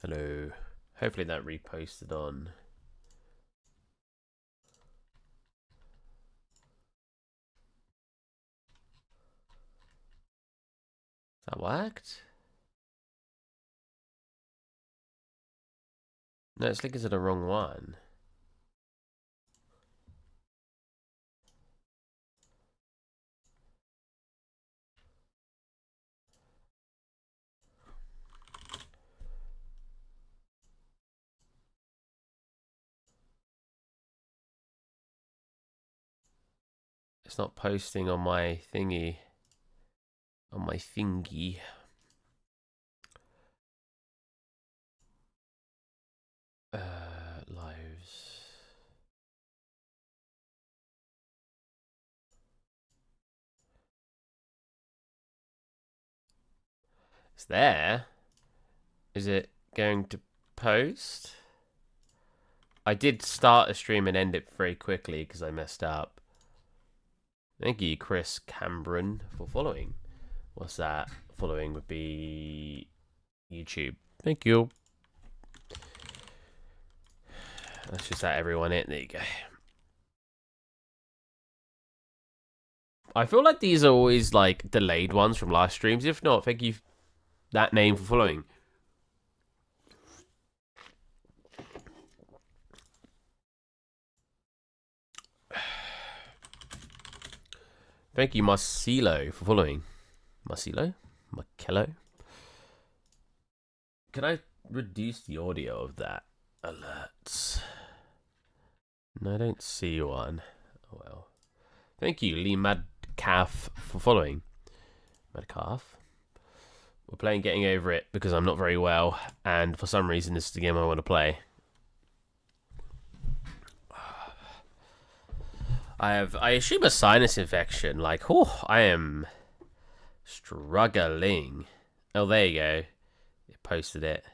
Hello. Hopefully that reposted on. That worked? No, it's linking to the wrong one. It's not posting on my thingy. On my thingy. Lives. It's there. Is it going to post? I did start a stream and end it very quickly because I messed up. Thank you, Chris Cameron, for following. What's that? Following would be YouTube. Thank you. Let's just add everyone in. There you go. I feel like these are always like delayed ones from live streams. If not, thank you that name for following. Thank you, Marcelo, for following. Marcelo? Marcello? Can I reduce the audio of that? Alerts. No, I don't see one. Oh well. Thank you, Lee Madcalf, for following. Madcalf. We're playing Getting Over It because I'm not very well, and for some reason this is the game I want to play. I assume a sinus infection. Like, oh, I am struggling. Oh, there you go. It posted it.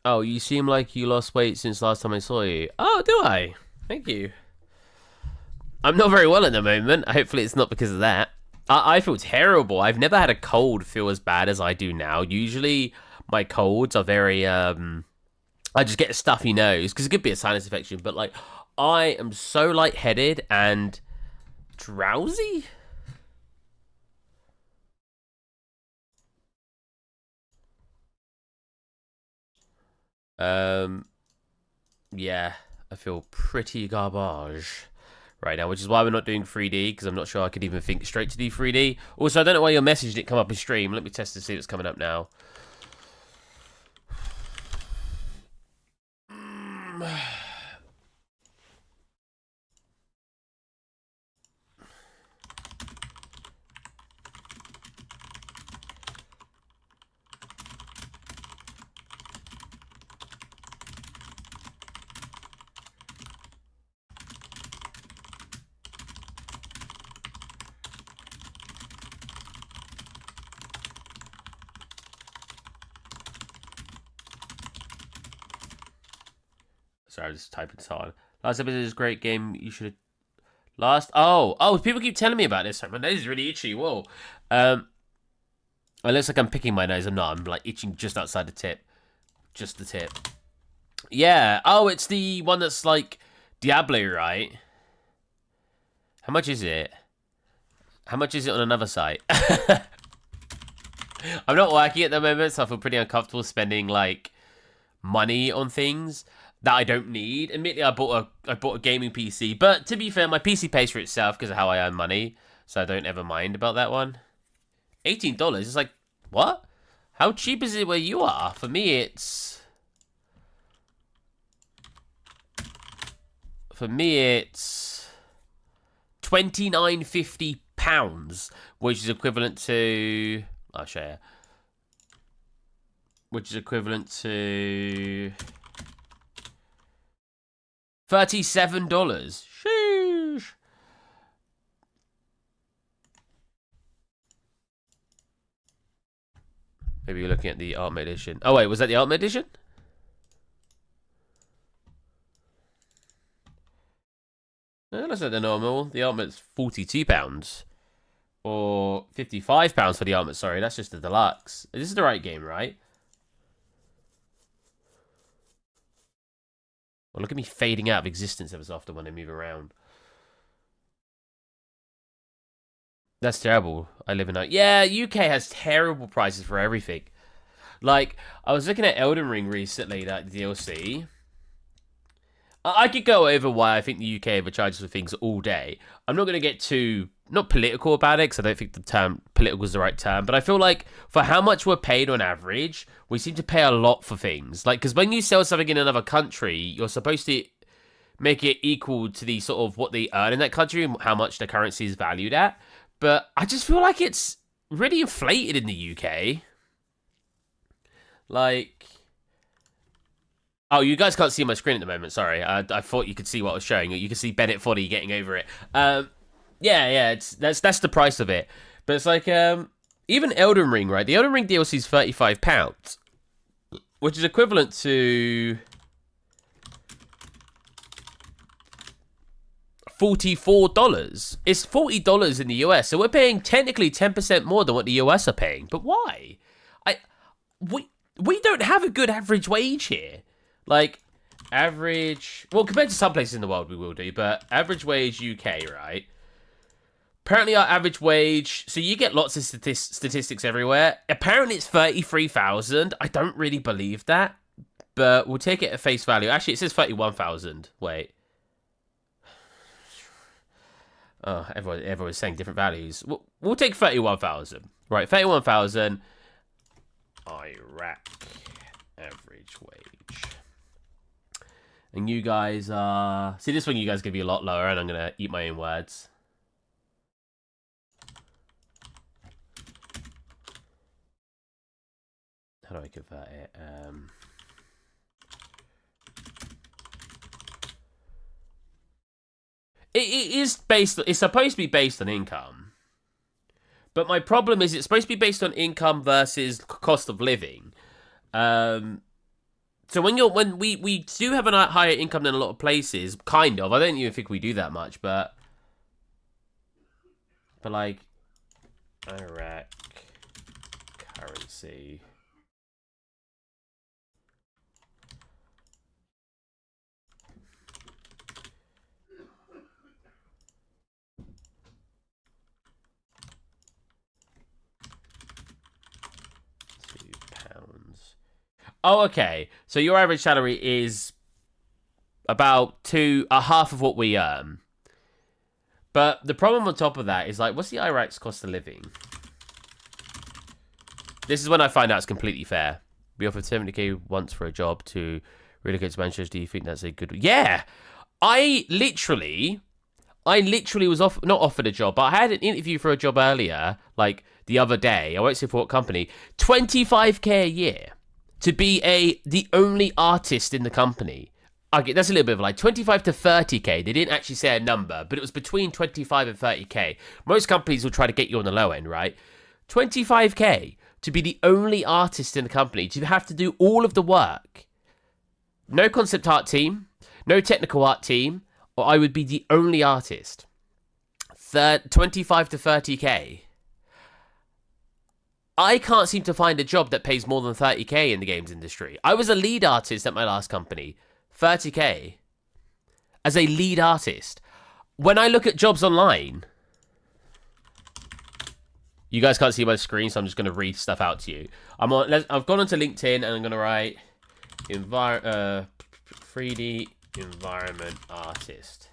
Oh, you seem like you lost weight since last time I saw you. Oh, do I? Thank you. I'm not very well at the moment. Hopefully it's not because of that. I feel terrible. I've never had a cold feel as bad as I do now. Usually my colds are very, I just get a stuffy nose because it could be a sinus infection. But like, I am so lightheaded and drowsy. Yeah, I feel pretty garbage right now, which is why we're not doing 3D, because I'm not sure I could even think straight to do 3D. Also, I don't know why your message didn't come up in stream. Let me test to see what's coming up now. Sorry, I was just typing this hard. Last episode is a great game. You should have... Oh, people keep telling me about this. My nose is really itchy. Whoa. It looks like I'm picking my nose. I'm not. I'm like itching just outside the tip. Just the tip. Yeah. Oh, it's the one that's like Diablo, right? How much is it? How much is it on another site? I'm not working at the moment, so I feel pretty uncomfortable spending like money on things that I don't need. Admittedly, I bought a gaming PC, but to be fair, my PC pays for itself because of how I earn money, so I don't ever mind about that one. $18? It's like, what? How cheap is it where you are? For me, it's... £29.50, which is equivalent to... I'll show you. Which is equivalent to... $37. Sheesh. Maybe you're looking at the Ultimate Edition. Oh, wait, was that the Ultimate Edition? Looks like the normal. The ultimate's £42. Or £55 for the ultimate, sorry. That's just the deluxe. This is the right game, right? Well, look at me fading out of existence ever so often when I move around. That's terrible. I live in a... Yeah, UK has terrible prices for everything. Like, I was looking at Elden Ring recently, that DLC. I could go over why I think the UK overcharges for things all day. I'm not going to get too, not political about it, because I don't think the term political is the right term, but I feel like for how much we're paid on average, we seem to pay a lot for things. Like, because when you sell something in another country, you're supposed to make it equal to the sort of what they earn in that country and how much the currency is valued at. But I just feel like it's really inflated in the UK. Like... Oh, you guys can't see my screen at the moment. Sorry, I thought you could see what I was showing. You can see Bennett Foddy getting over it. Yeah, that's the price of it. But it's like even Elden Ring, right? The Elden Ring DLC is £35, which is equivalent to $44. It's $40 in the US, so we're paying technically 10% more than what the US are paying. But why? We don't have a good average wage here. Like, average... Well, compared to some places in the world, we will do, but average wage UK, right? Apparently, our average wage... So, you get lots of statistics everywhere. Apparently, it's 33,000. I don't really believe that, but we'll take it at face value. Actually, it says 31,000. Wait. Oh, everyone's saying different values. We'll take 31,000. Right, 31,000. Iraq average wage. And you guys are... See, this one you guys are going to be a lot lower, and I'm going to eat my own words. How do I convert it? It is based... It's supposed to be based on income. But my problem is it's supposed to be based on income versus cost of living. So when we do have a higher income than a lot of places, kind of. I don't even think we do that much, but like Iraq currency. £2. Oh, okay. So your average salary is about half of what we earn. But the problem on top of that is, like, what's the Iraq's cost of living? This is when I find out it's completely fair. We offered 70k once for a job to relocate to Manchester. Do you think that's a good... Yeah! I literally was not offered a job, but I had an interview for a job earlier, like, the other day. I won't say for what company. 25k a year to be the only artist in the company. Okay, that's a little bit of like 25 to 30k. They didn't actually say a number, but it was between 25 and 30k. Most companies will try to get you on the low end, right? 25k to be the only artist in the company, to have to do all of the work. No concept art team, no technical art team, or I would be the only artist. 25 to 30k. I can't seem to find a job that pays more than 30k in the games industry. I was a lead artist at my last company. 30k. As a lead artist. When I look at jobs online... You guys can't see my screen, so I'm just going to read stuff out to you. I've gone onto LinkedIn, and I'm going to write... 3D environment artist.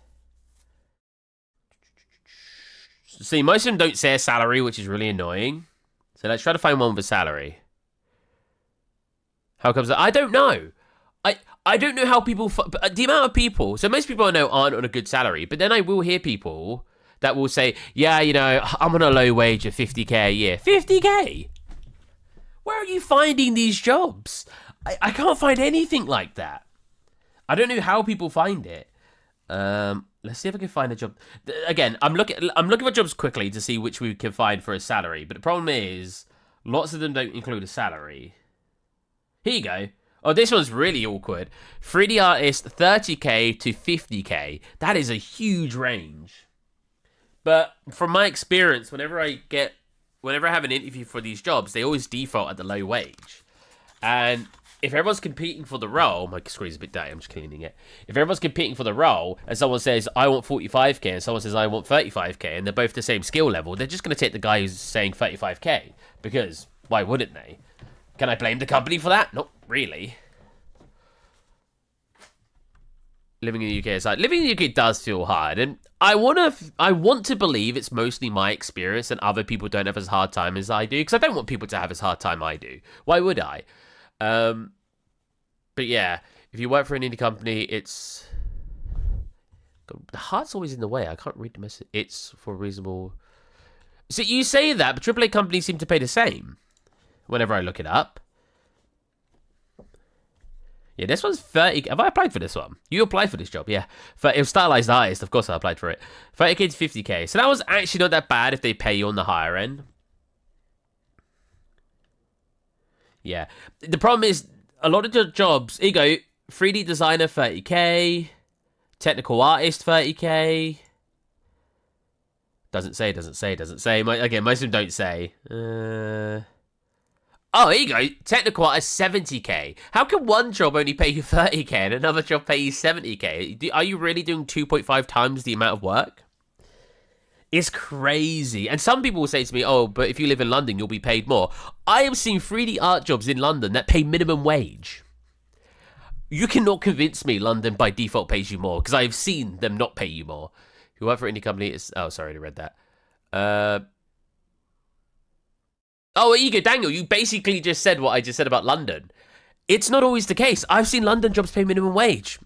See, most of them don't say a salary, which is really annoying. So let's try to find one with a salary. How comes that? I don't know. I don't know how people... the amount of people... So most people I know aren't on a good salary. But then I will hear people that will say, yeah, you know, I'm on a low wage of 50k a year. 50k? Where are you finding these jobs? I can't find anything like that. I don't know how people find it. Let's see if I can find a job. Again, I'm looking for jobs quickly to see which we can find for a salary. But the problem is, lots of them don't include a salary. Here you go. Oh, this one's really awkward. 3D artist, 30k to 50k. That is a huge range. But from my experience, whenever I have an interview for these jobs, they always default at the low wage. And if everyone's competing for the role, my screen's a bit dirty, I'm just cleaning it. If everyone's competing for the role, and someone says, I want 45k, and someone says, I want 35k, and they're both the same skill level, they're just going to take the guy who's saying 35k. Because why wouldn't they? Can I blame the company for that? Not really. Living in the UK is hard. Living in the UK does feel hard, and I want to believe it's mostly my experience and other people don't have as hard time as I do, because I don't want people to have as hard time I do. Why would I? But yeah, if you work for an indie company, it's... The heart's always in the way. I can't read the message. It's for reasonable... So you say that, but AAA companies seem to pay the same whenever I look it up. Yeah, this one's 30... Have I applied for this one? You applied for this job, yeah. It was stylized artist, of course I applied for it. 30k to 50k. So that was actually not that bad if they pay you on the higher end. Yeah. The problem is, a lot of the jobs... Here you go. 3D designer, 30k. Technical artist, 30k. Doesn't say. Again, most of them don't say. Oh, here you go. Technical artist, 70k. How can one job only pay you 30k and another job pay you 70k? Are you really doing 2.5 times the amount of work? It's crazy. And some people will say to me, oh, but if you live in London, you'll be paid more. I have seen 3D art jobs in London that pay minimum wage. You cannot convince me London by default pays you more, because I've seen them not pay you more. If you work for any company, it's... Oh, sorry, I read that. Oh, here you go, Daniel. You basically just said what I just said about London. It's not always the case. I've seen London jobs pay minimum wage.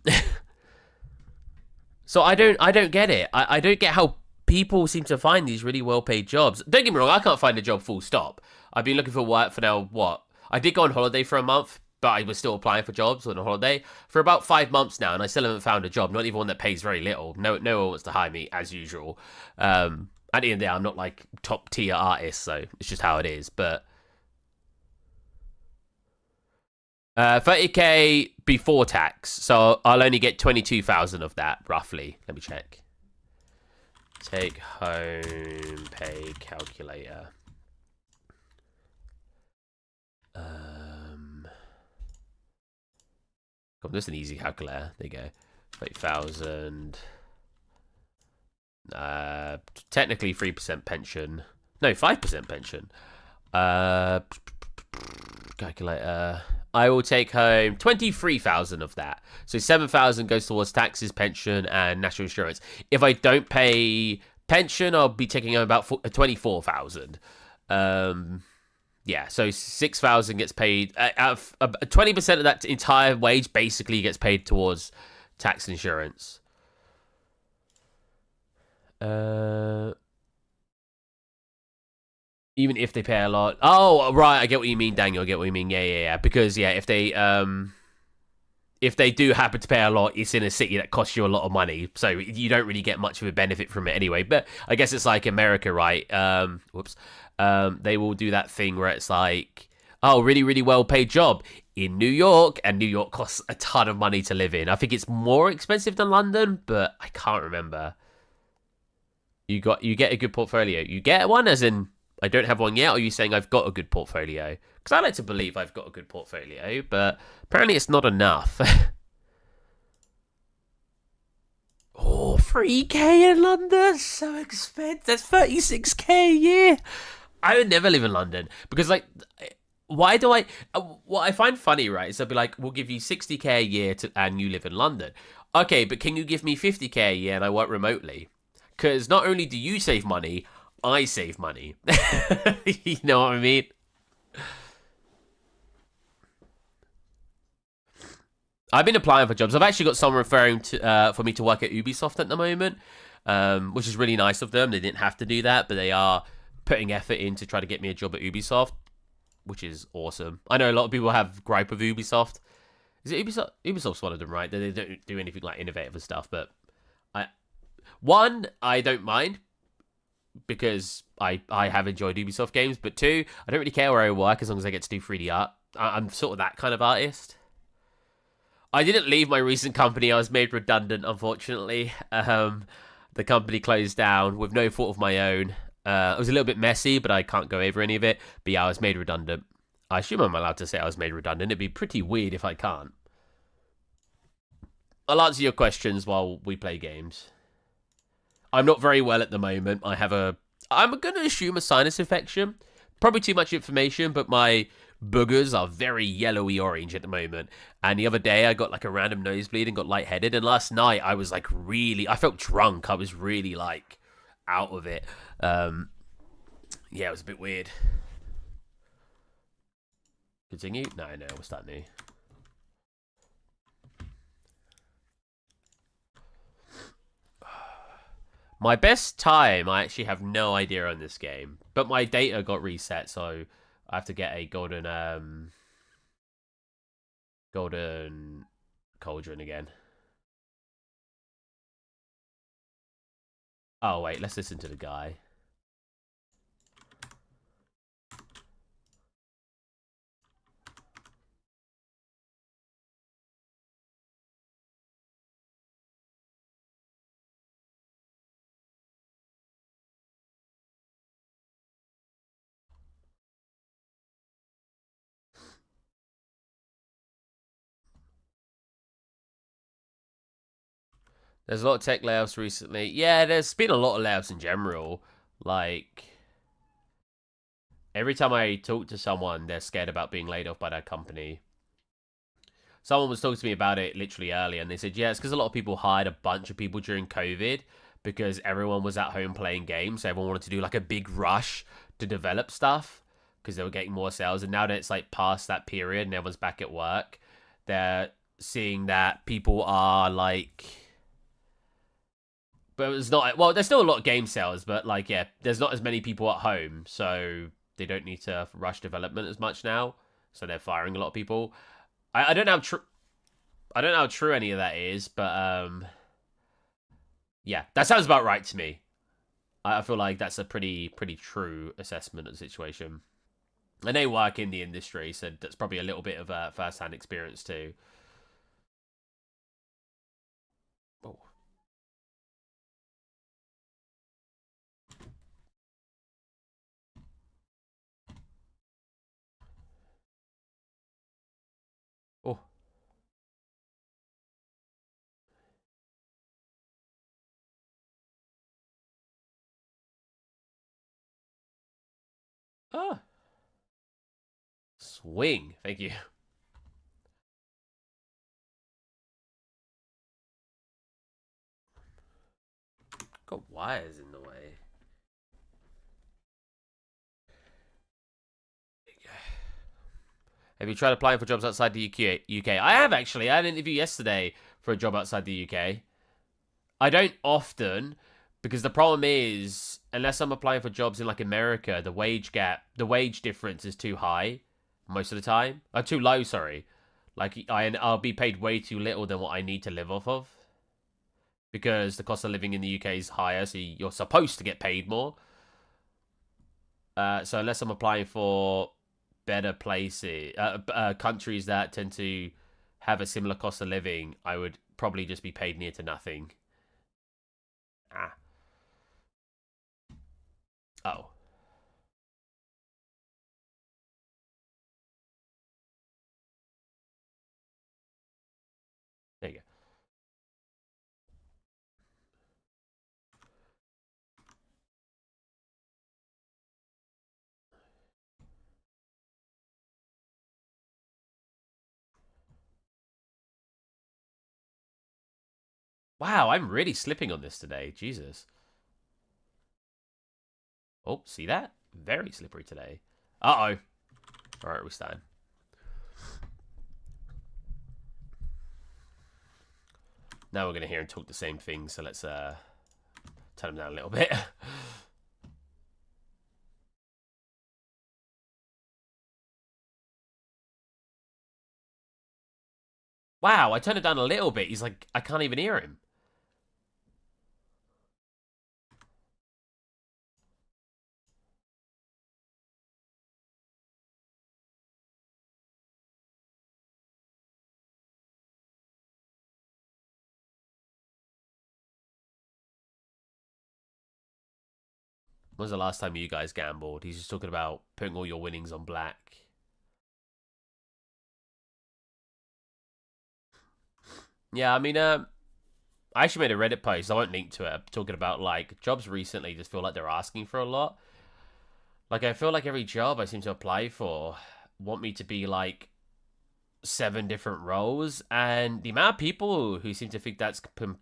So I don't get it. I don't get how people seem to find these really well-paid jobs. Don't get me wrong, I can't find a job full stop. I've been looking for work for now, what? I did go on holiday for a month, but I was still applying for jobs on a holiday for about 5 months now, and I still haven't found a job, not even one that pays very little. No one wants to hire me, as usual. At the end of the day, I'm not like top tier artist, so it's just how it is. But 30k before tax, so I'll only get 22,000 of that, roughly. Let me check. Take home pay calculator. This is an easy calculator. There you go. 30,000. Technically 3% pension. No, 5% pension. Calculator. I will take home 23,000 of that. So 7,000 goes towards taxes, pension, and national insurance. If I don't pay pension, I'll be taking home about 24,000. Yeah, so 6,000 gets paid. 20% of that entire wage basically gets paid towards tax and insurance. Even if they pay a lot. Oh, right, I get what you mean, Daniel. I get what you mean. Yeah. Because yeah, if they do happen to pay a lot, it's in a city that costs you a lot of money, so you don't really get much of a benefit from it anyway. But I guess it's like America, right? They will do that thing where it's like, oh, really, really well-paid job in New York, and New York costs a ton of money to live in. I think it's more expensive than London, but I can't remember. You get a good portfolio. You get one, as in, I don't have one yet, or are you saying I've got a good portfolio? Because I like to believe I've got a good portfolio, but apparently it's not enough. Oh, 3k in London? So expensive. That's 36k a year. I would never live in London, because, like, why do I... What I find funny, right, is they'll be like, we'll give you 60k a year and you live in London. Okay, but can you give me 50k a year and I work remotely? Because not only do you save money, I save money. You know what I mean? I've been applying for jobs. I've actually got someone referring to for me to work at Ubisoft at the moment, which is really nice of them. They didn't have to do that, but they are putting effort in to try to get me a job at Ubisoft, which is awesome. I know a lot of people have gripe with Ubisoft. Is it Ubisoft? Ubisoft's one of them, right? They don't do anything like innovative and stuff, but I don't mind, because I have enjoyed Ubisoft games, but two, I don't really care where I work as long as I get to do 3D art. I'm sort of that kind of artist. I didn't leave my recent company. I was made redundant, unfortunately. The company closed down with no fault of my own. It was a little bit messy, but I can't go over any of it. But yeah, I was made redundant. I assume I'm allowed to say I was made redundant. It'd be pretty weird if I can't. I'll answer your questions while we play games. I'm not very well at the moment. I'm going to assume a sinus infection. Probably too much information, but my boogers are very yellowy orange at the moment. And the other day I got like a random nosebleed and got lightheaded. And last night I was like I felt drunk. I was really like out of it. Yeah, it was a bit weird. Continue? No, what's that new? My best time, I actually have no idea on this game, but my data got reset, so I have to get a golden cauldron again. Oh wait, let's listen to the guy. There's a lot of tech layoffs recently. Yeah, there's been a lot of layoffs in general. Like every time I talk to someone, they're scared about being laid off by their company. Someone was talking to me about it literally earlier, and they said, yeah, it's because a lot of people hired a bunch of people during COVID because everyone was at home playing games. So everyone wanted to do like a big rush to develop stuff because they were getting more sales. And now that it's like past that period and everyone's back at work, they're seeing that people are like. But it's not. Well, there's still a lot of game sales, but like, yeah, there's not as many people at home. So they don't need to rush development as much now. So they're firing a lot of people. I don't know how true. I don't know how true any of that is, but yeah, that sounds about right to me. I feel like that's a pretty true assessment of the situation. And they work in the industry, so that's probably a little bit of a first-hand experience too. Oh, oh, ah, swing. Thank you. Got wires in the way. Have you tried applying for jobs outside the UK? I have actually. I had an interview yesterday for a job outside the UK. I don't often because the problem is unless I'm applying for jobs in like America, the wage difference is too high most of the time. Too low, sorry. Like I'll be paid way too little than what I need to live off of because the cost of living in the UK is higher, so you're supposed to get paid more. So unless I'm applying for better places, countries that tend to have a similar cost of living, I would probably just be paid near to nothing. Ah, oh, there you go. Wow, I'm really slipping on this today. Jesus. Oh, see that? Very slippery today. Uh-oh. All right, we stand. Now we're going to hear him talk the same thing, so let's turn him down a little bit. Wow, I turned it down a little bit. He's like, I can't even hear him. When's the last time you guys gambled? He's just talking about putting all your winnings on black. Yeah, I mean, I actually made a Reddit post. I won't link to it. Talking about like jobs recently, just feel like they're asking for a lot. Like I feel like every job I seem to apply for want me to be like 7 different roles, and the amount of people who seem to think that's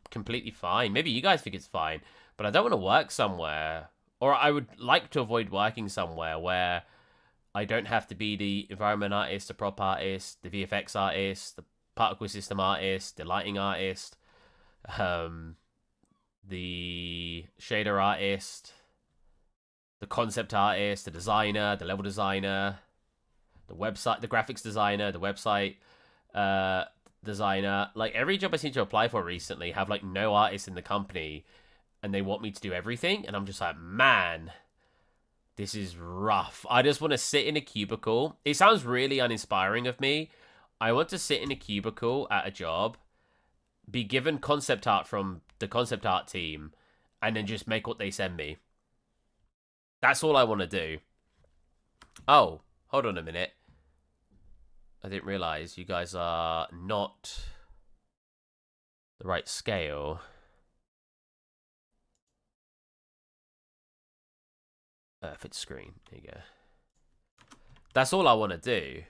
completely fine. Maybe you guys think it's fine, but I don't want to work somewhere, or I would like to avoid working somewhere where I don't have to be the environment artist, the prop artist, the VFX artist, the particle system artist, the lighting artist, the shader artist, the concept artist, the designer, the level designer, the website, the graphics designer, the website designer. Like every job I seem to apply for recently have like no artists in the company, and they want me to do everything, and I'm just like, man, this is rough. I just want to sit in a cubicle. It sounds really uninspiring of me. I want to sit in a cubicle at a job, be given concept art from the concept art team, and then just make what they send me. That's all I want to do. Oh, hold on a minute. I didn't realize you guys are not the right scale. Fit screen. There you go. That's all I want to do.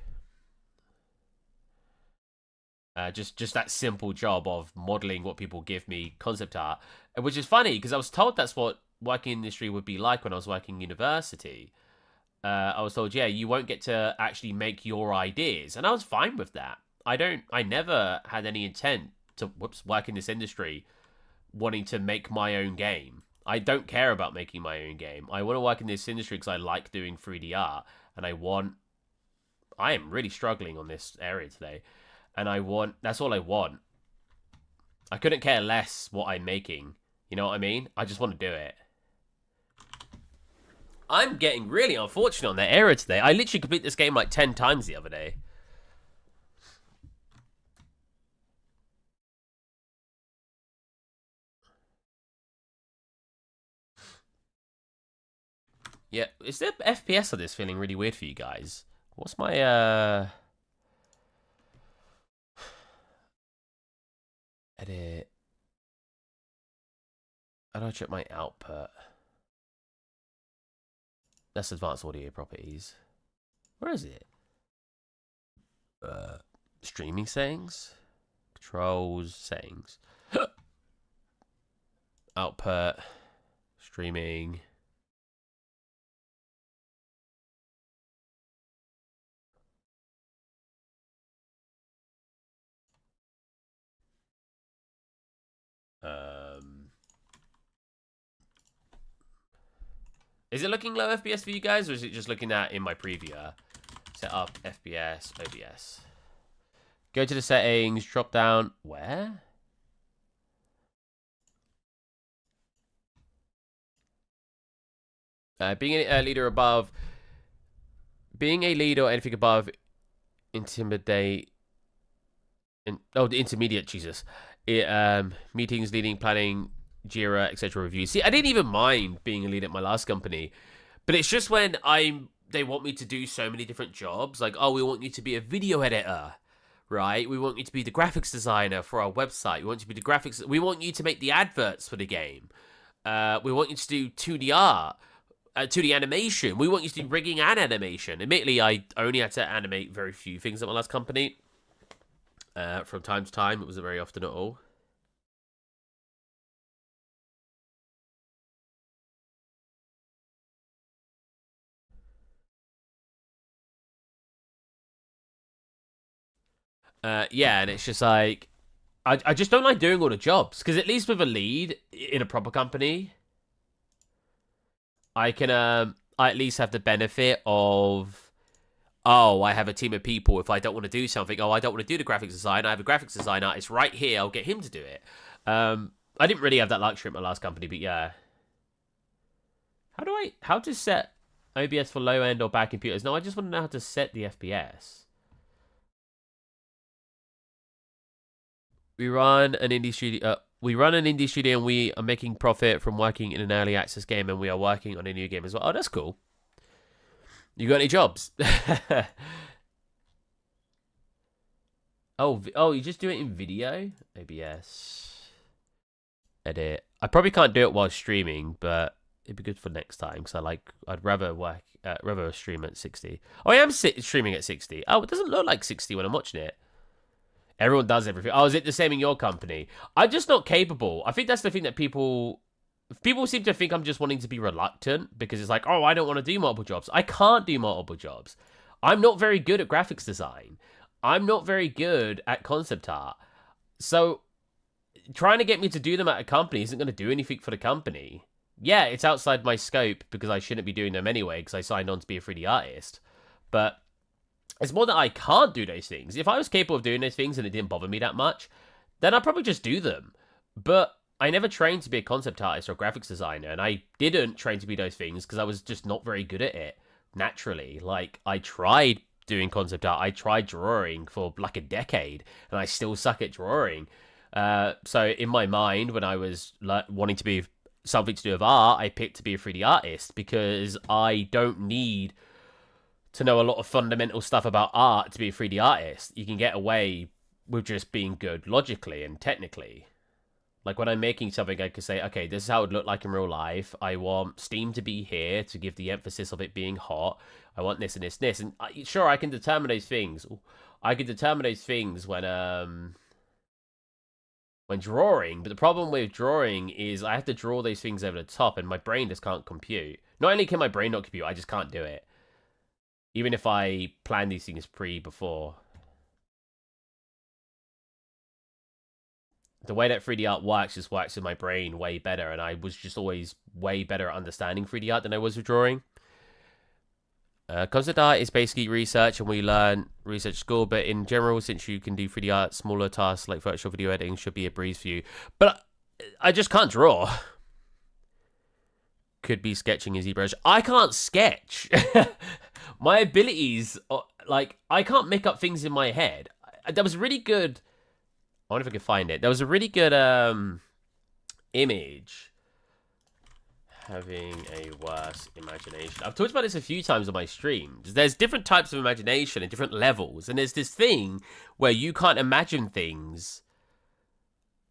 Just that simple job of modeling what people give me concept art, which is funny because I was told that's what working in the industry would be like when I was working university. I was told, yeah, you won't get to actually make your ideas, and I was fine with that. I never had any intent to work in this industry wanting to make my own game. I don't care about making my own game. I want to work in this industry because I like doing 3D art, and I am really struggling on this area today, and that's all I want. I couldn't care less what I'm making. You know what I mean? I just want to do it. I'm getting really unfortunate on that error today. I literally completed this game like 10 times the other day. Yeah, is the FPS of this feeling really weird for you guys? What's my, edit. How do I check my output? That's advanced audio properties. Where is it? Streaming settings? Controls, settings. Output. Streaming. Is it looking low FPS for you guys, or is it just looking at in my preview? Set up FPS, OBS. Go to the settings, drop down. Where? Being a leader above. Being a lead or anything above. Intimidate. The intermediate, Jesus. Meetings, leading, planning, Jira, etc. reviews. See, I didn't even mind being a lead at my last company, but it's just when they want me to do so many different jobs. Like, oh, we want you to be a video editor, right? We want you to be the graphics designer for our website. We want you to be the graphics. We want you to make the adverts for the game. We want you to do 2D art, 2D animation. We want you to do rigging and animation. Admittedly, I only had to animate very few things at my last company. From time to time, it wasn't very often at all. Yeah, and it's just like, I just don't like doing all the jobs, because at least with a lead in a proper company, I can I at least have the benefit of, oh, I have a team of people. If I don't want to do something, oh, I don't want to do the graphics design, I have a graphics design artist right here, I'll get him to do it. I didn't really have that luxury at my last company, but yeah. How to set OBS for low end or bad computers? No, I just want to know how to set the FPS. We run an indie studio. We run an indie studio and we are making profit from working in an early access game, and we are working on a new game as well. Oh, that's cool. You got any jobs? Oh, you just do it in video? OBS. Edit. I probably can't do it while streaming, but it'd be good for next time, because I'd rather stream at 60. Oh, I am streaming at 60. Oh, it doesn't look like 60 when I'm watching it. Everyone does everything. Oh, is it the same in your company? I'm just not capable. I think that's the thing that people seem to think I'm just wanting to be reluctant, because it's like, oh, I don't want to do multiple jobs. I can't do multiple jobs. I'm not very good at graphics design. I'm not very good at concept art. So trying to get me to do them at a company isn't going to do anything for the company. Yeah, it's outside my scope because I shouldn't be doing them anyway, because I signed on to be a 3D artist. But it's more that I can't do those things. If I was capable of doing those things and it didn't bother me that much, then I'd probably just do them. But I never trained to be a concept artist or a graphics designer, and I didn't train to be those things because I was just not very good at it naturally. Like, I tried doing concept art, I tried drawing for like a decade, and I still suck at drawing. So in my mind, when I was wanting to be something to do with art, I picked to be a 3D artist because I don't need to know a lot of fundamental stuff about art to be a 3D artist. You can get away with just being good logically and technically. Like, when I'm making something, I could say, okay, this is how it would look like in real life. I want steam to be here to give the emphasis of it being hot. I want this and this and this. And sure, I can determine those things. I can determine those things when drawing. But the problem with drawing is I have to draw those things over the top, and my brain just can't compute. Not only can my brain not compute, I just can't do it. Even if I plan these things before. The way that 3D art works just works in my brain way better, and I was just always way better at understanding 3D art than I was with drawing. Concept art is basically research, and we learn research school, but in general, since you can do 3D art, smaller tasks like virtual video editing should be a breeze for you. But I just can't draw. Could be sketching is ZBrush. I can't sketch. My abilities, like, I can't make up things in my head. That was really good. I wonder if I can find it. There was a really good image. Having a worse imagination. I've talked about this a few times on my streams. There's different types of imagination and different levels. And there's this thing where you can't imagine things.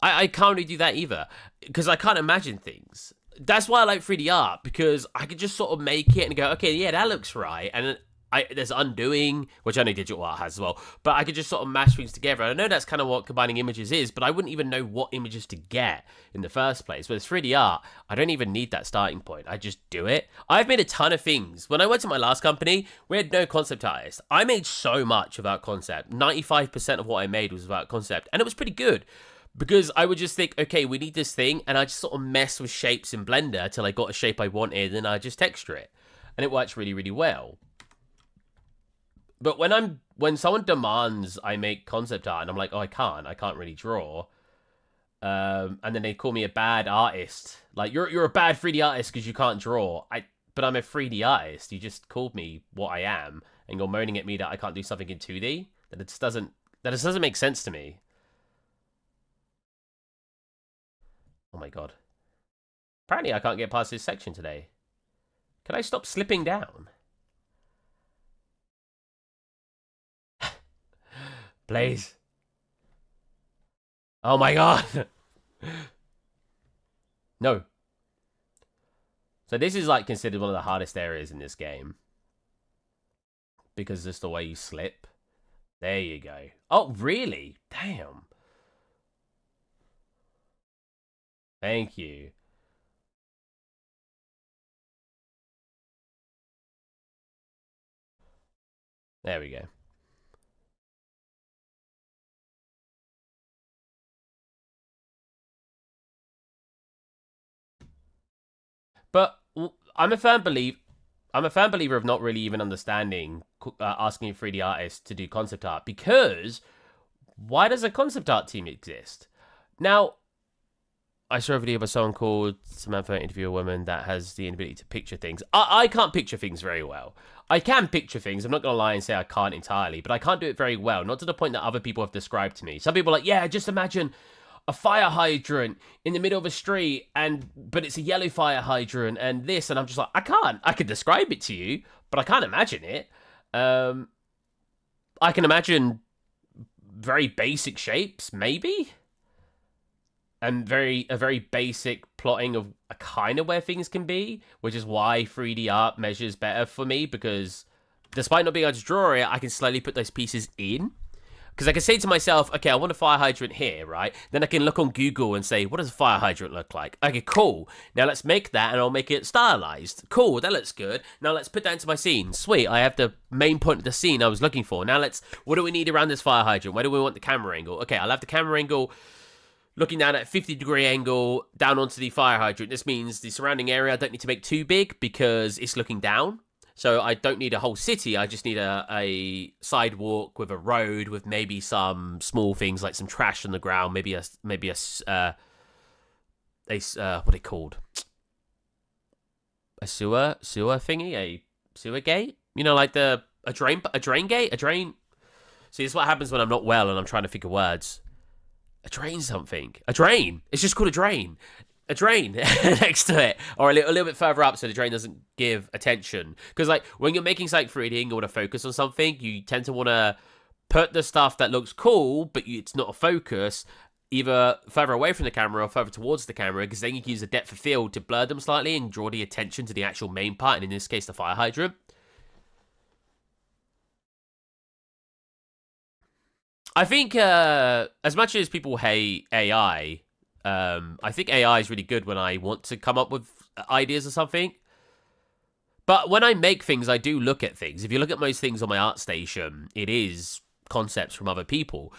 I can't really do that either, because I can't imagine things. That's why I like 3D art, because I could just sort of make it and go, okay, yeah, that looks right. And there's undoing, which I know digital art has as well, but I could just sort of mash things together. And I know that's kind of what combining images is, but I wouldn't even know what images to get in the first place. But it's 3D art, I don't even need that starting point. I just do it. I've made a ton of things. When I went to my last company, we had no concept artist. I made so much without concept. 95% of what I made was without concept, and it was pretty good. Because I would just think, okay, we need this thing, and I just sort of mess with shapes in Blender till I got a shape I wanted, and I just texture it. And it works really, really well. But when someone demands I make concept art, and I'm like, oh, I can't really draw. And then they call me a bad artist. Like, you're a bad 3D artist because you can't draw. But I'm a 3D artist. You just called me what I am, and you're moaning at me that I can't do something in 2D. That just doesn't make sense to me. Oh my god. Apparently I can't get past this section today. Can I stop slipping down? Please. Oh my god. No. So this is like considered one of the hardest areas in this game. Because just the way you slip. There you go. Oh, really? Damn. Thank you. There we go. But I'm a firm believer of not really even understanding asking a 3D artist to do concept art, because why does a concept art team exist? Now, I saw a video by someone called Samantha interview a woman that has the inability to picture things. I can't picture things very well. I can picture things. I'm not going to lie and say I can't entirely, but I can't do it very well. Not to the point that other people have described to me. Some people are like, yeah, just imagine a fire hydrant in the middle of a street, but it's a yellow fire hydrant and this, and I'm just like, I could describe it to you, but I can't imagine it. I can imagine very basic shapes, maybe, and a very basic plotting of a kind of where things can be, which is why 3D art measures better for me, because despite not being able to draw it, I can slowly put those pieces in. Because I can say to myself, okay, I want a fire hydrant here, right? Then I can look on Google and say, what does a fire hydrant look like? Okay, cool. Now let's make that and I'll make it stylized. Cool, that looks good. Now let's put that into my scene. Sweet, I have the main point of the scene I was looking for. Now what do we need around this fire hydrant? Where do we want the camera angle? Okay, I'll have the camera angle looking down at a 50-degree angle down onto the fire hydrant. This means the surrounding area I don't need to make too big because it's looking down. So I don't need a whole city. I just need a sidewalk with a road with maybe some small things like some trash on the ground, maybe a what are they called? A sewer thingy, a sewer gate. You know, like a drain gate, a drain. See, this is what happens when I'm not well and I'm trying to think of words. A drain something. A drain. It's just called a drain. A drain next to it, or a little bit further up so the drain doesn't give attention. Because like when you're making something 3D and you want to focus on something, you tend to want to put the stuff that looks cool, but it's not a focus, either further away from the camera or further towards the camera, because then you can use a depth of field to blur them slightly and draw the attention to the actual main part, and in this case, the fire hydrant. I think as much as people hate AI, I think AI is really good when I want to come up with ideas or something. But when I make things, I do look at things. If you look at most things on my art station, it is concepts from other people.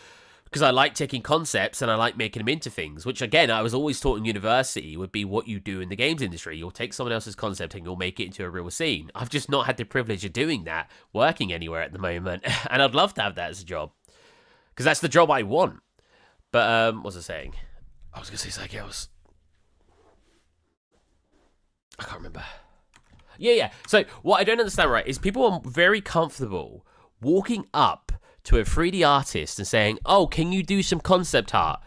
Because I like taking concepts and I like making them into things, which again, I was always taught in university would be what you do in the games industry. You'll take someone else's concept and you'll make it into a real scene. I've just not had the privilege of doing that, working anywhere at the moment. And I'd love to have that as a job. Because that's the job I want. But, what was I saying? I was going to say something else. I can't remember. Yeah. So, what I don't understand, right, is people are very comfortable walking up to a 3D artist and saying, oh, can you do some concept art?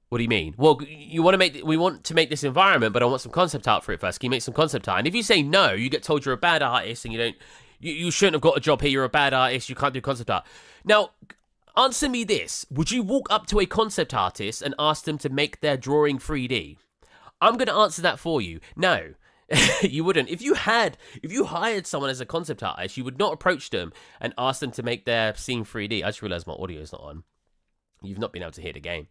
What do you mean? Well, we want to make this environment, but I want some concept art for it first. Can you make some concept art? And if you say no, you get told you're a bad artist and you shouldn't have got a job here. You're a bad artist. You can't do concept art. Now, answer me this. Would you walk up to a concept artist and ask them to make their drawing 3D? I'm going to answer that for you. No, you wouldn't. If you hired someone as a concept artist, you would not approach them and ask them to make their scene 3D. I just realized my audio is not on. You've not been able to hear the game.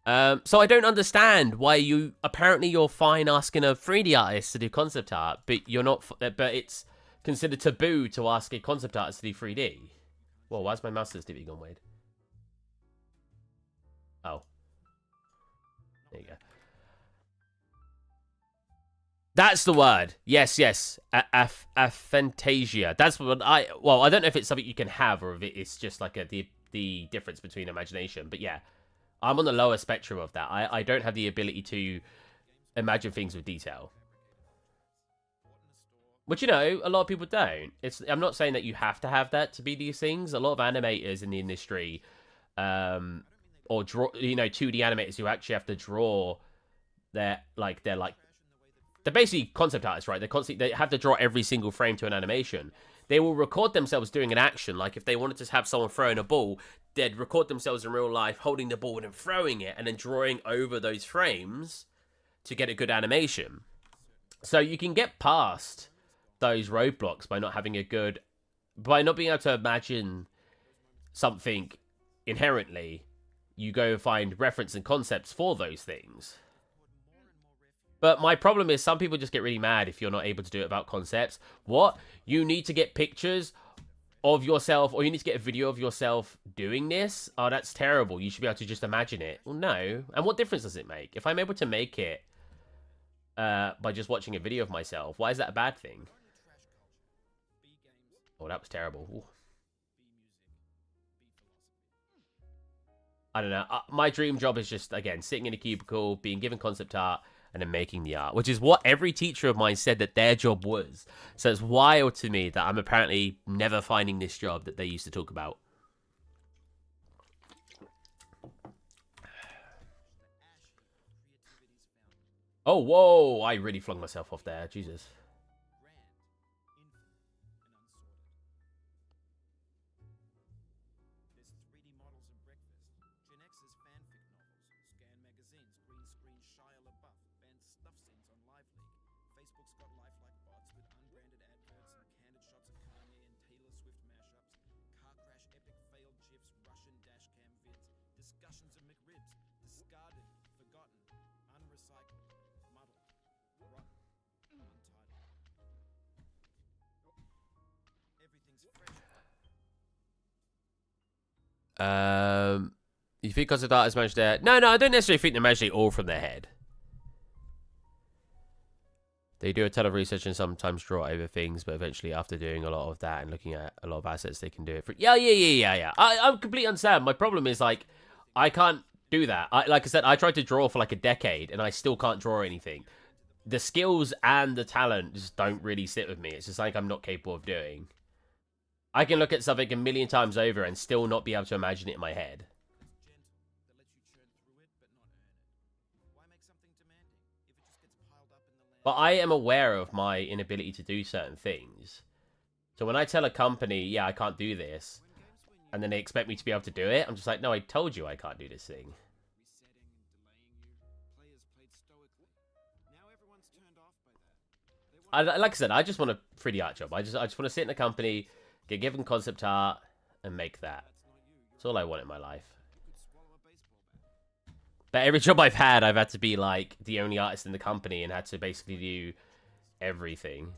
So I don't understand why you're fine asking a 3D artist to do concept art, but you're not, but it's considered taboo to ask a concept artist to do 3D. Whoa, why's my mouse sensitivity gone weird? Oh. There you go. That's the word. Yes. Aphantasia. That's what I don't know if it's something you can have or if it's just like the difference between imagination. But yeah, I'm on the lower spectrum of that. I don't have the ability to imagine things with detail. Which, a lot of people don't. I'm not saying that you have to have that to be these things. A lot of animators in the industry, or draw, 2D animators who actually have to draw they're basically concept artists, right? They have to draw every single frame to an animation. They will record themselves doing an action. Like if they wanted to have someone throwing a ball, they'd record themselves in real life holding the ball and then throwing it and then drawing over those frames to get a good animation. So you can get past those roadblocks by not being able to imagine something inherently. You go find reference and concepts for those things. But my problem is some people just get really mad if you're not able to do it without concepts. What? You need to get pictures of yourself, or you need to get a video of yourself doing this? Oh, that's terrible. You should be able to just imagine it. Well, no. And what difference does it make? If I'm able to make it by just watching a video of myself, why is that a bad thing? Oh, that was terrible. Ooh. I don't know. My dream job is just, again, sitting in a cubicle, being given concept art, and then making the art, which is what every teacher of mine said that their job was. So it's wild to me that I'm apparently never finding this job that they used to talk about. Oh, whoa! I really flung myself off there. Jesus. You think concept art is managed there? No, I don't necessarily think they're managed it all from their head. They do a ton of research and sometimes draw over things, but eventually, after doing a lot of that and looking at a lot of assets, they can do it. Yeah. I'm completely understand. My problem is like, I can't do that. Like I said, I tried to draw for like a decade, and I still can't draw anything. The skills and the talent just don't really sit with me. It's just like I'm not capable of doing. I can look at something a million times over and still not be able to imagine it in my head. But I am aware of my inability to do certain things. So when I tell a company, yeah, I can't do this, and then they expect me to be able to do it, I'm just like, no, I told you I can't do this thing. Like I said, I just want a 3D art job. I just want to sit in a company, get given concept art, and make that. That's all I want in my life. But every job I've had to be like the only artist in the company and had to basically do everything.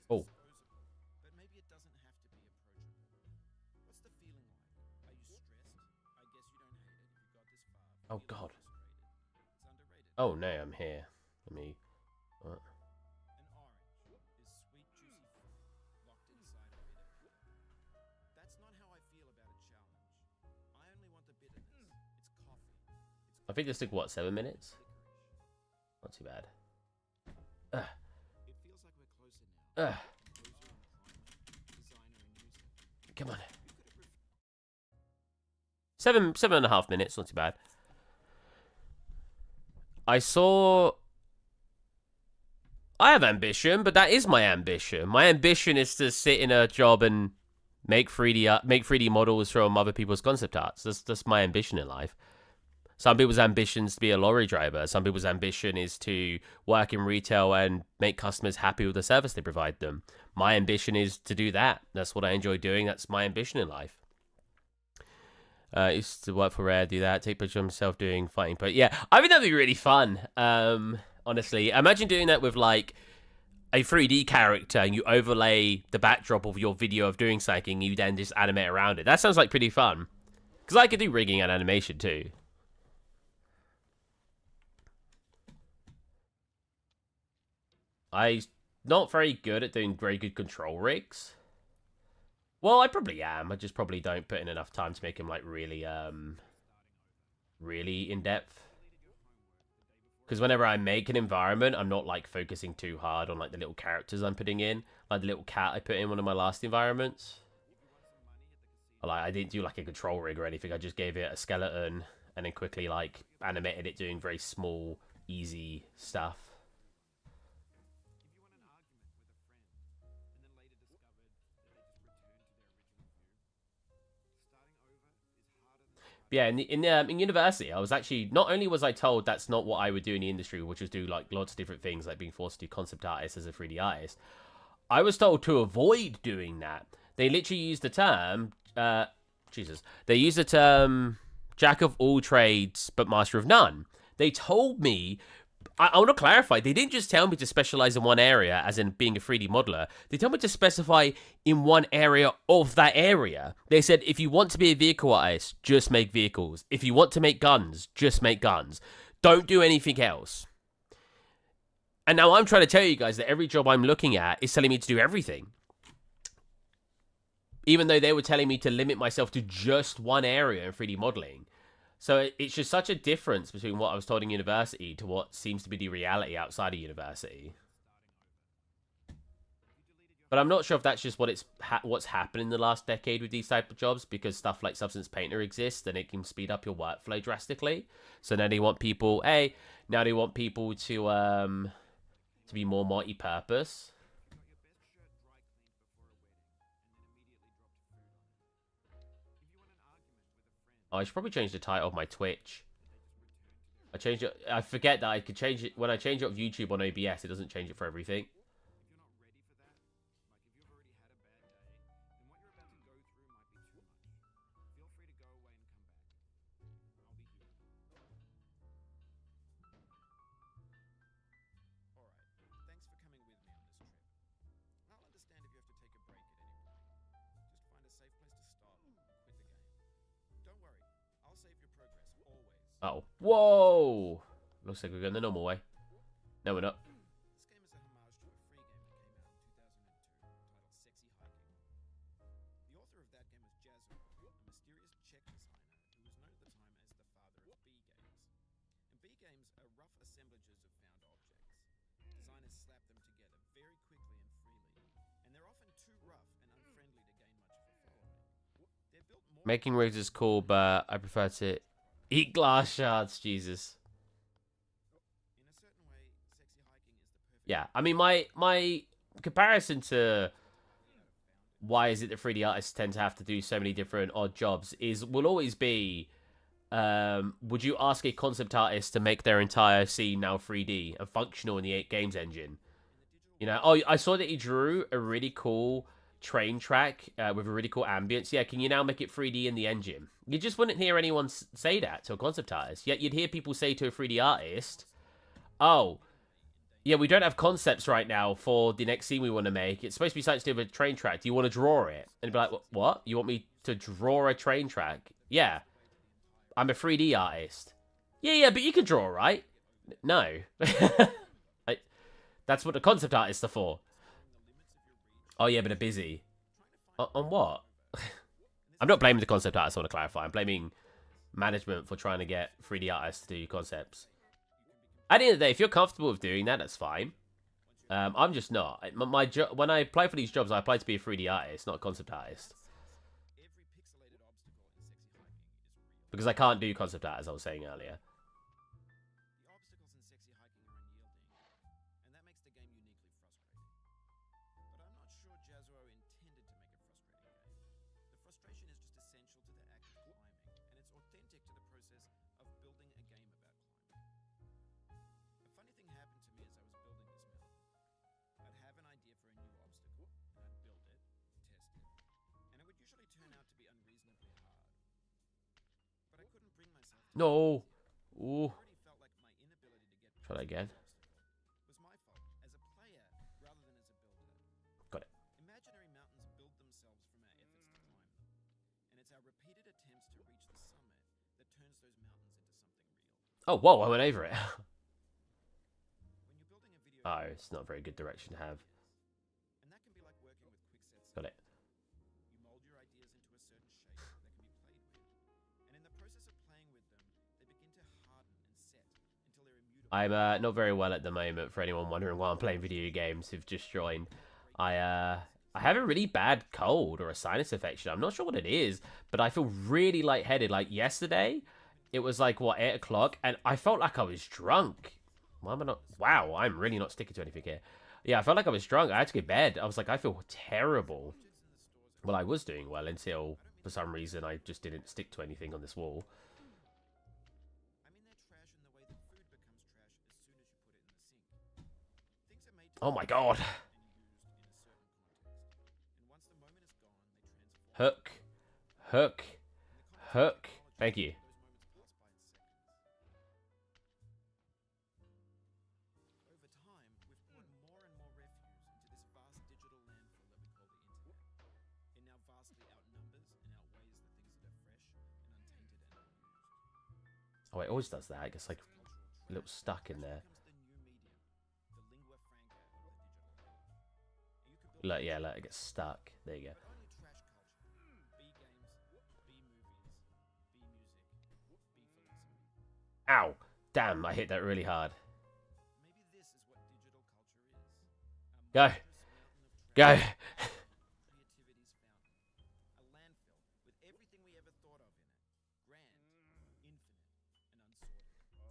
Oh. Oh, God. Oh, no, I'm here. Let me... What? I think this took, what, 7 minutes? Not too bad. Come on. 7.5 minutes, not too bad. I have ambition, but that is my ambition. My ambition is to sit in a job and make 3D models from other people's concept arts. That's my ambition in life. Some people's ambition is to be a lorry driver. Some people's ambition is to work in retail and make customers happy with the service they provide them. My ambition is to do that. That's what I enjoy doing. That's my ambition in life. Used to work for Rare, do that, take pictures of myself doing fighting. But yeah, I think that'd be really fun. Honestly, imagine doing that with like a 3D character and you overlay the backdrop of your video of doing something and you then just animate around it. That sounds like pretty fun. Because I could do rigging and animation too. I'm not very good at doing very good control rigs. Well, I probably am. I just probably don't put in enough time to make him like really in depth. Because whenever I make an environment, I'm not like focusing too hard on like the little characters I'm putting in. Like the little cat I put in one of my last environments. Like I didn't do like a control rig or anything. I just gave it a skeleton and then quickly like animated it doing very small, easy stuff. Yeah, in university, I was actually, not only was I told that's not what I would do in the industry, which was do like lots of different things, like being forced to do concept artist as a 3D artist, I was told to avoid doing that. They literally used the term, they used the term jack of all trades but master of none. They told me, I want to clarify, they didn't just tell me to specialize in one area, as in being a 3D modeler. They told me to specify in one area of that area. They said, if you want to be a vehicle artist, just make vehicles. If you want to make guns, just make guns. Don't do anything else. And now I'm trying to tell you guys that every job I'm looking at is telling me to do everything. Even though they were telling me to limit myself to just one area in 3D modeling. So it's just such a difference between what I was told in university to what seems to be the reality outside of university. But I'm not sure if that's just what's happened in the last decade with these type of jobs, because stuff like Substance Painter exists and it can speed up your workflow drastically. So now they want people, now they want people to be more multi-purpose. Oh, I should probably change the title of my Twitch. I changed it. I forget that I could change it when I change it on YouTube on OBS. It doesn't change it for everything. Oh, whoa! Looks like we're going the normal way. No, we're not. Making rigs is cool, but I prefer to eat glass shards. Jesus. Yeah, I mean, my comparison to why is it that 3D artists tend to have to do so many different odd jobs will always be, would you ask a concept artist to make their entire scene now 3D and functional in the 8 games engine? You know, oh, I saw that he drew a really cool train track with a really cool ambience. Yeah, can you now make it 3D in the engine? You just wouldn't hear anyone say that to a concept artist. Yet you'd hear people say to a 3D artist, oh, yeah, we don't have concepts right now for the next scene we want to make. It's supposed to be something to do with a train track. Do you want to draw it? And it'd be like, what? You want me to draw a train track? Yeah. I'm a 3D artist. Yeah, but you can draw, right? No. That's what the concept artists are for. Oh, yeah, but they're busy. On what? I'm not blaming the concept artists, I want to clarify. I'm blaming management for trying to get 3D artists to do concepts. At the end of the day, if you're comfortable with doing that, that's fine. I'm just not. When I apply for these jobs, I apply to be a 3D artist, not a concept artist. Because I can't do concept art, as I was saying earlier. No. Ooh. Try that again. Got it. Oh, whoa, I went over it. Oh, it's not a very good direction to have. Got it. I'm not very well at the moment, for anyone wondering why I'm playing video games who've just joined. I have a really bad cold or a sinus infection. I'm not sure what it is, but I feel really lightheaded. Like yesterday, it was like, what, 8 o'clock? And I felt like I was drunk. Why am I not? Wow, I'm really not sticking to anything here. Yeah, I felt like I was drunk. I had to go to bed. I was like, I feel terrible. Well, I was doing well until, for some reason, I just didn't stick to anything on this wall. Oh my god. Hook. Hook. Hook. Thank you. Oh, it always does that. It gets like a little stuck in there. Look, yeah, look, it gets stuck. There you go. Ow. Damn, I hit that really hard. Go. Go.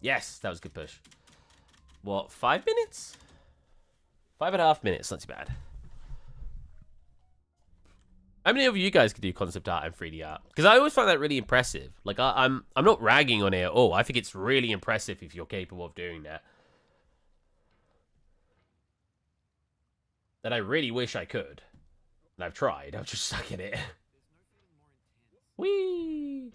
Yes, that was a good push. What, 5 minutes? 5.5 minutes, not too bad. How many of you guys can do concept art and 3D art? Because I always find that really impressive. Like, I'm not ragging on it at all. I think it's really impressive if you're capable of doing that. And I really wish I could. And I've tried. I'm just stuck in it. Whee!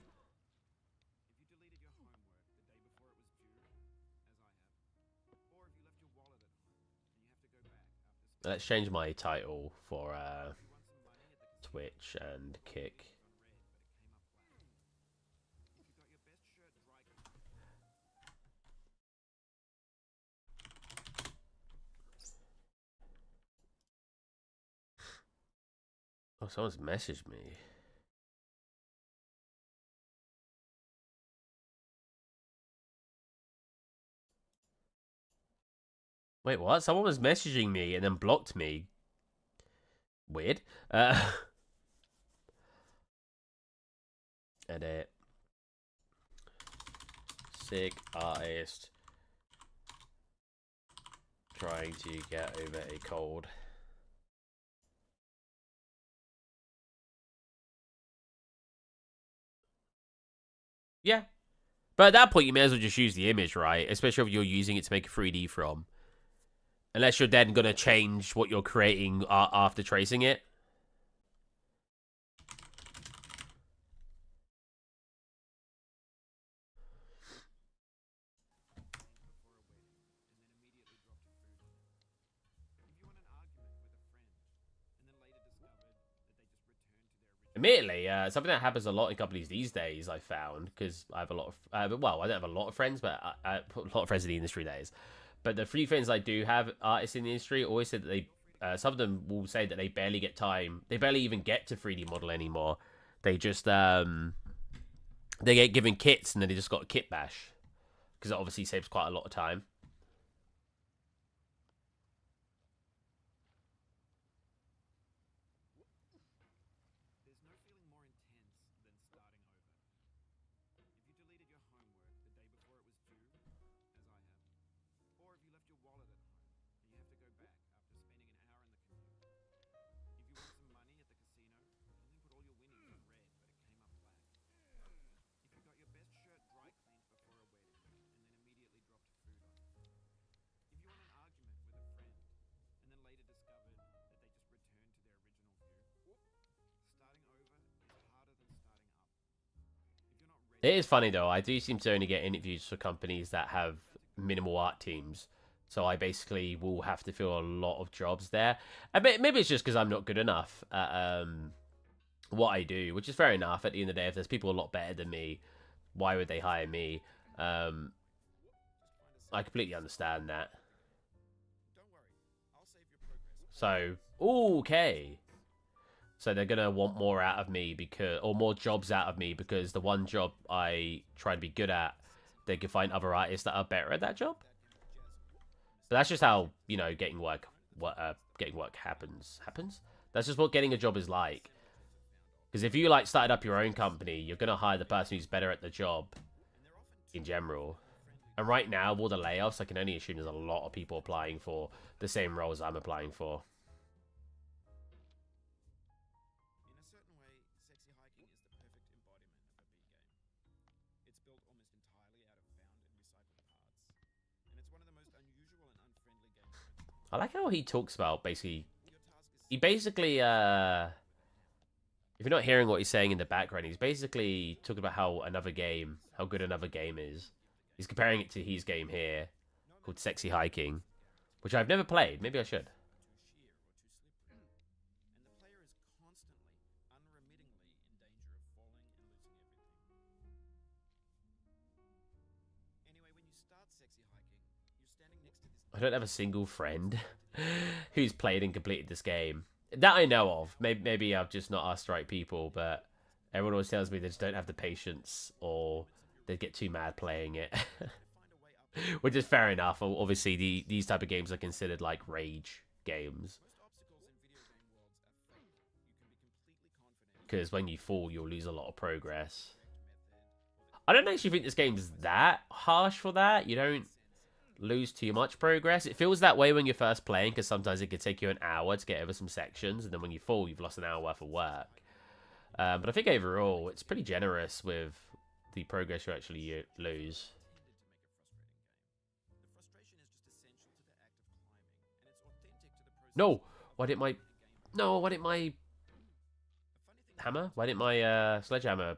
Let's change my title for Twitch and Kick. Oh, someone's messaged me. Wait, what? Someone was messaging me and then blocked me. Weird. Edit. Sick artist trying to get over a cold. Yeah. But at that point, you may as well just use the image, right? Especially if you're using it to make a 3D from. Unless you're then going to change what you're creating after tracing it. Admittedly, something that happens a lot in companies these days, I found, because I have a lot of, well, I don't have a lot of friends, but I put a lot of friends in the industry days. But the few friends I do have, artists in the industry, always said that they, some of them will say that they barely get time, they barely even get to 3D model anymore. They just, they get given kits and then they just got a kit bash, because it obviously saves quite a lot of time. It is funny though. I do seem to only get interviews for companies that have minimal art teams, so I basically will have to fill a lot of jobs there. And maybe it's just because I'm not good enough at what I do, which is fair enough. At the end of the day, if there's people a lot better than me, why would they hire me? I completely understand that. So okay. So they're gonna want more out of me because, or more jobs out of me because the one job I try to be good at, they can find other artists that are better at that job. But that's just how, you know, getting work happens. That's just what getting a job is like. Because if you like started up your own company, you're gonna hire the person who's better at the job in general. And right now, with all the layoffs, I can only assume there's a lot of people applying for the same roles I'm applying for. I like how he talks about basically. He basically, if you're not hearing what he's saying in the background, he's basically talking about how good another game is. He's comparing it to his game here, called Sexy Hiking, which I've never played. Maybe I should. I don't have a single friend who's played and completed this game. That I know of. Maybe I've just not asked the right people, but everyone always tells me they just don't have the patience or they'd get too mad playing it. Which is fair enough. Obviously, these type of games are considered like rage games. Because when you fall, you'll lose a lot of progress. I don't actually think this game's that harsh for that. You don't lose too much progress. It feels that way when you're first playing, because sometimes it could take you an hour to get over some sections, and then when you fall, you've lost an hour worth of work. But I think overall, it's pretty generous with the progress you actually lose. No! Why didn't my... No, why didn't my... hammer? Why didn't my sledgehammer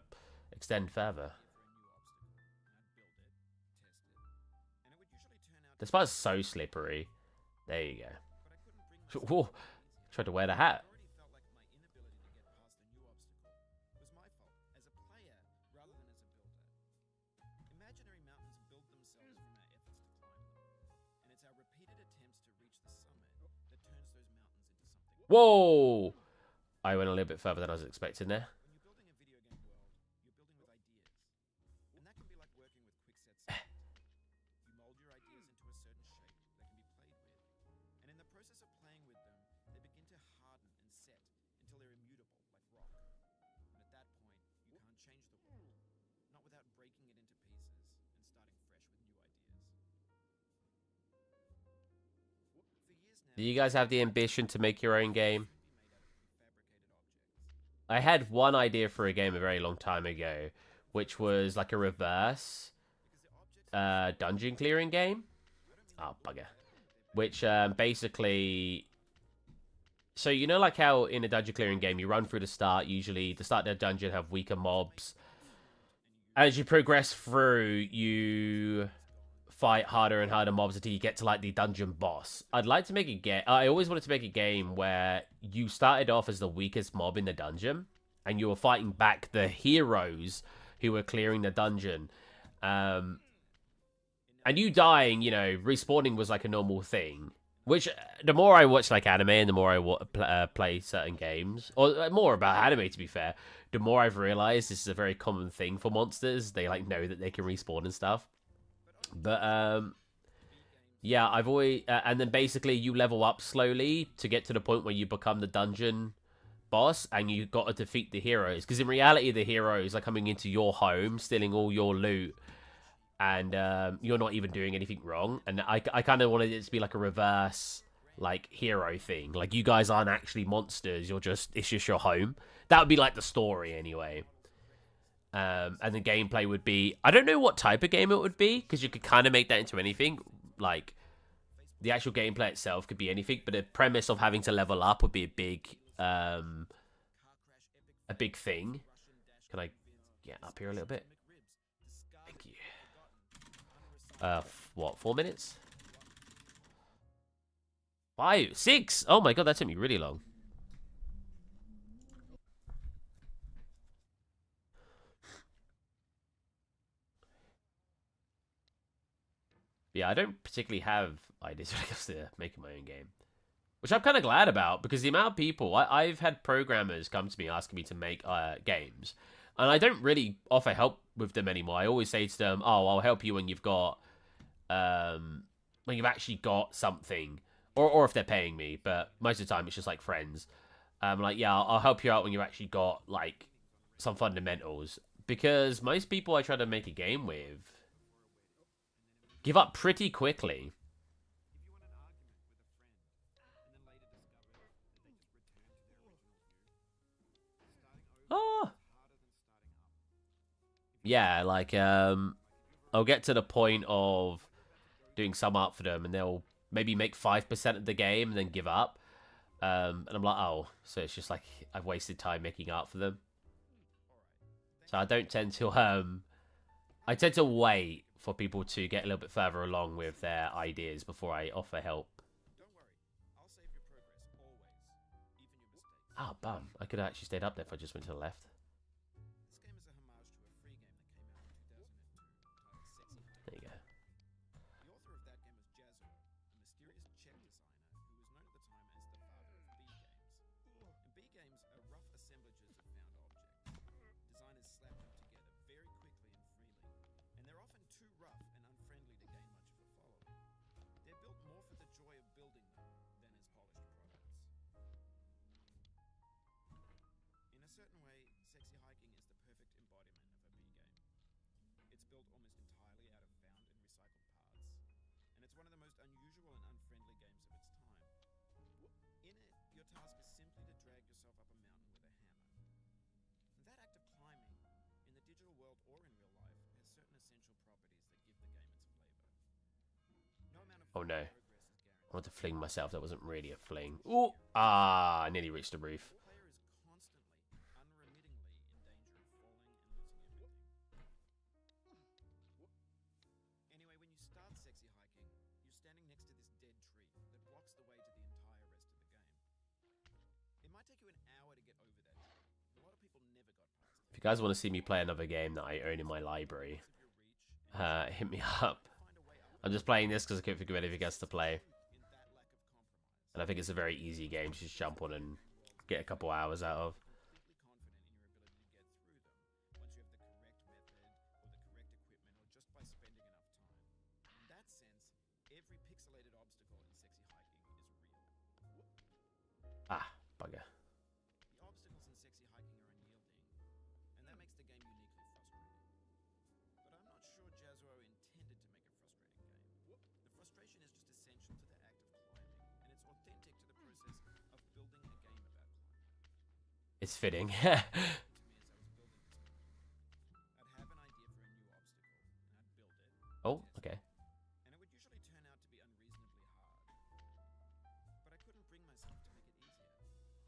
extend further? This part's so slippery. There you go. Whoa! Tried to wear the hat. Whoa! I went a little bit further than I was expecting there. Do you guys have the ambition to make your own game? I had one idea for a game a very long time ago, which was like a reverse dungeon clearing game. Oh, bugger. Which basically... So you know like how in a dungeon clearing game you run through the start, usually the start of the dungeon have weaker mobs. As you progress through, you fight harder and harder mobs until you get to like the dungeon boss. I'd like to make a game. I always wanted to make a game where you started off as the weakest mob in the dungeon, and you were fighting back the heroes who were clearing the dungeon. And you dying, you know, respawning was like a normal thing. Which, the more I watch like anime and the more I play certain games, or more about anime to be fair, the more I've realized this is a very common thing for monsters. They like know that they can respawn and stuff. But yeah, I've always and then basically you level up slowly to get to the point where you become the dungeon boss, and you got to defeat the heroes. Because in reality, the heroes are coming into your home, stealing all your loot, and you're not even doing anything wrong. And I kind of wanted it to be like a reverse like hero thing. Like you guys aren't actually monsters. It's just your home. That would be like the story anyway. And the gameplay would be... I don't know what type of game it would be, because you could kind of make that into anything. Like, the actual gameplay itself could be anything, but the premise of having to level up would be a big thing. Can I get up here a little bit? Thank you. What, 4 minutes? 5, 6? Oh my god, that took me really long. Yeah, I don't particularly have ideas when it comes to making my own game. Which I'm kind of glad about, because the amount of people... I've had programmers come to me asking me to make games. And I don't really offer help with them anymore. I always say to them, oh, I'll help you when you've got... when you've actually got something. Or if they're paying me. But most of the time, it's just like friends. Like, yeah, I'll help you out when you've actually got, like, some fundamentals. Because most people I try to make a game with... give up pretty quickly. Oh. Yeah, like, I'll get to the point of doing some art for them, and they'll maybe make 5% of the game and then give up. And I'm like, oh, so it's just like I've wasted time making art for them. So I don't tend to, I tend to wait for people to get a little bit further along with their ideas before I offer help. Ah, oh, bum. I could have actually stayed up there if I just went to the left. There you go. Oh no. I want to fling myself. That wasn't really a fling. Ooh! Ah, I nearly reached the roof. Anyway, when you start sexy hiking, you're standing next to this dead tree that blocks the way to the entire rest of the game. It might take you an hour to get over that tree. A lot of people never got past it. If you guys want to see me play another game that I own in my library, hit me up. I'm just playing this because I couldn't think of anything else to play. And I think it's a very easy game to just jump on and get a couple hours out of. Ah, bugger. The obstacles in sexy hiking are unyielding, and that makes the game uniquely frustrating. But I'm not sure Jazzuo intended to make a frustrating game. The frustration is just essential to the act of climbing, and it's authentic to the process of building a game about climbing. It's fitting. To me as I was building this game, I'd have an idea for a new obstacle, and I'd build it. Oh, okay. And it would usually turn out to be unreasonably hard. But I couldn't bring myself to make it easier.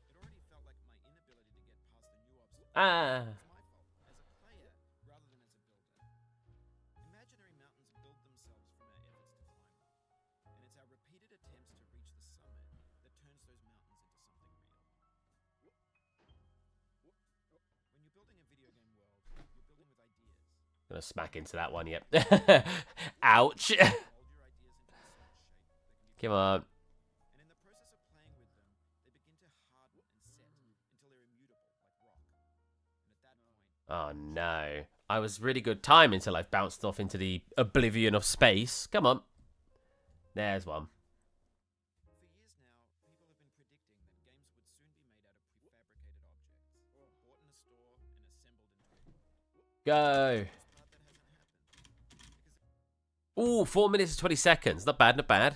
It already felt like my inability to get past the new obstacle Ah. was my fault, as a player rather than as a builder. Imaginary mountains build themselves from our efforts to climb them, and it's our repeated attempts to reach the summit that turns those mountains into something real. When you're building a video game world, you're building with ideas. Gonna smack into that one, yep. Ouch. Mold your ideas into a certain shape that can be Come on. and in the process of playing with them, they begin to harden and set until they're immutable, like rock. And at that point, Oh no. I was really good time until I bounced off into the oblivion of space. Come on. There's one. for years now, people have been predicting that games would soon be made out of prefabricated objects, bought in a store and assembled into a world. Go. But that hasn't happened. Because Ooh, 4 minutes and 20 seconds. Not bad, not bad.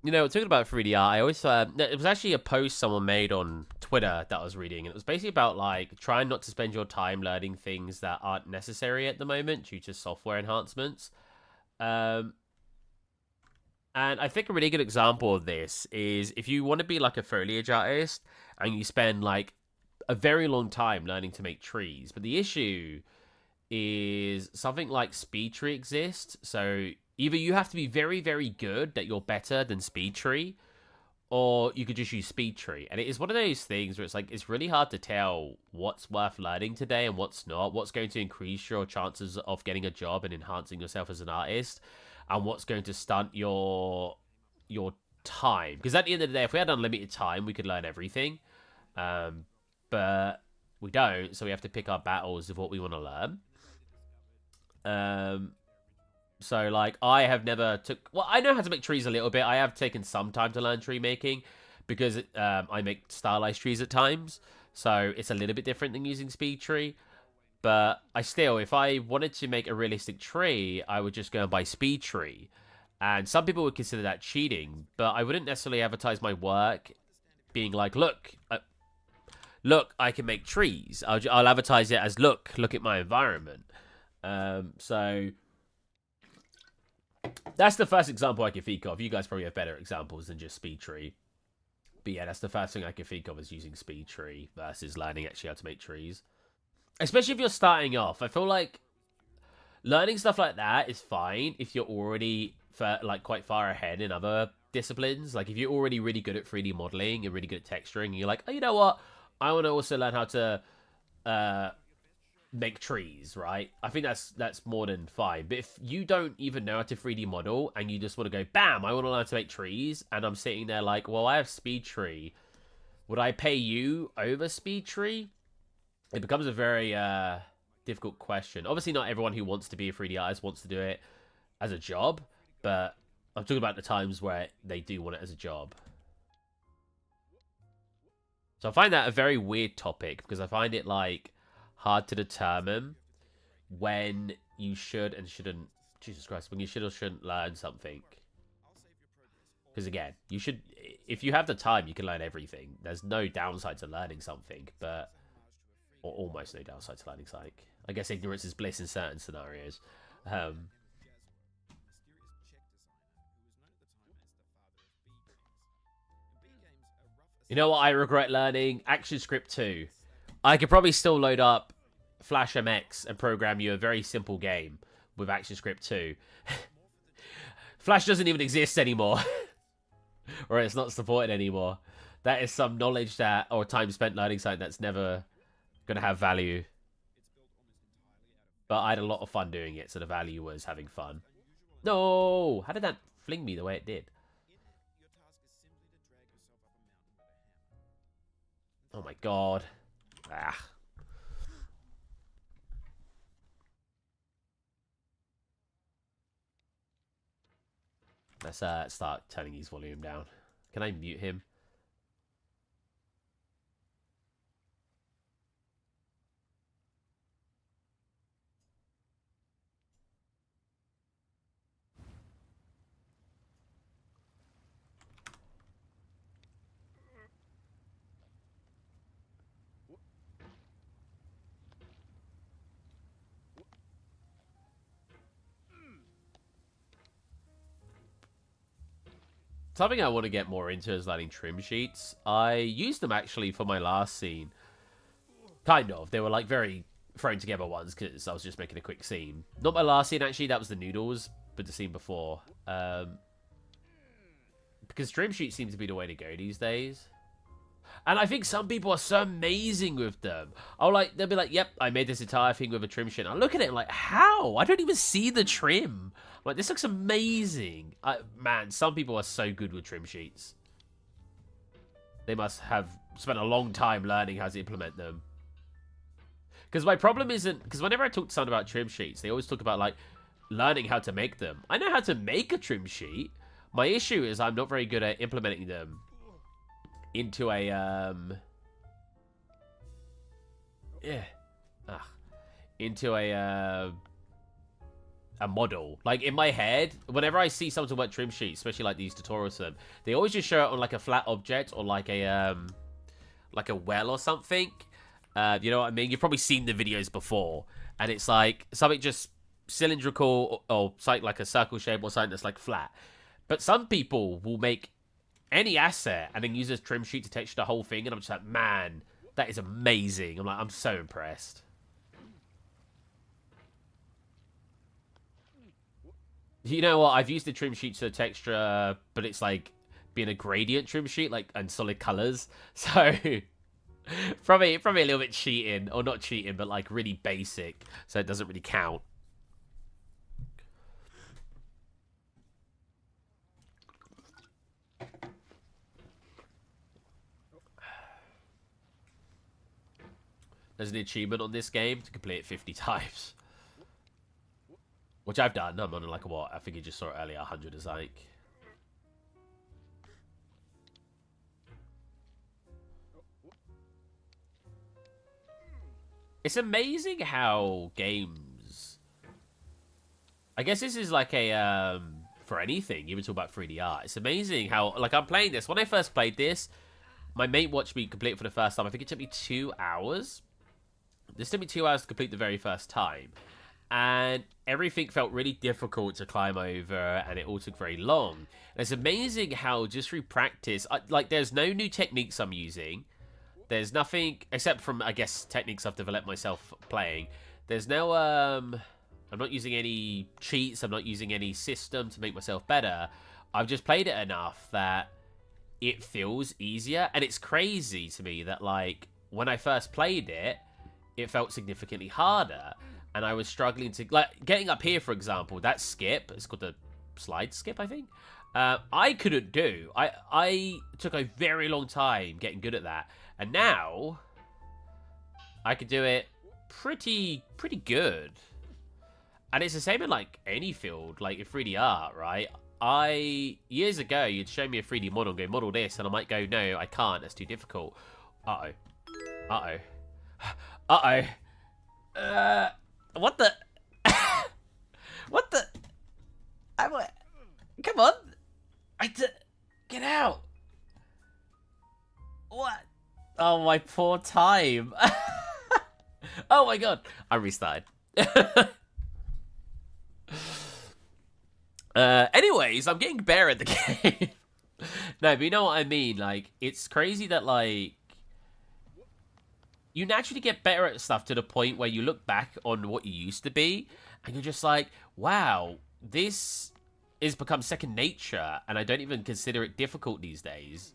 You know, talking about 3D art, I always it was actually a post someone made on Twitter that I was reading, and it was basically about like trying not to spend your time learning things that aren't necessary at the moment due to software enhancements. And I think a really good example of this is if you want to be like a foliage artist and you spend like a very long time learning to make trees, but the issue is something like speed tree exists. So either you have to be very, very good that you're better than speed tree, or you could just use speed tree. And it is one of those things where it's like it's really hard to tell what's worth learning today and what's not, what's going to increase your chances of getting a job and enhancing yourself as an artist, and what's going to stunt your time. Because at the end of the day, if we had unlimited time, we could learn everything. But we don't, so we have to pick our battles of what we want to learn. So like I have never I know how to make trees a little bit. I have taken some time to learn tree making because I make stylized trees at times, so it's a little bit different than using speed tree. But if I wanted to make a realistic tree, I would just go and buy speed tree. And some people would consider that cheating, but I wouldn't necessarily advertise my work being like, look, I can make trees. I'll advertise it as, look at my environment. So that's the first example I can think of. You guys probably have better examples than just speed tree. But yeah, that's the first thing I can think of is using speed tree versus learning actually how to make trees. Especially if you're starting off. I feel like learning stuff like that is fine if you're already quite far ahead in other disciplines. Like if you're already really good at 3D modeling and really good at texturing, and you're like, oh, you know what? I want to also learn how to make trees, right? I think that's more than fine. But if you don't even know how to 3D model and you just want to go, bam, I want to learn to make trees, and I'm sitting there like, well, I have speed tree. Would I pay you over speed tree? It becomes a very difficult question. Obviously, not everyone who wants to be a 3D artist wants to do it as a job, but I'm talking about the times where they do want it as a job. So I find that a very weird topic because I find it like hard to determine when you should and shouldn't. Jesus Christ, when you should or shouldn't learn something. Because again, you should. If you have the time, you can learn everything. There's no downside to learning something, but or almost no downside to learning something. I guess ignorance is bliss in certain scenarios. Name of Jazwa, a mysterious Czech designer who was known at the time as the father of B games. In B games, a rough You know what I regret learning? ActionScript 2. I could probably still load up Flash MX and program you a very simple game with ActionScript 2. Flash doesn't even exist anymore. Or it's not supported anymore. That is some knowledge that, or time spent learning something that's never going to have value. But I had a lot of fun doing it, so the value was having fun. No! How did that fling me the way it did? Oh my god. Ah. Let's start turning his volume down. Can I mute him? Something I want to get more into is learning trim sheets. I used them actually for my last scene. Kind of. They were like very thrown together ones because I was just making a quick scene. Not my last scene actually, that was the noodles, but the scene before. Because trim sheets seem to be the way to go these days. And I think some people are so amazing with them. They'll be like, yep, I made this entire thing with a trim sheet. I look at it and like, how? I don't even see the trim. Like, this looks amazing. Man, some people are so good with trim sheets. They must have spent a long time learning how to implement them. Because my problem isn't... Because whenever I talk to someone about trim sheets, they always talk about, like, learning how to make them. I know how to make a trim sheet. My issue is I'm not very good at implementing them into a, into a model. Like, in my head, whenever I see someone talk about trim sheets, especially like these tutorials of them, they always just show it on like a flat object or like a well or something. You know what I mean? You've probably seen the videos before, and it's like something just cylindrical or something like a circle shape or something that's like flat. But some people will make any asset and then use this trim sheet to texture the whole thing, and I'm just like, man, that is amazing. I'm so impressed. You know what? I've used the trim sheet to texture, but it's like being a gradient trim sheet, like, and solid colors. So probably a little bit cheating, or not cheating, but like really basic. So it doesn't really count. There's an achievement on this game to complete it 50 times. Which I've done. I'm on like, what? I think you just saw it earlier. 100 is like... It's amazing how games... I guess this is like a... for anything, even talk about 3D art. It's amazing how... Like, I'm playing this. When I first played this, my mate watched me complete it for the first time. I think it took me 2 hours. This took me 2 hours to complete the very first time. And everything felt really difficult to climb over, and it all took very long. And it's amazing how just through practice, like, there's no new techniques I'm using. There's nothing, except from, I guess, techniques I've developed myself playing. There's no, I'm not using any cheats. I'm not using any system to make myself better. I've just played it enough that it feels easier. And it's crazy to me that, like, when I first played it, it felt significantly harder. And I was struggling to... Like, getting up here, for example, that skip... It's called the slide skip, I think. I couldn't do. I took a very long time getting good at that. And now... I could do it pretty good. And it's the same in, like, any field. Like, in 3D art, right? Years ago, you'd show me a 3D model and go, model this. And I might go, no, I can't. That's too difficult. Uh-oh. Uh-oh. Uh-oh. What the? What the? Come on. Get out. What? Oh, my poor time. Oh my god, I restarted. Anyways, I'm getting better at the game. No, but you know what I mean? Like, it's crazy that, like, you naturally get better at stuff to the point where you look back on what you used to be, and you're just like, wow, this has become second nature, and I don't even consider it difficult these days.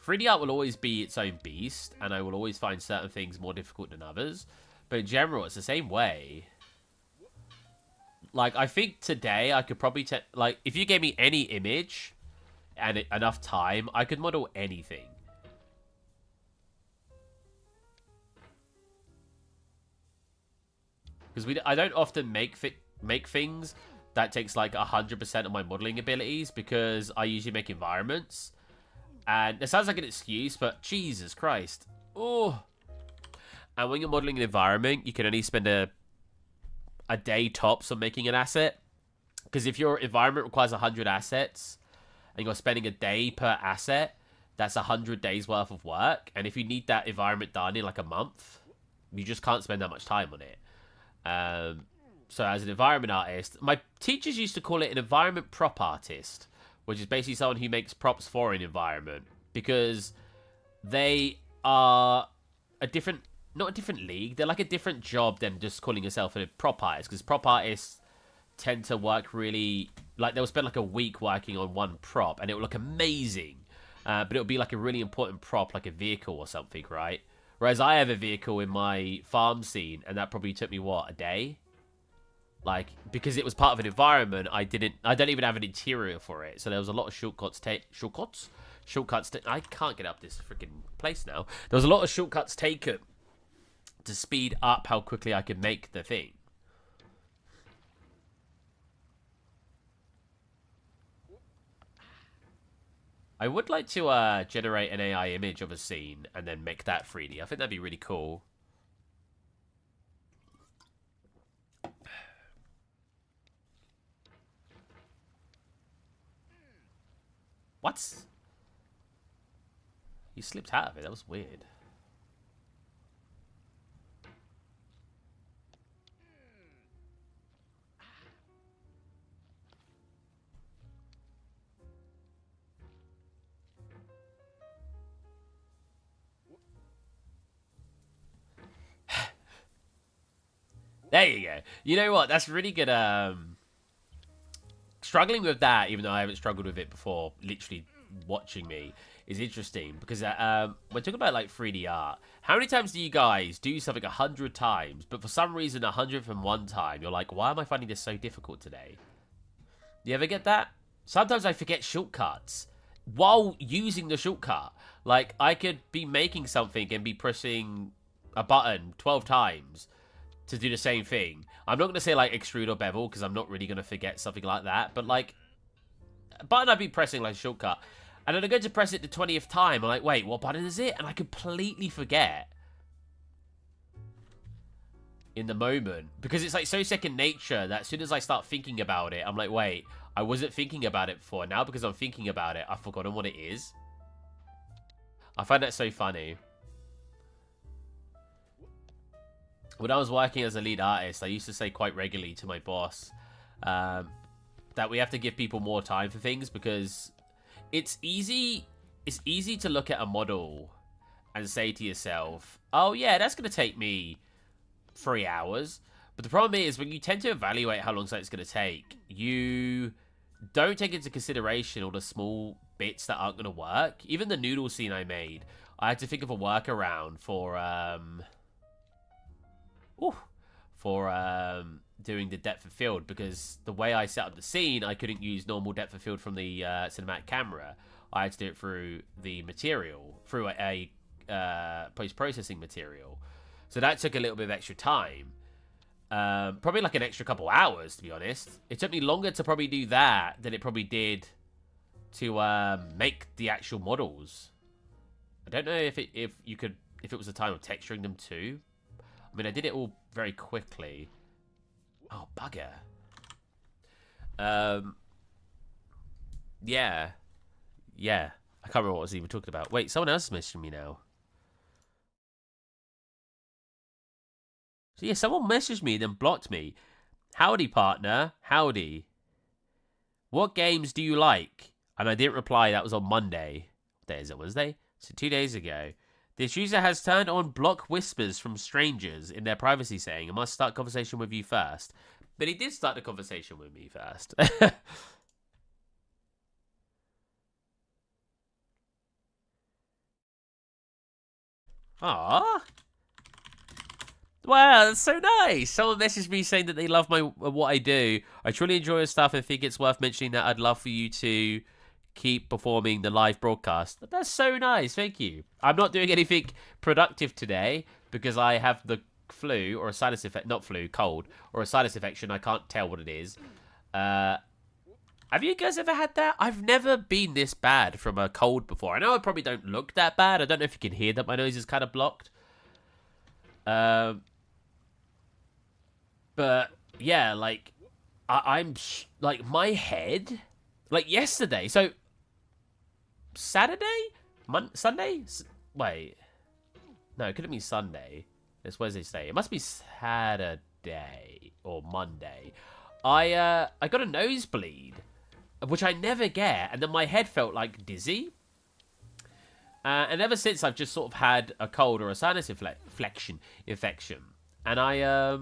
3D art will always be its own beast, and I will always find certain things more difficult than others. But in general, it's the same way. Like, I think today I could probably like, if you gave me any image and enough time, I could model anything. Because I don't often make things that takes like 100% of my modeling abilities, because I usually make environments. And it sounds like an excuse, but Jesus Christ. Oh. And when you're modeling an environment, you can only spend a day tops on making an asset. Because if your environment requires 100 assets, and you're spending a day per asset, that's 100 days worth of work. And if you need that environment done in like a month, you just can't spend that much time on it. So as an environment artist, my teachers used to call it an environment prop artist, which is basically someone who makes props for an environment, because they are not a different league. They're like a different job than just calling yourself a prop artist, because prop artists tend to work really, like, they'll spend like a week working on one prop and it will look amazing, but it'll be like a really important prop, like a vehicle or something, right? Whereas I have a vehicle in my farm scene, and that probably took me, what, a day? Like, because it was part of an environment, I don't even have an interior for it. So there was a lot of shortcuts. I can't get up this freaking place now. There was a lot of shortcuts taken to speed up how quickly I could make the thing. I would like to generate an AI image of a scene and then make that 3D. I think that'd be really cool. What? You slipped out of it. That was weird. There you go. You know what? That's really good. Struggling with that, even though I haven't struggled with it before, literally watching me, is interesting, because we're talking about like 3D art. How many times do you guys do something 100 times, but for some reason 101 time, you're like, why am I finding this so difficult today? You ever get that? Sometimes I forget shortcuts while using the shortcut. Like, I could be making something and be pressing a button 12 times to do the same thing. I'm not going to say like extrude or bevel, because I'm not really going to forget something like that. But like, a button I'd be pressing like a shortcut, and then I go to press it the 20th time. I'm like, wait, what button is it? And I completely forget in the moment, because it's like so second nature that as soon as I start thinking about it, I'm like, wait, I wasn't thinking about it before. Now because I'm thinking about it, I've forgotten what it is. I find that so funny. When I was working as a lead artist, I used to say quite regularly to my boss that we have to give people more time for things, because it's easy to look at a model and say to yourself, oh yeah, that's going to take me 3 hours. But the problem is, when you tend to evaluate how long something's going to take, you don't take into consideration all the small bits that aren't going to work. Even the noodle scene I made, I had to think of a workaround for doing the depth of field, because the way I set up the scene, I couldn't use normal depth of field from the cinematic camera. I had to do it through the material, through a post-processing material. So that took a little bit of extra time. Probably like an extra couple hours, to be honest. It took me longer to probably do that than it probably did to make the actual models. I don't know if it was a time of texturing them too. I mean, I did it all very quickly. Oh, bugger. Yeah. Yeah. I can't remember what I was even talking about. Wait, someone else is messaging me now. So yeah, someone messaged me, then blocked me. Howdy, partner. Howdy. What games do you like? And I didn't reply. That was on Monday. What day is it? Wednesday? So 2 days ago. This user has turned on block whispers from strangers in their privacy setting and must start conversation with you first. But he did start the conversation with me first. Aww. Wow, that's so nice. Someone messaged me saying that they love my what I do. I truly enjoy your stuff and think it's worth mentioning that I'd love for you to keep performing the live broadcast. That's so nice. Thank you. I'm not doing anything productive today because I have the flu or a sinus infection. Not flu, cold. Or a sinus infection. I can't tell what it is. Have you guys ever had that? I've never been this bad from a cold before. I know I probably don't look that bad. I don't know if you can hear that my nose is kind of blocked. But yeah, like I'm like my head, like yesterday. So Saturday, Sunday. Wait, no, it couldn't be Sunday. It's Wednesday. It must be Saturday or Monday. I got a nosebleed, which I never get, and then my head felt like dizzy. And ever since, I've just sort of had a cold or a sinus infection, and I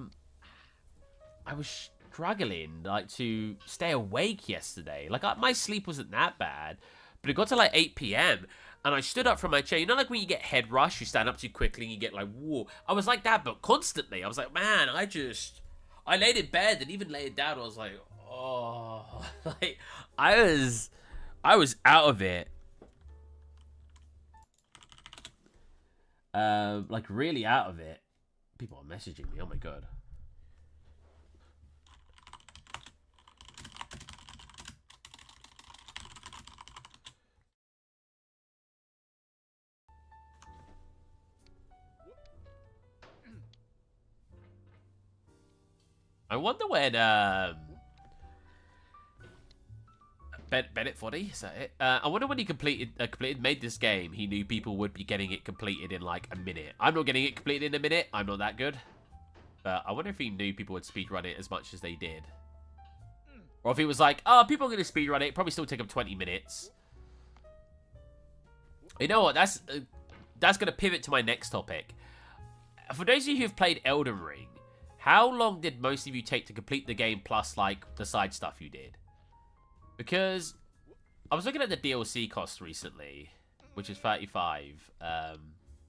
was struggling like to stay awake yesterday. Like my sleep wasn't that bad, but it got to like 8 p.m. and I stood up from my chair. You know, like when you get head rush, you stand up too quickly and you get like, whoa. I was like that, but constantly. I was like, man, I laid in bed and even laid down. I was like, oh, like I was out of it. Like really out of it. People are messaging me. Oh my god. I wonder when Bennett 40, is that it? I wonder when he made this game, he knew people would be getting it completed in like a minute. I'm not getting it completed in a minute. I'm not that good. But I wonder if he knew people would speedrun it as much as they did. Or if he was like, oh, people are going to speedrun it. Probably still take them 20 minutes. You know what? That's going to pivot to my next topic. For those of you who've played Elden Ring, how long did most of you take to complete the game plus like the side stuff you did? Because I was looking at the DLC cost recently, which is 35. There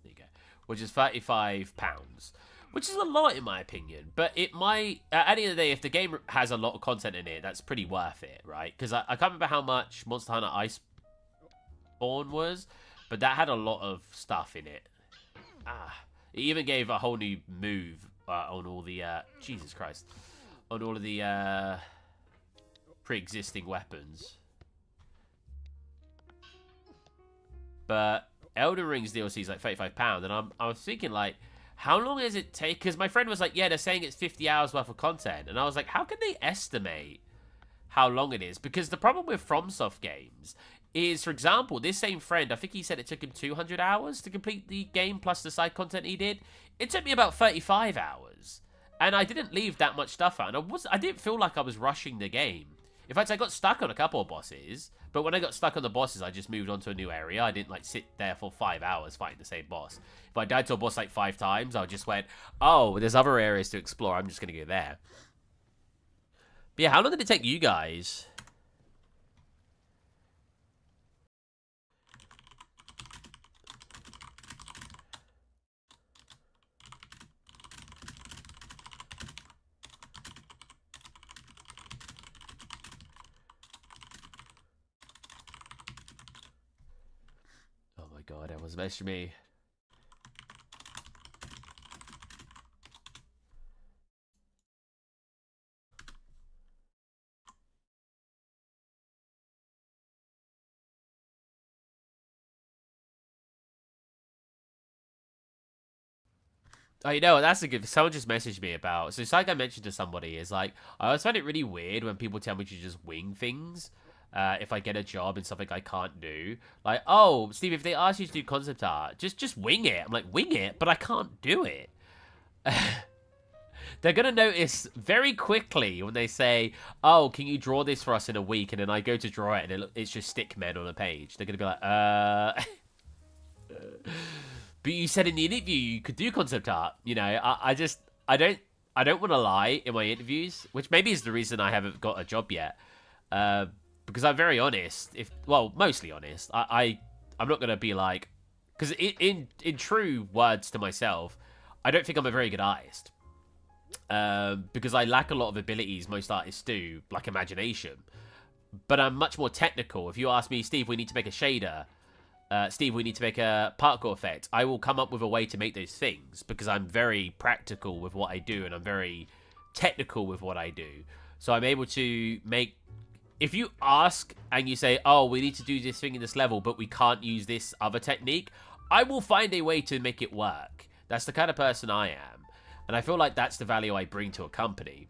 you go. Which is £35, which is a lot in my opinion. But it might, at the end of the day, if the game has a lot of content in it, that's pretty worth it, right? Because I can't remember how much Monster Hunter Iceborne was, but that had a lot of stuff in it. It even gave a whole new move on all the Jesus Christ, on all of the pre-existing weapons. But Elden Ring's DLC is like £35, and I was thinking like, how long does it take? Because my friend was like, yeah, they're saying it's 50 hours worth of content, and I was like, how can they estimate how long it is? Because the problem with FromSoft games is, for example, this same friend, I think he said it took him 200 hours to complete the game plus the side content he did. It took me about 35 hours, and I didn't leave that much stuff out, and I didn't feel like I was rushing the game. In fact, I got stuck on a couple of bosses, but when I got stuck on the bosses, I just moved on to a new area. I didn't like sit there for 5 hours fighting the same boss. If I died to a boss like 5 times, I just went, oh, there's other areas to explore. I'm just going to go there. But yeah, how long did it take you guys? Oh my god, everyone's messaging me. Oh, you know, that's a good... Someone just messaged me about... So, something I mentioned to somebody is, like, I always find it really weird when people tell me to just wing things. If I get a job in something I can't do. Like, oh, Steve, if they ask you to do concept art, just wing it. I'm like, wing it? But I can't do it. They're going to notice very quickly when they say, oh, can you draw this for us in a week? And then I go to draw it and it's just stick men on a page. They're going to be like, But you said in the interview you could do concept art. You know, I don't want to lie in my interviews, which maybe is the reason I haven't got a job yet. Because I'm very honest. Mostly honest. I'm not going to be like, because in true words to myself, I don't think I'm a very good artist. Because I lack a lot of abilities most artists do, like imagination. But I'm much more technical. If you ask me, Steve, we need to make a shader. Steve, we need to make a particle effect. I will come up with a way to make those things because I'm very practical with what I do and I'm very technical with what I do. So I'm able to make... If you ask and you say, oh, we need to do this thing in this level, but we can't use this other technique, I will find a way to make it work. That's the kind of person I am. And I feel like that's the value I bring to a company.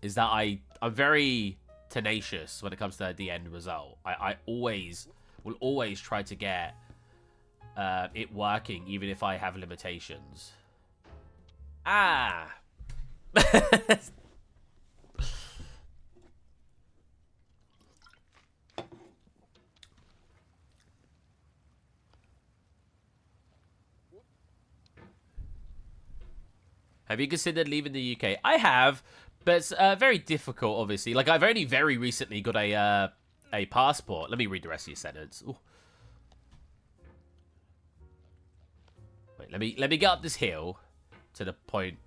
Is that I'm very tenacious when it comes to the end result. I will always try to get it working, even if I have limitations. Ah! Have you considered leaving the UK? I have, but it's very difficult, obviously. Like, I've only very recently got a passport. Let me read the rest of your sentence. Ooh. Wait, let me get up this hill to the point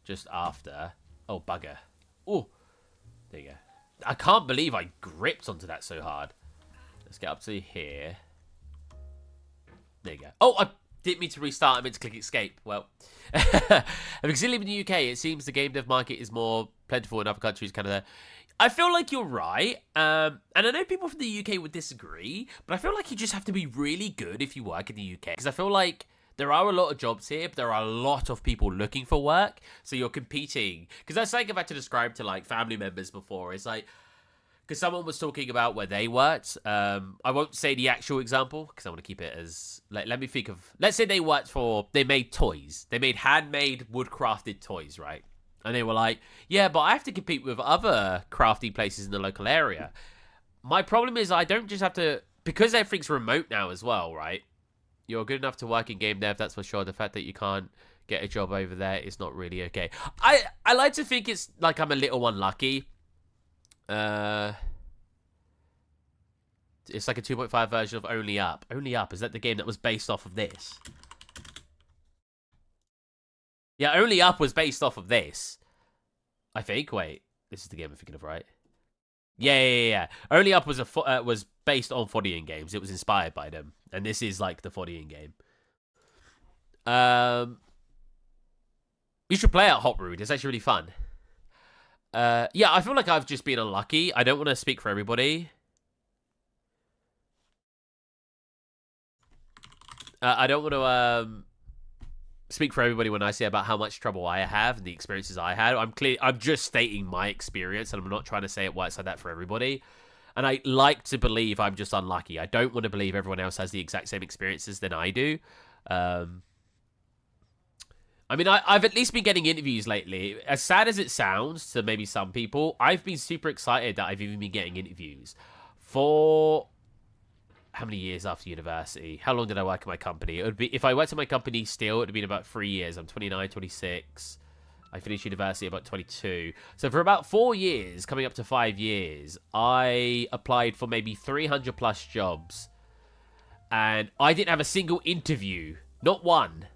just after. Oh, bugger. Oh, there you go. I can't believe I gripped onto that so hard. Let's get up to here. There you go. Oh, I didn't mean to restart. I meant to click escape. Well, having seen living in the UK, it seems the game dev market is more plentiful in other countries, Canada. I feel like you're right, and I know people from the UK would disagree, but I feel like you just have to be really good if you work in the UK, because I feel like there are a lot of jobs here, but there are a lot of people looking for work, so you're competing, because that's something I've had to describe to, like, family members before. It's like, because someone was talking about where they worked. I won't say the actual example because I want to keep it as... let me think of... Let's say they made toys. They made handmade, wood-crafted toys, right? And they were like, yeah, but I have to compete with other crafting places in the local area. My problem is I don't just have to... Because everything's remote now as well, right? You're good enough to work in game dev, that's for sure. The fact that you can't get a job over there is not really okay. I like to think it's like I'm a little unlucky. It's like a 2.5 version of Only Up. Only Up, is that the game that was based off of this? Yeah, Only Up was based off of this. I think. Wait, this is the game I'm thinking of, right? Yeah. Only Up was was based on Fodian games. It was inspired by them, and this is like the Fodian game. You should play out Hot Rude. It's actually really fun. Yeah, I feel like I've just been unlucky. I don't want to speak for everybody. I don't want to speak for everybody when I say about how much trouble I have and the experiences I had. I'm just stating my experience, and I'm not trying to say it works like that for everybody. And I like to believe I'm just unlucky. I don't want to believe everyone else has the exact same experiences than I do. I mean, I've at least been getting interviews lately. As sad as it sounds to maybe some people, I've been super excited that I've even been getting interviews. For how many years after university? How long did I work at my company? It would be, if I worked at my company still, it would have been about 3 years. I'm 29, 26. I finished university about 22. So for about 4 years, coming up to 5 years, I applied for maybe 300 plus jobs. And I didn't have a single interview. Not one.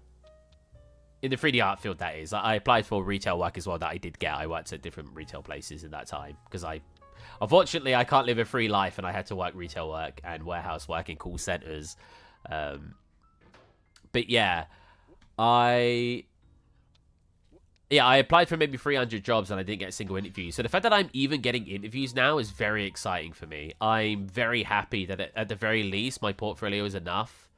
In the 3D art field, that is. I applied for retail work as well that I did get. I worked at different retail places in that time. Because unfortunately, I can't live a free life and I had to work retail work and warehouse work in call centers. But yeah, I applied for maybe 300 jobs and I didn't get a single interview. So the fact that I'm even getting interviews now is very exciting for me. I'm very happy that at the very least, my portfolio is enough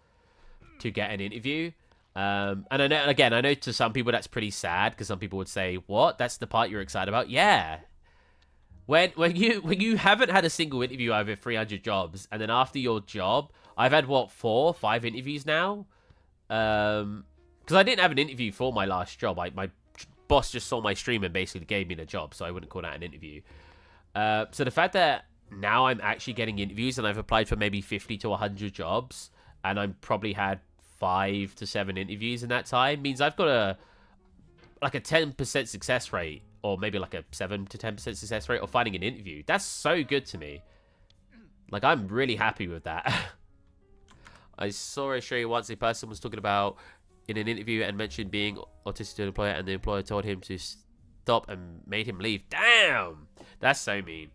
to get an interview. And I know to some people that's pretty sad because some people would say, "What? That's the part you're excited about?" Yeah. When you haven't had a single interview over 300 jobs, and then after your job, I've had 4, 5 interviews now. Because I didn't have an interview for my last job. My boss just saw my stream and basically gave me the job, so I wouldn't call that an interview. So the fact that now I'm actually getting interviews and I've applied for maybe 50 to 100 jobs and I'm probably had 5 to 7 interviews in that time means I've got a 10% success rate, or maybe like a 7 to 10% success rate of finding an interview. That's so good to me. Like, I'm really happy with that. I saw a show once a person was talking about in an interview and mentioned being autistic to an employer, and the employer told him to stop and made him leave. Damn! That's so mean.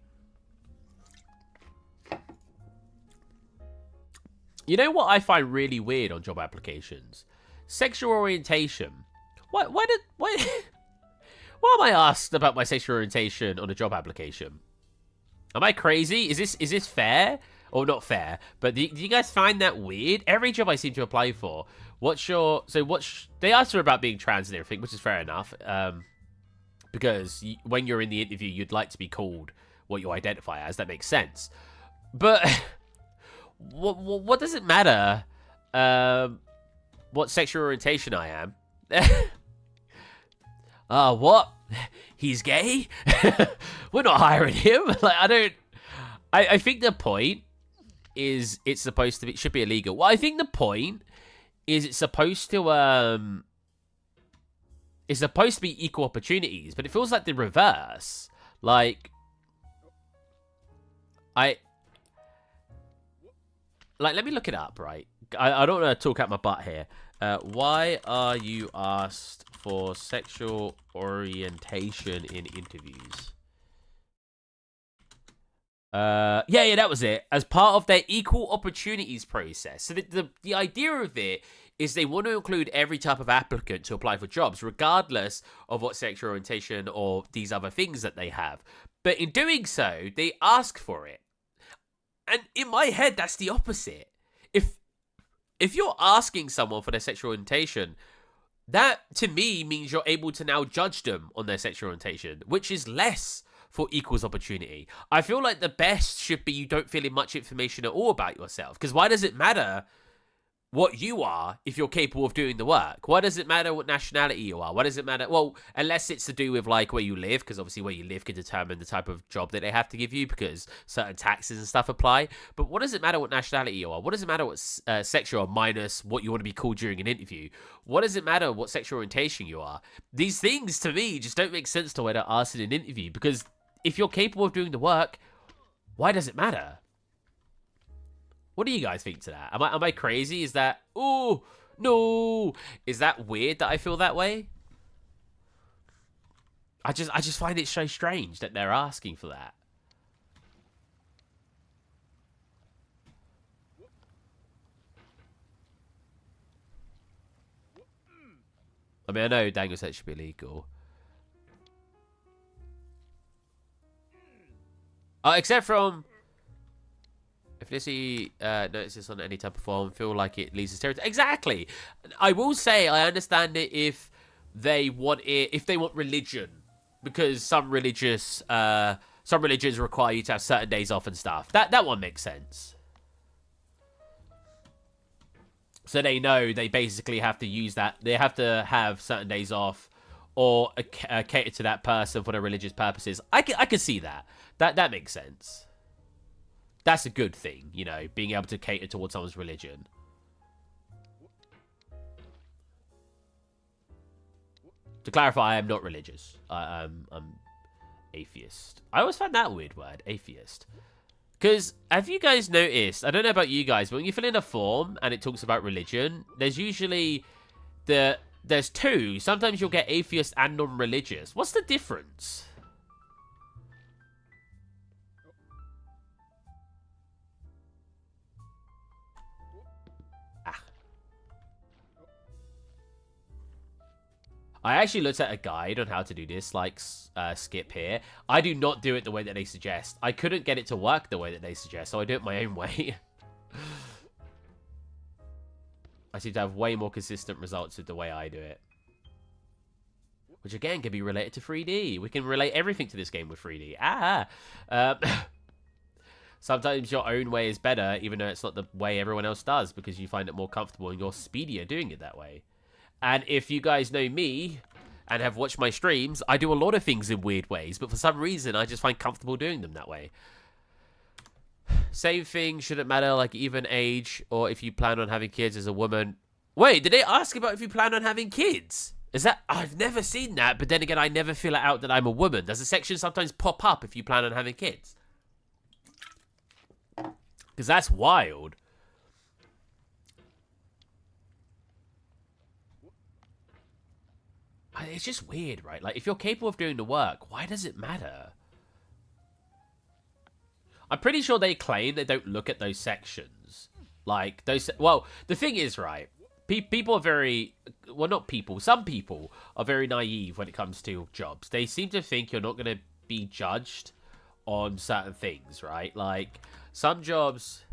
You know what I find really weird on job applications? Sexual orientation. Why am I asked about my sexual orientation on a job application? Am I crazy? Is this fair? Or not fair, but do you guys find that weird? Every job I seem to apply for, they asked her about being trans and everything, which is fair enough, because when you're in the interview, you'd like to be called what you identify as. That makes sense. But what does it matter what sexual orientation I am? What? He's gay? We're not hiring him. Like, I think the point is it's supposed to be, should be illegal. Well, I think the point is it's supposed to be equal opportunities, but it feels like the reverse. Like, let me look it up, right? I don't want to talk out my butt here. Why are you asked for sexual orientation in interviews? Yeah, that was it. As part of their equal opportunities process. So the idea of it is they want to include every type of applicant to apply for jobs, regardless of what sexual orientation or these other things that they have. But in doing so, they ask for it. And in my head, that's the opposite. If you're asking someone for their sexual orientation, that, to me, means you're able to now judge them on their sexual orientation, which is less for equals opportunity. I feel like the best should be you don't fill in much information at all about yourself. Because why does it matter what you are if you're capable of doing the work? Why does it matter what nationality you are? Why does it matter? Well, unless it's to do with like where you live, because obviously where you live can determine the type of job that they have to give you because certain taxes and stuff apply. But what does it matter what nationality you are? What does it matter what sex you are minus what you want to be called during an interview? What does it matter what sexual orientation you are? These things to me just don't make sense to why they're asked in an interview, because if you're capable of doing the work, why does it matter? What do you guys think to that? Am I crazy? Is that... Oh, no. Is that weird that I feel that way? I just find it so strange that they're asking for that. I mean, I know Dangle said it should be illegal. Except from... If Lizzie notices on any type of form, feel like it leads to stereotype. Exactly. I will say I understand it if they want religion, because some religions require you to have certain days off and stuff. That one makes sense. So they know they basically have to use that. They have to have certain days off or cater to that person for their religious purposes. I can see that. That makes sense. That's a good thing, you know, being able to cater towards someone's religion. To clarify, I am not religious. I'm atheist. I always find that a weird word, atheist. Because, have you guys noticed, I don't know about you guys, but when you fill in a form and it talks about religion, there's usually there's two. Sometimes you'll get atheist and non-religious. What's the difference? I actually looked at a guide on how to do this, like skip here. I do not do it the way that they suggest. I couldn't get it to work the way that they suggest, so I do it my own way. I seem to have way more consistent results with the way I do it. Which again can be related to 3D. We can relate everything to this game with 3D. Sometimes your own way is better, even though it's not the way everyone else does, because you find it more comfortable and you're speedier doing it that way. And if you guys know me, and have watched my streams, I do a lot of things in weird ways, but for some reason, I just find comfortable doing them that way. Same thing, shouldn't matter, like, even age, or if you plan on having kids as a woman. Wait, did they ask about if you plan on having kids? Is that... I've never seen that, but then again, I never fill it out that I'm a woman. Does a section sometimes pop up if you plan on having kids? Because that's wild. It's just weird, right? Like, if you're capable of doing the work, why does it matter? I'm pretty sure they claim they don't look at those sections. Like, those... Well, the thing is, right, people are very... Well, not people. Some people are very naive when it comes to jobs. They seem to think you're not going to be judged on certain things, right? Like, some jobs...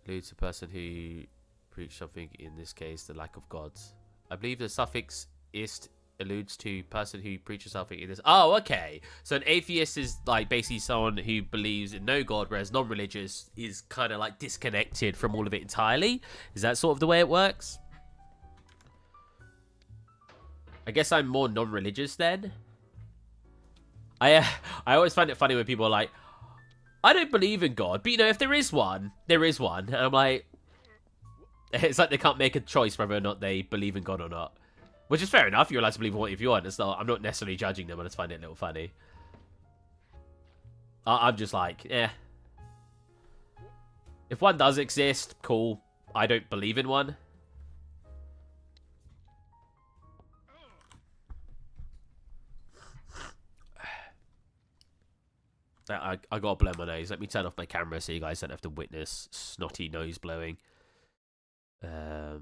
Alludes to a person who preached something, in this case, the lack of gods. I believe the suffix "ist" alludes to person who preaches something in this. Oh, okay. So an atheist is like basically someone who believes in no god, whereas non-religious is kind of like disconnected from all of it entirely. Is that sort of the way it works? I guess I'm more non-religious then. I always find it funny when people are like, I don't believe in God, but you know, if there is one, there is one. And I'm like, it's like they can't make a choice whether or not they believe in God or not. Which is fair enough. You're allowed to believe in what if you want. It's not, I'm not necessarily judging them. I just find it a little funny. I'm just like, eh. If one does exist, cool. I don't believe in one. I gotta blow my nose. Let me turn off my camera so you guys don't have to witness snotty nose blowing. Webcam.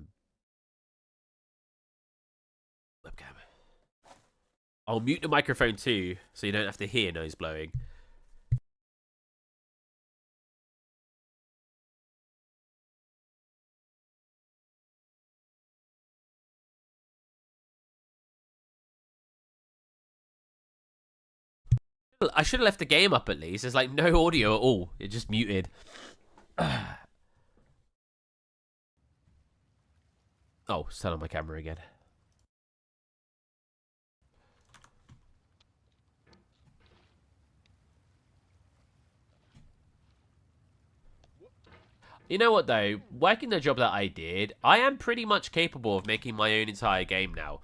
I'll mute the microphone too, so you don't have to hear nose blowing. I should have left the game up at least. There's like no audio at all. It just muted. Oh, turn on my camera again. You know what though? Working the job that I did, I am pretty much capable of making my own entire game now.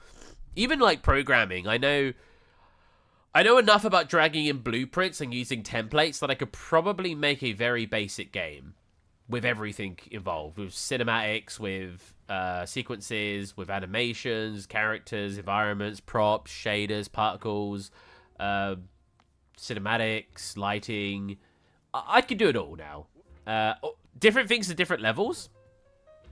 Even like programming, I know enough about dragging in blueprints and using templates that I could probably make a very basic game with everything involved, with cinematics, with sequences, with animations, characters, environments, props, shaders, particles, cinematics, lighting. I could do it all now. Different things at different levels.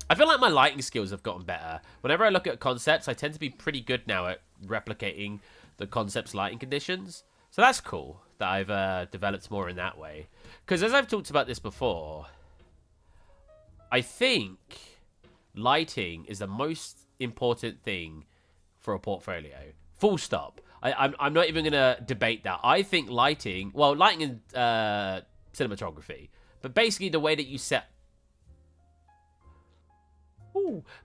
I feel like my lighting skills have gotten better. Whenever I look at concepts, I tend to be pretty good now at replicating the concept's lighting conditions. So that's cool that I've developed more in that way. Because as I've talked about this before, I think lighting is the most important thing for a portfolio. Full stop. I'm not even going to debate that. I think lighting... Well, lighting and cinematography. But basically the way that you set...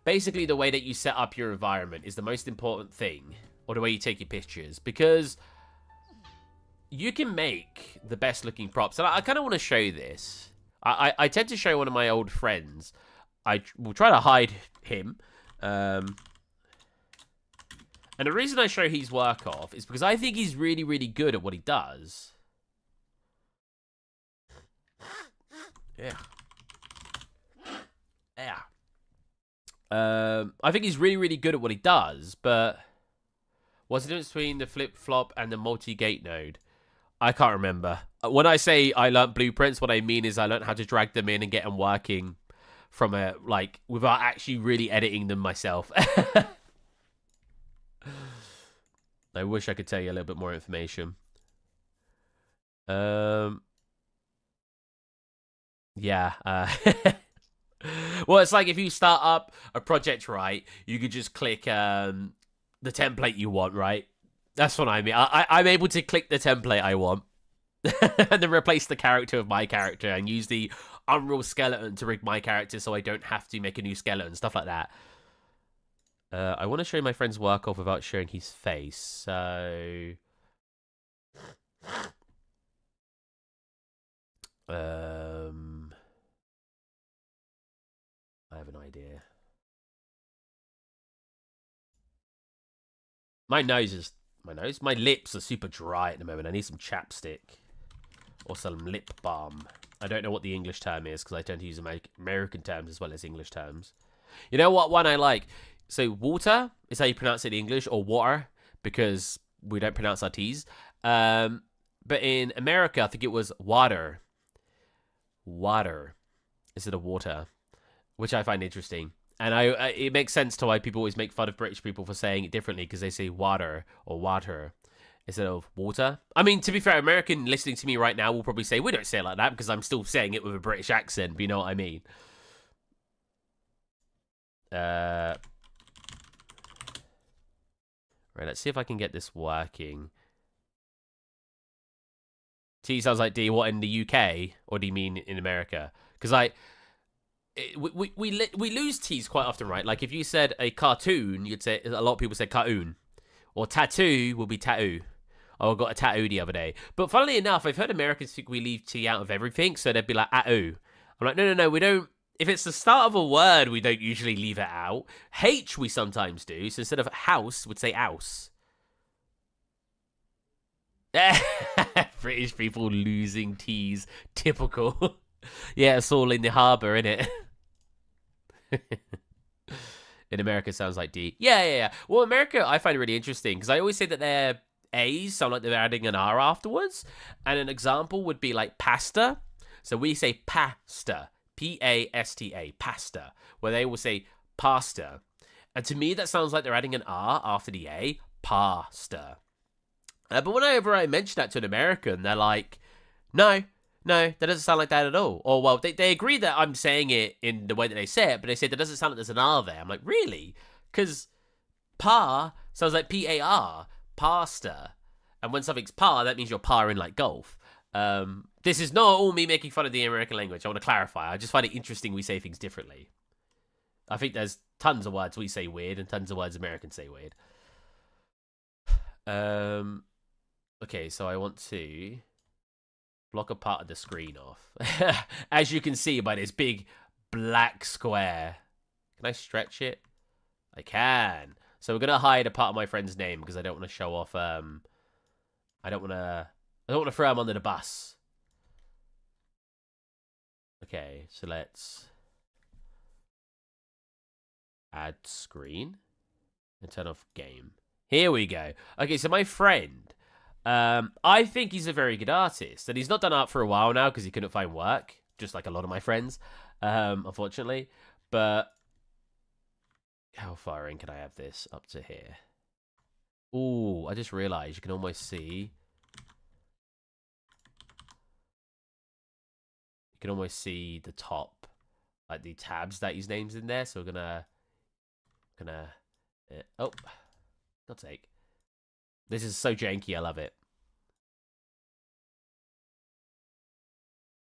Basically the way that you set up your environment is the most important thing. Or the way you take your pictures. Because you can make the best looking props. And I kind of want to show this. I tend to show one of my old friends. I will try to hide him. And the reason I show his work off is because I think he's really, really good at what he does. Yeah. Yeah. I think he's really, really good at what he does, but what's the difference between the flip-flop and the multi-gate node? I can't remember. When I say I learnt blueprints, what I mean is I learnt how to drag them in and get them working from a, like, without actually really editing them myself. I wish I could tell you a little bit more information. Yeah. Well, it's like if you start up a project, right, you could just click the template you want, right? That's what I mean. I'm able to click the template I want and then replace the character with my character and use the Unreal skeleton to rig my character so I don't have to make a new skeleton, stuff like that. I want to show my friend's work off without showing his face, so... I have an idea. My lips are super dry at the moment. I need some chapstick or some lip balm. I don't know what the English term is because I tend to use American terms as well as English terms. You know what one I like? So water is how you pronounce it in English, or water, because we don't pronounce our T's. But in America, I think it was water. Water instead of water, which I find interesting. And it makes sense to why people always make fun of British people for saying it differently, because they say water or water instead of water. I mean, to be fair, American listening to me right now will probably say, we don't say it like that, because I'm still saying it with a British accent, but you know what I mean. Right, let's see if I can get this working. T sounds like D. What, in the UK, or do you mean in America? Because we lose T's quite often, right? Like if you said a cartoon, you'd say, a lot of people say cartoon, or tattoo will be tattoo. Oh, I got a tattoo the other day. But funnily enough, I've heard Americans think we leave T out of everything, so they'd be like at-oo. I'm like, no, we don't. If it's the start of a word, we don't usually leave it out. H we sometimes do, so instead of house, we'd say ouse. British people losing T's. Typical. Yeah, it's all in the harbour, innit? In America, sounds like D. Yeah. Well, America, I find it really interesting, because I always say that their A's sound like they're adding an R afterwards. And an example would be like pasta. So we say pasta. P-A-S-T-A. Pasta. Where they will say pasta. And to me, that sounds like they're adding an R after the A. Pasta. But whenever I mention that to an American, they're like, no, that doesn't sound like that at all. Or, well, they agree that I'm saying it in the way that they say it, but they say that doesn't sound like there's an R there. I'm like, really? Because pa sounds like P-A-R, pasta. And when something's pa, that means you're par in like golf. This is not all me making fun of the American language. I want to clarify. I just find it interesting we say things differently. I think there's tons of words we say weird and tons of words Americans say weird. Okay, so I want to block a part of the screen off. As you can see by this big black square. Can I stretch it? I can. So we're going to hide a part of my friend's name because I don't want to show off... I don't want to throw him under the bus. Okay, so let's add screen and turn off game. Here we go. Okay, so my friend... I think he's a very good artist, and he's not done art for a while now because he couldn't find work, just like a lot of my friends, unfortunately. But how far in can I have this? Up to here. Ooh, I just realized you can almost see. You can almost see the top, like the tabs that his name's in there. So we're gonna, oh, God's sake. This is so janky, I love it.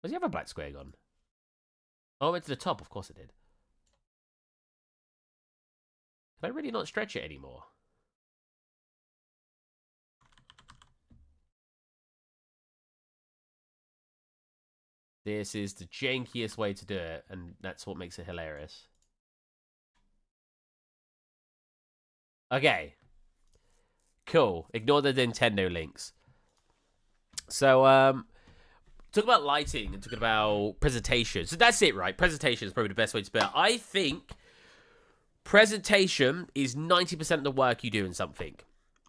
Does he have a black square gone? Oh, it went to the top. Of course it did. Can I really not stretch it anymore? This is the jankiest way to do it, and that's what makes it hilarious. Okay. Cool. Ignore the Nintendo links. So, talk about lighting and talking about presentation. So that's it, right? Presentation is probably the best way to put it. I think presentation is 90% of the work you do in something.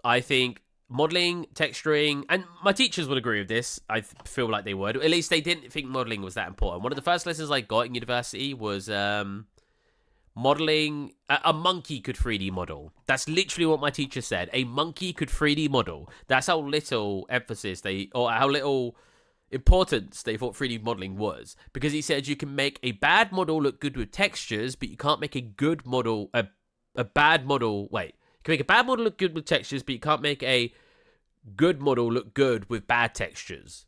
I think modeling, texturing, and my teachers would agree with this. I feel like they would. At least they didn't think modeling was that important. One of the first lessons I got in university was modeling. A monkey could 3D model. That's literally what my teacher said. A monkey could 3D model. That's how little emphasis or how little importance they thought 3D modeling was. Because he said you can make a bad model look good with textures, but you can't make a good model, a bad model, wait. You can make a bad model look good with textures, but you can't make a good model look good with bad textures.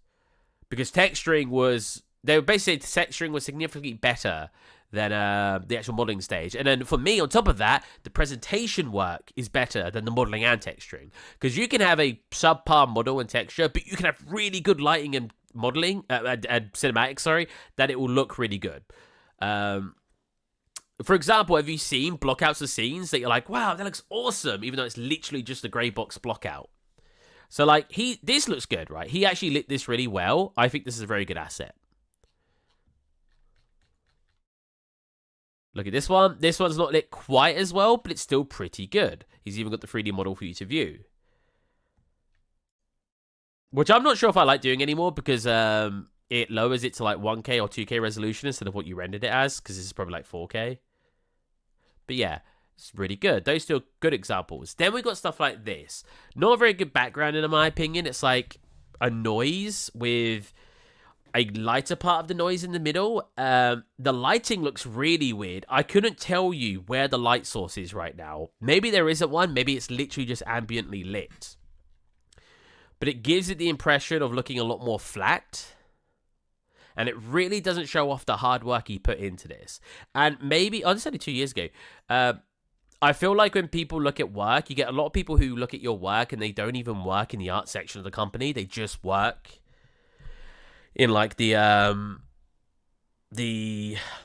Because texturing was, they were basically, texturing was significantly better than the actual modeling stage. And then for me, on top of that, the presentation work is better than the modeling and texturing. Because you can have a subpar model and texture, but you can have really good lighting and modeling, and cinematics, sorry, that it will look really good. For example, have you seen blockouts of scenes that you're like, wow, that looks awesome, even though it's literally just a grey box blockout? So, like, this looks good, right? He actually lit this really well. I think this is a very good asset. Look at this one. This one's not lit quite as well, but it's still pretty good. He's even got the 3D model for you to view. Which I'm not sure if I like doing anymore because it lowers it to like 1K or 2K resolution instead of what you rendered it as, because this is probably like 4K. But yeah, it's really good. Those still good examples. Then we got stuff like this. Not a very good background in my opinion. It's like a noise with a lighter part of the noise in the middle. The lighting looks really weird. I couldn't tell you where the light source is right now. Maybe there isn't one. Maybe it's literally just ambiently lit. But it gives it the impression of looking a lot more flat. And it really doesn't show off the hard work he put into this. And maybe, this only 2 years ago. I feel like when people look at work, you get a lot of people who look at your work and they don't even work in the art section of the company. They just work in like the let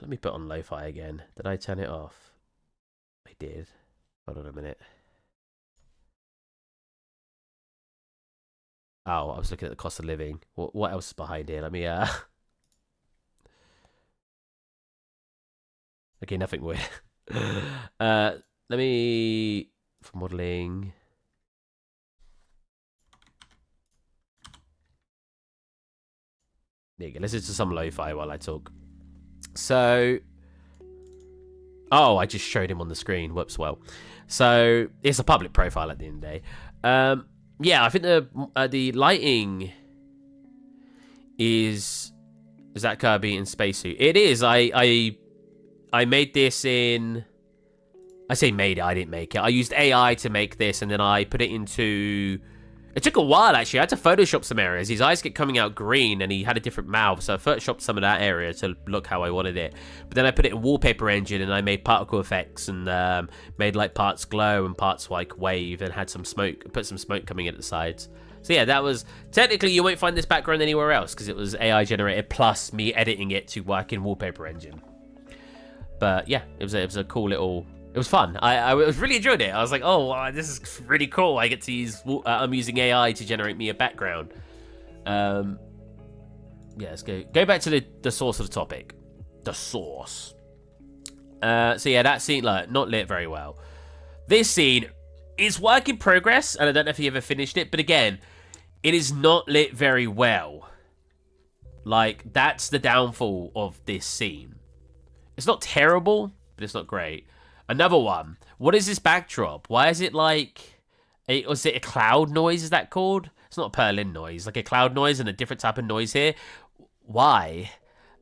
me put on lo-fi again. Did I turn it off? I did. Hold on a minute. Oh, I was looking at the cost of living. What else is behind here? Let me okay, nothing weird. Let me for modeling. There you go. Let's listen to some lo-fi while I talk. So, I just showed him on the screen. Whoops. Well, so it's a public profile at the end of the day. Yeah, I think the lighting is that Kirby in spacesuit. It is. I made this in. I say made it. I didn't make it. I used AI to make this, and then I put it into. It took a while, actually. I had to Photoshop some areas. His eyes kept coming out green, and he had a different mouth, so I Photoshopped some of that area to look how I wanted it. But then I put it in Wallpaper Engine, and I made particle effects, and made, like, parts glow and parts, like, wave, and had some smoke, put some smoke coming in at the sides. So, yeah, that was... Technically, you won't find this background anywhere else, because it was AI-generated, plus me editing it to work in Wallpaper Engine. But, yeah, it was a cool little... It was fun. I was really enjoyed it. I was like, oh, wow, this is really cool. I get to use... I'm using AI to generate me a background. Yeah, let's go back to the source of the topic. The source. So, yeah, that scene, like, not lit very well. This scene is work in progress, and I don't know if you ever finished it, but again, it is not lit very well. Like, that's the downfall of this scene. It's not terrible, but it's not great. Another one. What is this backdrop? Why is it like... Was it a cloud noise, is that called? It's not a Perlin noise. Like a cloud noise and a different type of noise here. Why?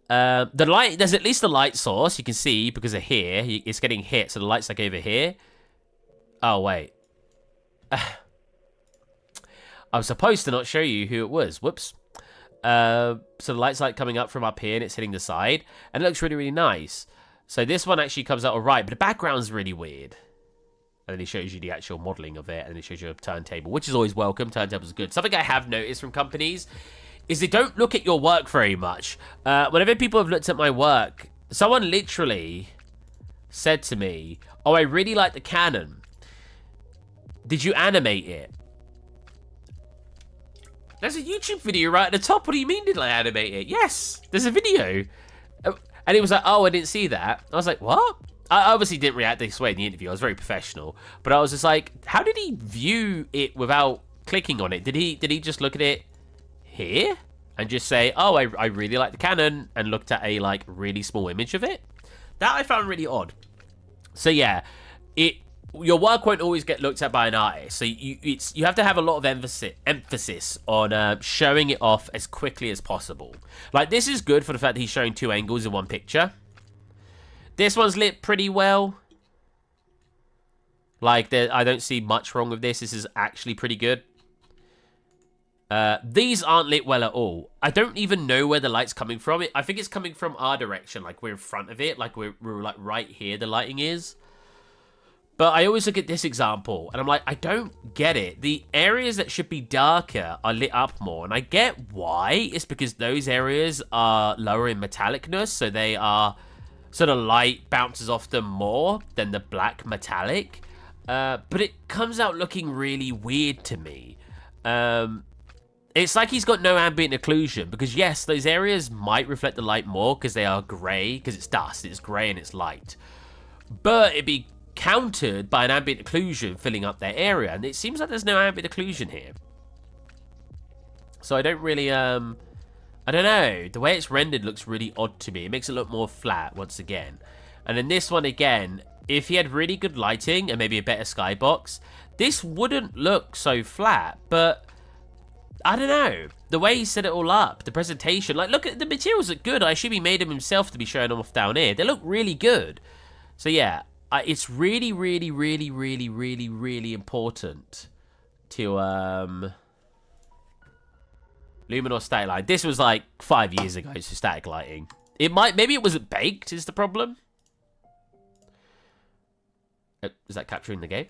The light... There's at least a light source. You can see because of here. It's getting hit. So the light's like over here. Oh, wait. I was supposed to not show you who it was. Whoops. So the light's like coming up from up here and it's hitting the side. And it looks really, really nice. So this one actually comes out alright, but the background's really weird. And then he shows you the actual modeling of it, and then he shows you a turntable, which is always welcome. Turntable's good. Something I have noticed from companies is they don't look at your work very much. Whenever people have looked at my work, someone literally said to me, oh, I really like the Canon. Did you animate it? There's a YouTube video right at the top. What do you mean, did I animate it? Yes, there's a video. And he was like, oh, I didn't see that. I was like, what? I obviously didn't react this way in the interview. I was very professional. But I was just like, how did he view it without clicking on it? Did he just look at it here? And just say, oh, I really like the Canon. And looked at a, like, really small image of it? That I found really odd. So, yeah. Your work won't always get looked at by an artist. So you have to have a lot of emphasis on showing it off as quickly as possible. Like, this is good for the fact that he's showing two angles in one picture. This one's lit pretty well. Like, I don't see much wrong with this. This is actually pretty good. These aren't lit well at all. I don't even know where the light's coming from. I think it's coming from our direction, like we're in front of it, like we're like right here the lighting is. But I always look at this example, and I'm like, I don't get it. The areas that should be darker are lit up more, and I get why. It's because those areas are lower in metallicness, so they are sort of light bounces off them more than the black metallic. But it comes out looking really weird to me. It's like he's got no ambient occlusion, because yes, those areas might reflect the light more because they are grey, because it's dust, it's grey and it's light. But it'd be countered by an ambient occlusion filling up their area, and it seems like there's no ambient occlusion here. So I don't really, I don't know. The way it's rendered looks really odd to me. It makes it look more flat once again. And then this one again, if he had really good lighting and maybe a better skybox, this wouldn't look so flat, but I don't know. The way he set it all up, the presentation, like look at the materials look good. I assume he made them himself to be showing them off down here. They look really good. So yeah, it's really, really, really, really, really, really important to Luminor static light. This was like 5 years ago, so static lighting. Maybe it wasn't baked is the problem. Is that capturing the game?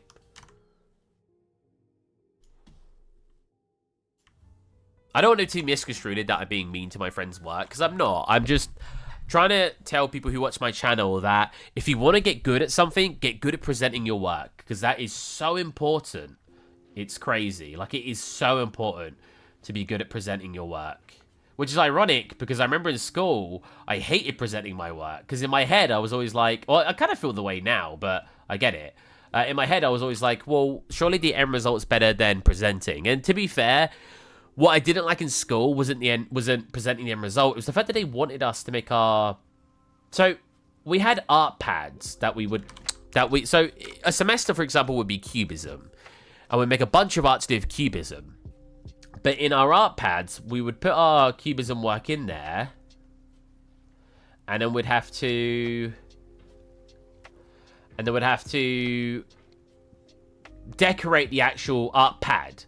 I don't want to be misconstrued that I'm being mean to my friend's work, because I'm not. I'm just trying to tell people who watch my channel that if you want to get good at something, get good at presenting your work, because that is so important. It's crazy. Like, it is so important to be good at presenting your work. Which is ironic, because I remember in school, I hated presenting my work, because in my head, I was always like, well, I kind of feel the way now, but I get it. In my head, I was always like, well, surely the end result's better than presenting. And to be fair, what I didn't like in school wasn't presenting the end result. It was the fact that they wanted us to make our... So, we had art pads so, a semester, for example, would be cubism. And we'd make a bunch of art to do with cubism. But in our art pads, we would put our cubism work in there. And then we'd have to... decorate the actual art pad.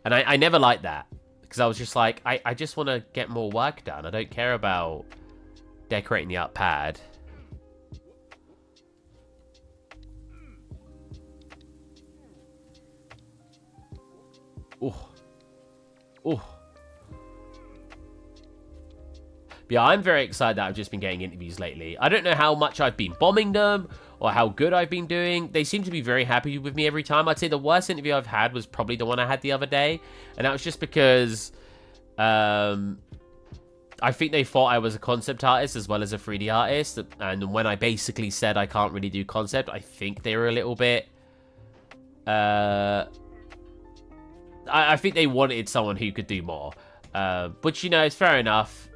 And I never liked that, because I was just like, I just want to get more work done. I don't care about decorating the art pad. Oh. Oh. Yeah, I'm very excited that I've just been getting interviews lately. I don't know how much I've been bombing them or how good I've been doing. They seem to be very happy with me every time. I'd say the worst interview I've had was probably the one I had the other day. And that was just because I think they thought I was a concept artist as well as a 3D artist. And when I basically said I can't really do concept, I think they were a little bit... I think they wanted someone who could do more. But, you know, it's fair enough.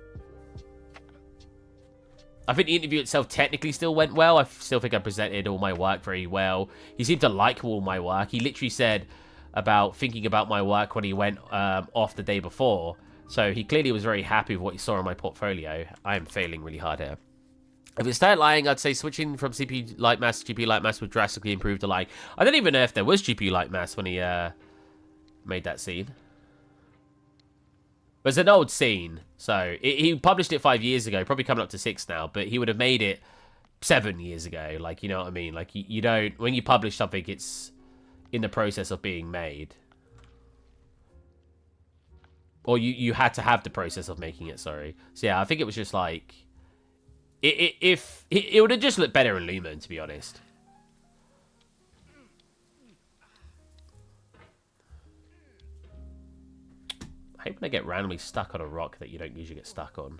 I think the interview itself technically still went well. I still think I presented all my work very well. He seemed to like all my work. He literally said about thinking about my work when he went off the day before. So he clearly was very happy with what he saw in my portfolio. I am failing really hard here. If it started lying, I'd say switching from CPU light mass to GPU light mass would drastically improve the light. I don't even know if there was GPU light mass when he made that scene. But it's an old scene, so he published it 5 years ago, probably coming up to 6 now, but he would have made it 7 years ago, like, you know what I mean? Like, you don't, when you publish something, it's in the process of being made. Or you had to have the process of making it, sorry. So yeah, I think it was just like, it would have just looked better in Lumen, to be honest. I hate when I get randomly stuck on a rock that you don't usually get stuck on.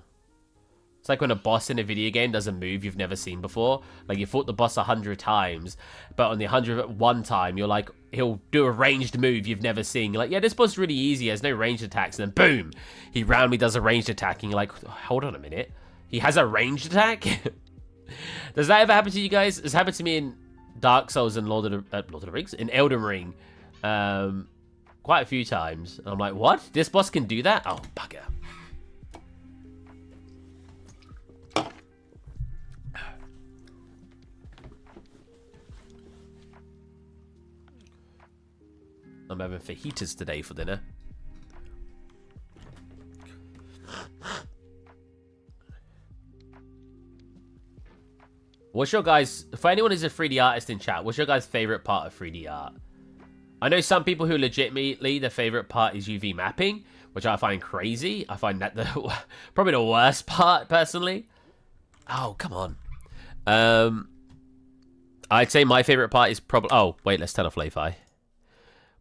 It's like when a boss in a video game does a move you've never seen before. Like, you fought the boss 100 times, but on the 101 time, you're like, he'll do a ranged move you've never seen. You're like, yeah, this boss is really easy, has no ranged attacks, and then boom! He randomly does a ranged attack, and you're like, hold on a minute. He has a ranged attack? Does that ever happen to you guys? It's happened to me in Dark Souls and Lord of the Rings? In Elden Ring. Quite a few times. And I'm like, what? This boss can do that? Oh, bugger. I'm having fajitas today for dinner. What's your guys... For anyone who's a 3D artist in chat, what's your guys' favorite part of 3D art? I know some people who legitimately, their favorite part is UV mapping, which I find crazy. I find that probably the worst part, personally. Oh, come on. I'd say my favorite part is probably... Oh, wait, let's turn off Lofi.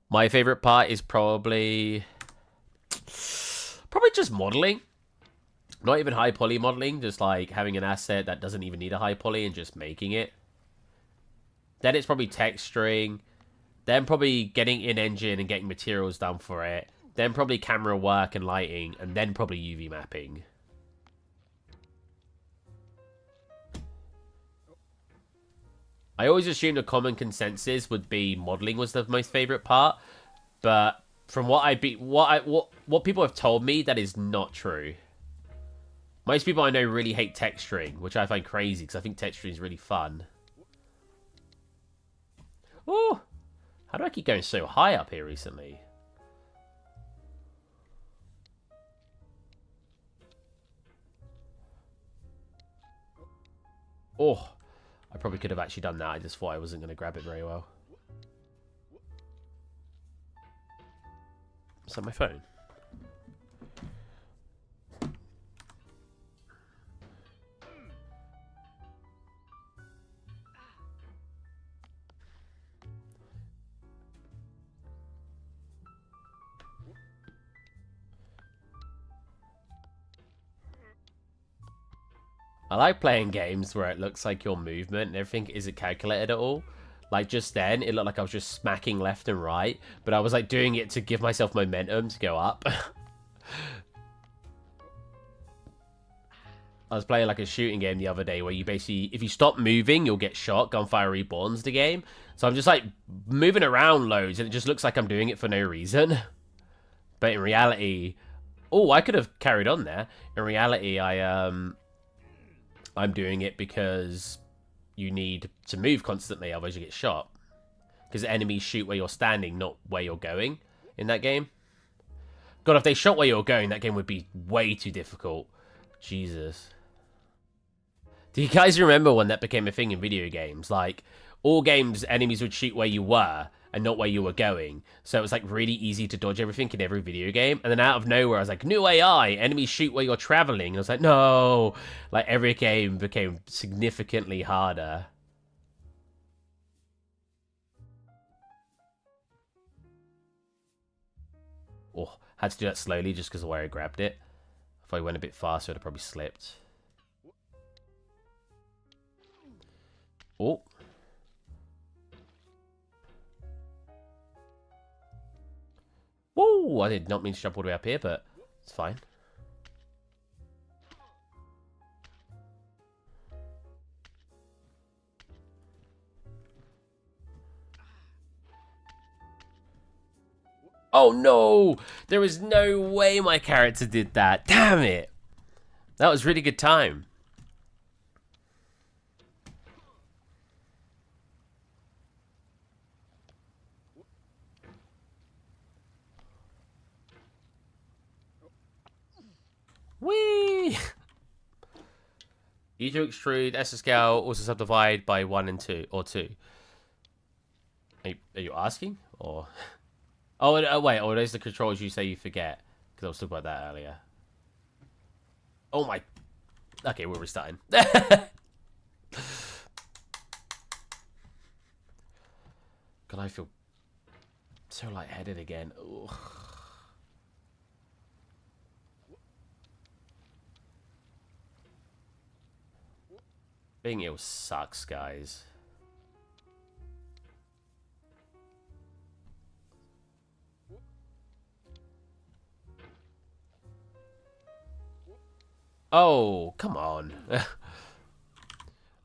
My favorite part is probably just modeling. Not even high poly modeling, just like having an asset that doesn't even need a high poly and just making it. Then it's probably texturing. Then probably getting in engine and getting materials done for it. Then probably camera work and lighting. And then probably UV mapping. I always assumed a common consensus would be modeling was the most favorite part. But from what people have told me, that is not true. Most people I know really hate texturing, which I find crazy because I think texturing is really fun. Oh, how do I keep going so high up here recently? Oh, I probably could have actually done that. I just thought I wasn't going to grab it very well. Is that my phone? I like playing games where it looks like your movement and everything isn't calculated at all. Like just then, it looked like I was just smacking left and right, but I was like doing it to give myself momentum to go up. I was playing like a shooting game the other day where you basically, if you stop moving, you'll get shot. Gunfire Reborn's the game. So I'm just like moving around loads and it just looks like I'm doing it for no reason. But in reality, oh, I could have carried on there. In reality, I'm doing it because you need to move constantly, otherwise you get shot. Because enemies shoot where you're standing, not where you're going in that game. God, if they shot where you're going, that game would be way too difficult. Jesus. Do you guys remember when that became a thing in video games? Like, all games, enemies would shoot where you were and not where you were going. So it was like really easy to dodge everything in every video game. And then out of nowhere, I was like, new AI, enemies shoot where you're traveling. And I was like, no. Like every game became significantly harder. Oh, had to do that slowly just because of where I grabbed it. If I went a bit faster, I'd have probably slipped. Oh. Whoa, I did not mean to jump all the way up here, but it's fine. Oh no! There was no way my character did that. Damn it! That was really good time. Whee! You to extrude, S scale, also subdivide by 1 and 2, or 2. Are you asking? Or... Oh, wait, or those the controls you say you forget? Because I was talking about that earlier. Oh my... Okay, we're restarting. God, I feel so lightheaded again. Ugh. Being ill sucks, guys. Oh, come on.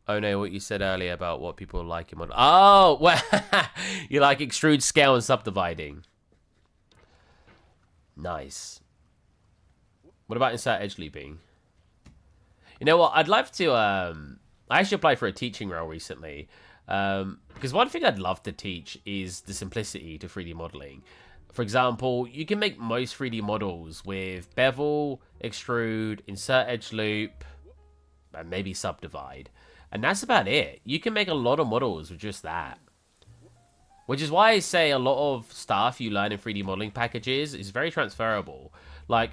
Oh no, what you said earlier about what people like in model. Oh, well, you like extrude, scale, and subdividing. Nice. What about insert edge looping? You know what? I'd love to. I actually applied for a teaching role recently. Because one thing I'd love to teach is the simplicity to 3D modeling. For example, you can make most 3D models with bevel, extrude, insert edge loop, and maybe subdivide. And that's about it. You can make a lot of models with just that. Which is why I say a lot of stuff you learn in 3D modeling packages is very transferable. Like,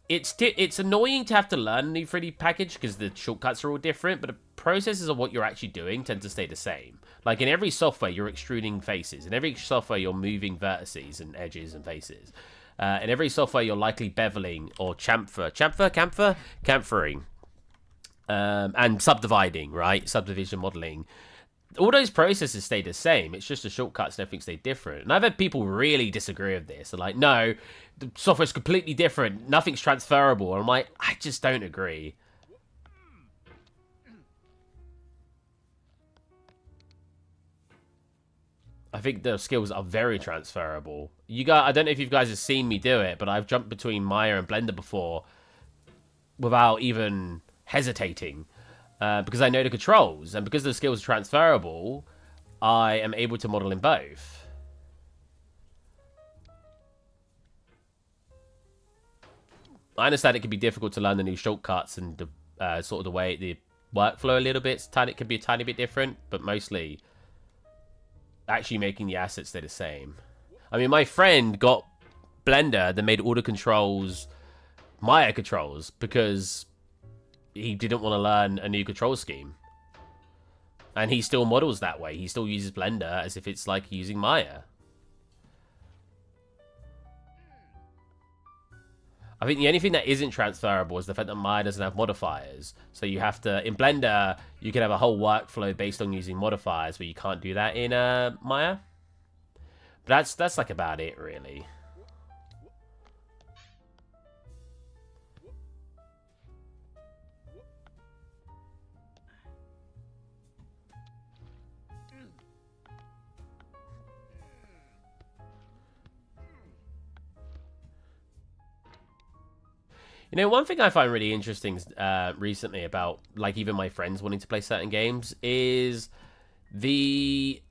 it's annoying to have to learn a new 3D package because the shortcuts are all different, but the processes of what you're actually doing tend to stay the same. Like, in every software, you're extruding faces. In every software, you're moving vertices and edges and faces. In every software, you're likely beveling or chamfering, and subdividing, right? Subdivision modeling. All those processes stay the same. It's just the shortcuts and everything stay different. And I've had people really disagree with this. They're like, no, the software's completely different. Nothing's transferable. And I'm like, I just don't agree. I think the skills are very transferable. I don't know if you guys have seen me do it, but I've jumped between Maya and Blender before without even hesitating. Because I know the controls, and because the skills are transferable, I am able to model in both. I understand it can be difficult to learn the new shortcuts and the sort of the way the workflow a little bit. It can be a tiny bit different, but mostly actually making the assets stay the same. I mean, my friend got Blender that made all the controls Maya controls because he didn't want to learn a new control scheme. And he still models that way. He still uses Blender as if it's like using Maya. I think the only thing that isn't transferable is the fact that Maya doesn't have modifiers. So you have to... In Blender, you can have a whole workflow based on using modifiers, but you can't do that in Maya. But that's like about it, really. You know, one thing I find really interesting recently about, like, even my friends wanting to play certain games is the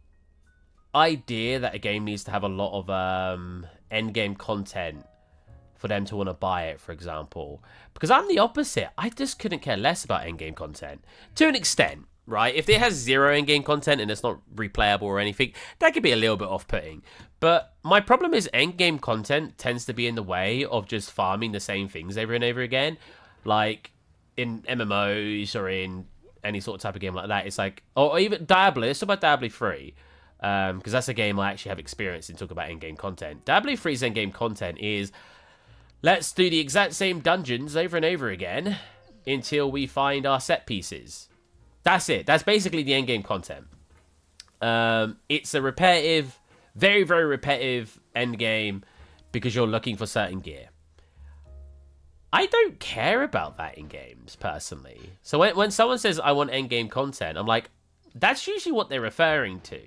idea that a game needs to have a lot of end-game content for them to want to buy it, for example. Because I'm the opposite. I just couldn't care less about end-game content. To an extent, right? If it has zero in-game content and it's not replayable or anything, that could be a little bit off-putting. But my problem is end-game content tends to be in the way of just farming the same things over and over again. Like, in MMOs or in any sort of type of game like that, it's like... Or even Diablo. Let's talk about Diablo 3. Because that's a game I actually have experience in talking about in-game content. Diablo 3's in-game content is... Let's do the exact same dungeons over and over again until we find our set pieces. That's it. That's basically the end game content. It's a repetitive, very, very repetitive end game because you're looking for certain gear. I don't care about that in games, personally. So when someone says, I want end game content, I'm like, that's usually what they're referring to.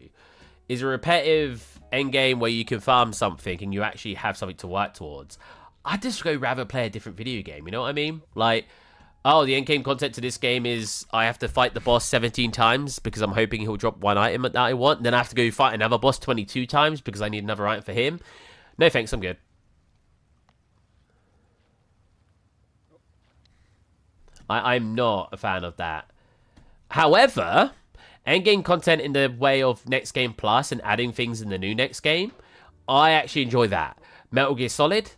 Is a repetitive end game where you can farm something and you actually have something to work towards. I'd just go rather play a different video game, you know what I mean? Like... Oh, the endgame content to this game is I have to fight the boss 17 times because I'm hoping he'll drop one item that I want. Then I have to go fight another boss 22 times because I need another item for him. No thanks, I'm good. I'm not a fan of that. However, endgame content in the way of Next Game Plus and adding things in the new Next Game, I actually enjoy that. Metal Gear Solid...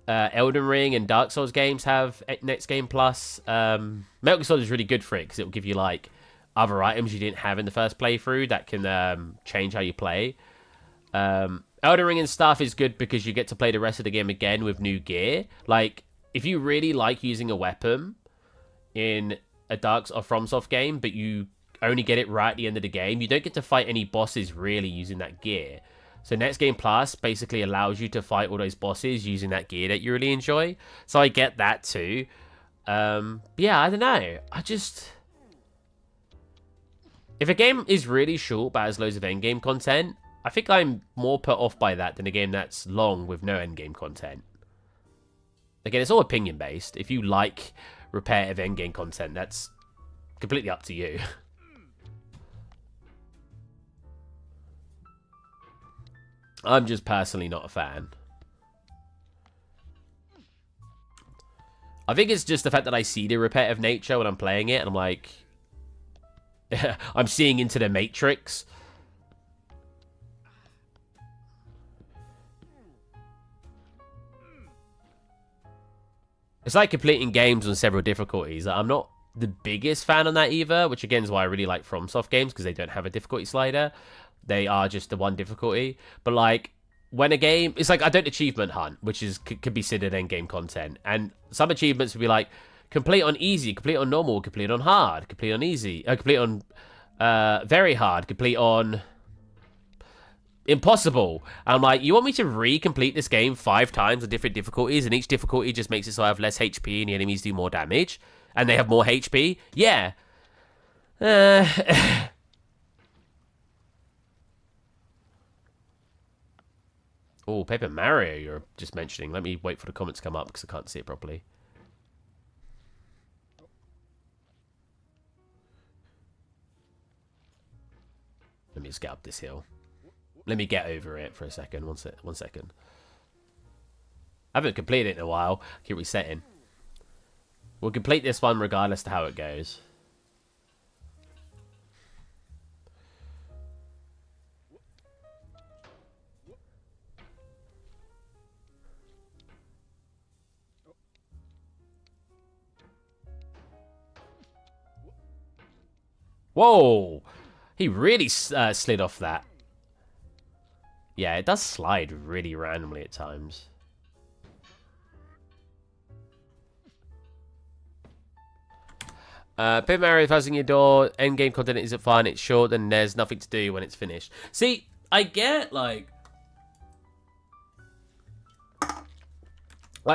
Elden Ring and Dark Souls games have Next Game Plus. Metal Gear Solid is really good for it because it will give you like other items you didn't have in the first playthrough that can change how you play. Elden Ring and stuff is good because you get to play the rest of the game again with new gear. Like if you really like using a weapon in a Dark or FromSoft game, but you only get it right at the end of the game, you don't get to fight any bosses really using that gear. So Next Game Plus basically allows you to fight all those bosses using that gear that you really enjoy. So I get that too. Yeah, I don't know. If a game is really short but has loads of endgame content, I think I'm more put off by that than a game that's long with no endgame content. Again, it's all opinion based. If you like repetitive endgame content, that's completely up to you. I'm just personally not a fan. I think it's just the fact that I see the repetitive nature when I'm playing it, and I'm like, I'm seeing into the Matrix. It's like completing games on several difficulties. I'm not the biggest fan on that either, which again is why I really like FromSoft games, because they don't have a difficulty slider. They are just the one difficulty. But like, when a game, it's like I don't achievement hunt, which is could be considered end-game content. And some achievements would be like, complete on easy, complete on normal, complete on hard, complete on easy, complete on very hard, complete on impossible. I'm like, you want me to re-complete this game 5 times with different difficulties, and each difficulty just makes it so I have less HP and the enemies do more damage, and they have more HP? Yeah. Oh, Paper Mario you're just mentioning. Let me wait for the comments to come up because I can't see it properly. Let me just get up this hill. Let me get over it for a second. One second. I haven't completed it in a while. I keep resetting. We'll complete this one regardless of how it goes. Whoa! He really slid off that. Yeah, it does slide really randomly at times. Paper Mario passing your door. Endgame content isn't fun. It's short and there's nothing to do when it's finished. See, I get like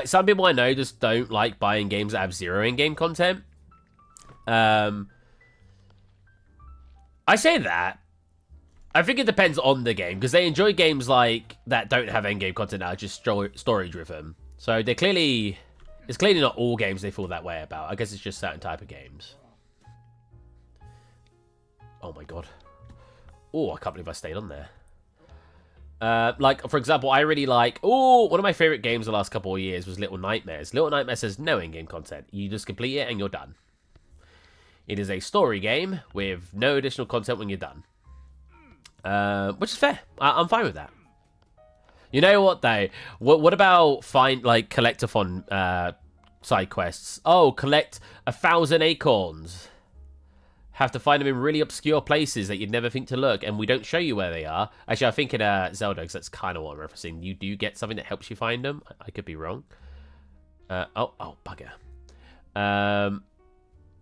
some people I know just don't like buying games that have 0 in-game content. I say that. I think it depends on the game, because they enjoy games like that don't have end-game content that are just story-driven. So they're clearly... It's clearly not all games they feel that way about. I guess it's just certain type of games. Oh my god. Oh, I can't believe I stayed on there. Like, for example, I really like... Oh, one of my favorite games the last couple of years was Little Nightmares. Little Nightmares has no in-game content. You just complete it and you're done. It is a story game with no additional content when you're done. Which is fair. I'm fine with that. You know what, though? What about collectathon side quests? Oh, collect 1,000 acorns. Have to find them in really obscure places that you'd never think to look, and we don't show you where they are. Actually, I think in Zelda, because that's kind of what I'm referencing, you do get something that helps you find them. I could be wrong. Oh, bugger.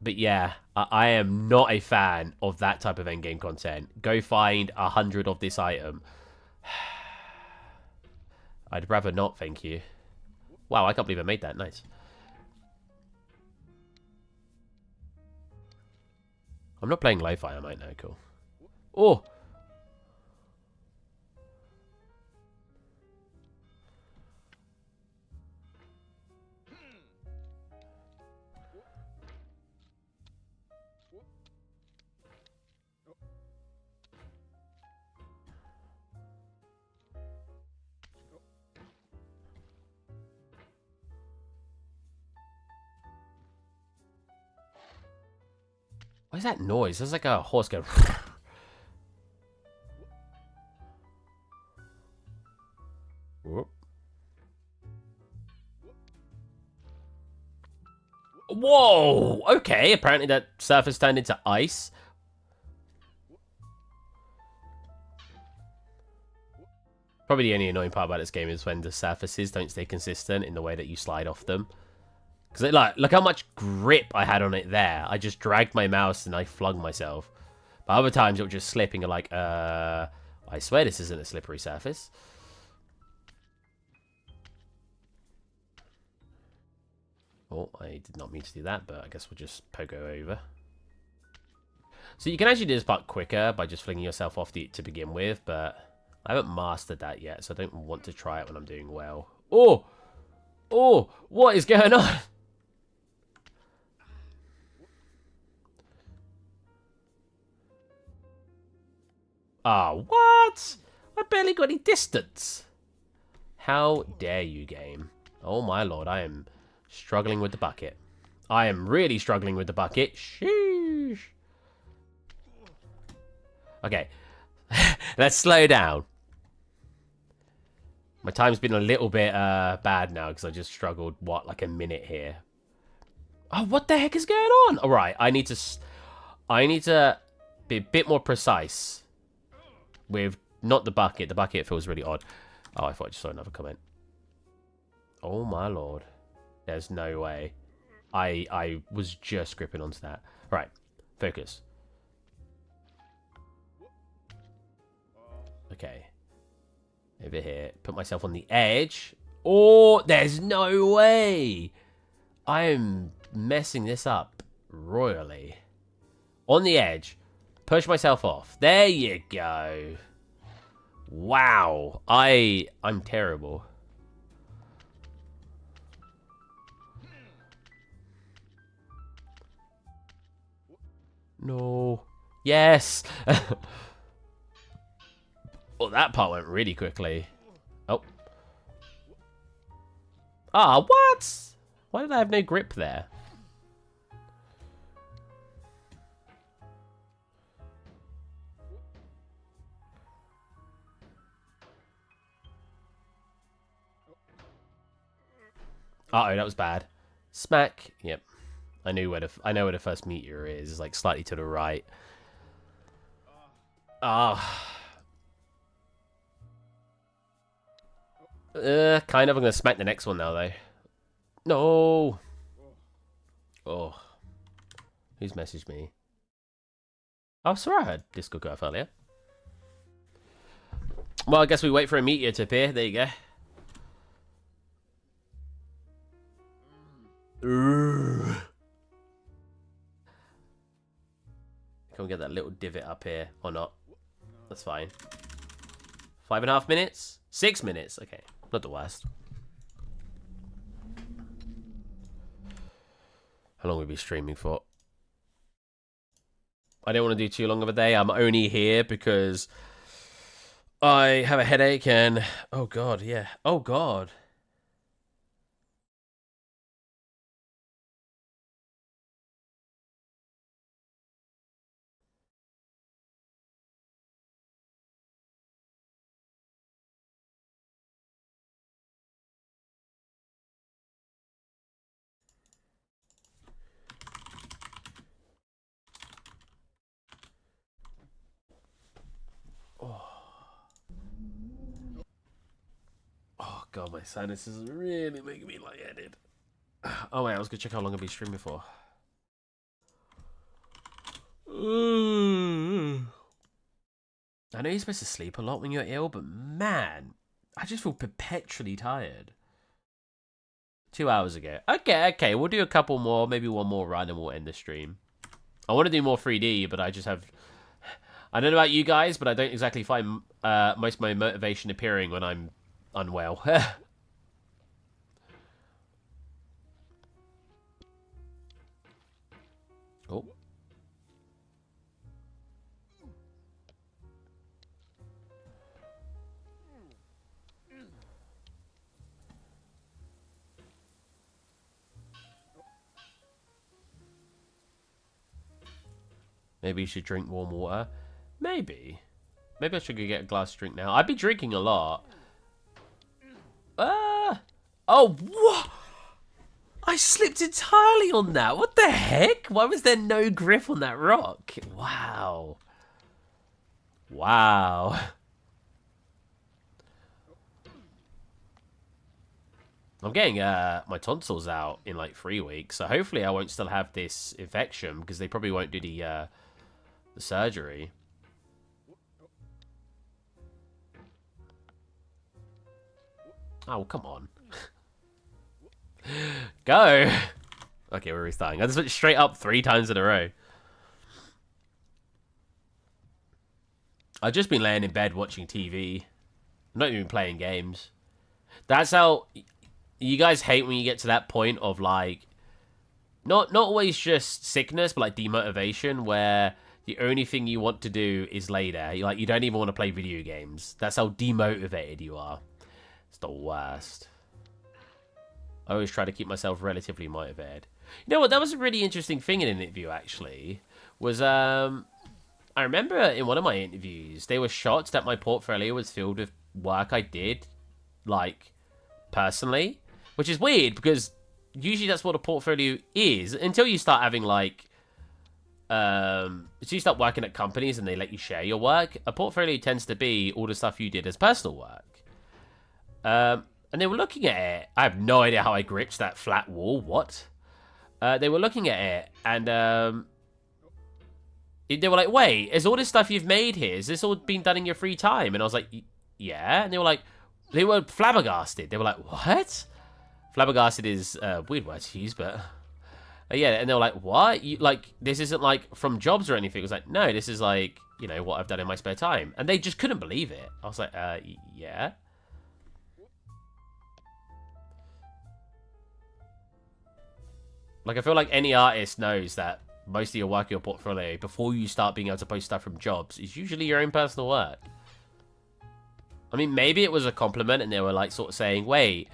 But yeah, I am not a fan of that type of endgame content. Go find 100 of this item. I'd rather not, thank you. Wow, I can't believe I made that. Nice. I'm not playing Lo-Fi, I might know. Cool. Oh! What is that noise? There's like a horse going... Whoa! Okay, apparently that surface turned into ice. Probably the only annoying part about this game is when the surfaces don't stay consistent in the way that you slide off them. Because look how much grip I had on it there. I just dragged my mouse and I flung myself. But other times it was just slipping. You're like, I swear this isn't a slippery surface. Oh, I did not mean to do that, but I guess we'll just pogo over. So you can actually do this part quicker by just flinging yourself off to begin with, but I haven't mastered that yet, so I don't want to try it when I'm doing well. Oh! Oh! What is going on? Oh, what? I barely got any distance. How dare you, game? Oh my lord, I am struggling with the bucket. I am really struggling with the bucket. Sheesh. Okay. Let's slow down. My time's been a little bit bad now because I just struggled, what, like a minute here. Oh, what the heck is going on? All right, I need to be a bit more precise with not the bucket. The bucket feels really odd. Oh, I thought I just saw another comment. Oh my lord. There's no way. I was just gripping onto that. All right, focus. Okay. Over here. Put myself on the edge. Oh, there's no way. I'm messing this up royally. On the edge. Push myself off. There you go. Wow. I'm terrible. No. Yes. Well, that part went really quickly. Oh. Ah, what? Why did I have no grip there? Uh-oh, that was bad. Smack. Yep. I know where the first meteor is. It's like slightly to the right. Ah. Kind of. I'm gonna smack the next one now, though. No. Oh. Who's messaged me? Oh, sorry, I heard Discord go off earlier. Well, I guess we wait for a meteor to appear. There you go. Can we get that little divot up here or not? That's fine. 5.5 minutes? 6 minutes. Okay, not the worst. How long will we be streaming for? I don't want to do too long of a day. I'm only here because I have a headache and... Oh, God, yeah. Oh, God. Oh, God, my sinuses is really making me lightheaded. Oh, wait, I was going to check how long I've been streaming for. I know you're supposed to sleep a lot when you're ill, but man, I just feel perpetually tired. 2 hours ago. Okay, we'll do a couple more, maybe one more run and we'll end the stream. I want to do more 3D, but I just have... I don't know about you guys, but I don't exactly find most of my motivation appearing when I'm unwell. Oh. Maybe you should drink warm water. Maybe. Maybe I should go get a glass of drink now. I've been drinking a lot. Oh, what? I slipped entirely on that. What the heck? Why was there no grip on that rock? Wow. Wow. I'm getting my tonsils out in like 3 weeks, so hopefully I won't still have this infection because they probably won't do the surgery. Oh, come on. Go! Okay, we're restarting. I just went straight up 3 times in a row. I've just been laying in bed watching TV. I'm not even playing games. That's how... You guys hate when you get to that point of, like... Not always just sickness, but, like, demotivation, where the only thing you want to do is lay there. Like, you don't even want to play video games. That's how demotivated you are. It's the worst. I always try to keep myself relatively motivated. You know what? That was a really interesting thing in an interview, actually. Was, I remember in one of my interviews, they were shocked that my portfolio was filled with work I did, like, personally, which is weird because usually that's what a portfolio is until you start having, like, so you start working at companies and they let you share your work. A portfolio tends to be all the stuff you did as personal work. And they were looking at it. I have no idea how I gripped that flat wall. What? They were looking at it and they were like, wait, is all this stuff you've made here, is this all being done in your free time? And I was like, yeah. And they were flabbergasted. They were like, what? Flabbergasted is a weird word to use, but yeah. And they were like, what? You, like, this isn't like from jobs or anything. It was like, no, this is like, you know, what I've done in my spare time. And they just couldn't believe it. I was like, yeah. Like, I feel like any artist knows that most of your work, your portfolio, before you start being able to post stuff from jobs, is usually your own personal work. I mean, maybe it was a compliment and they were, like, sort of saying, wait,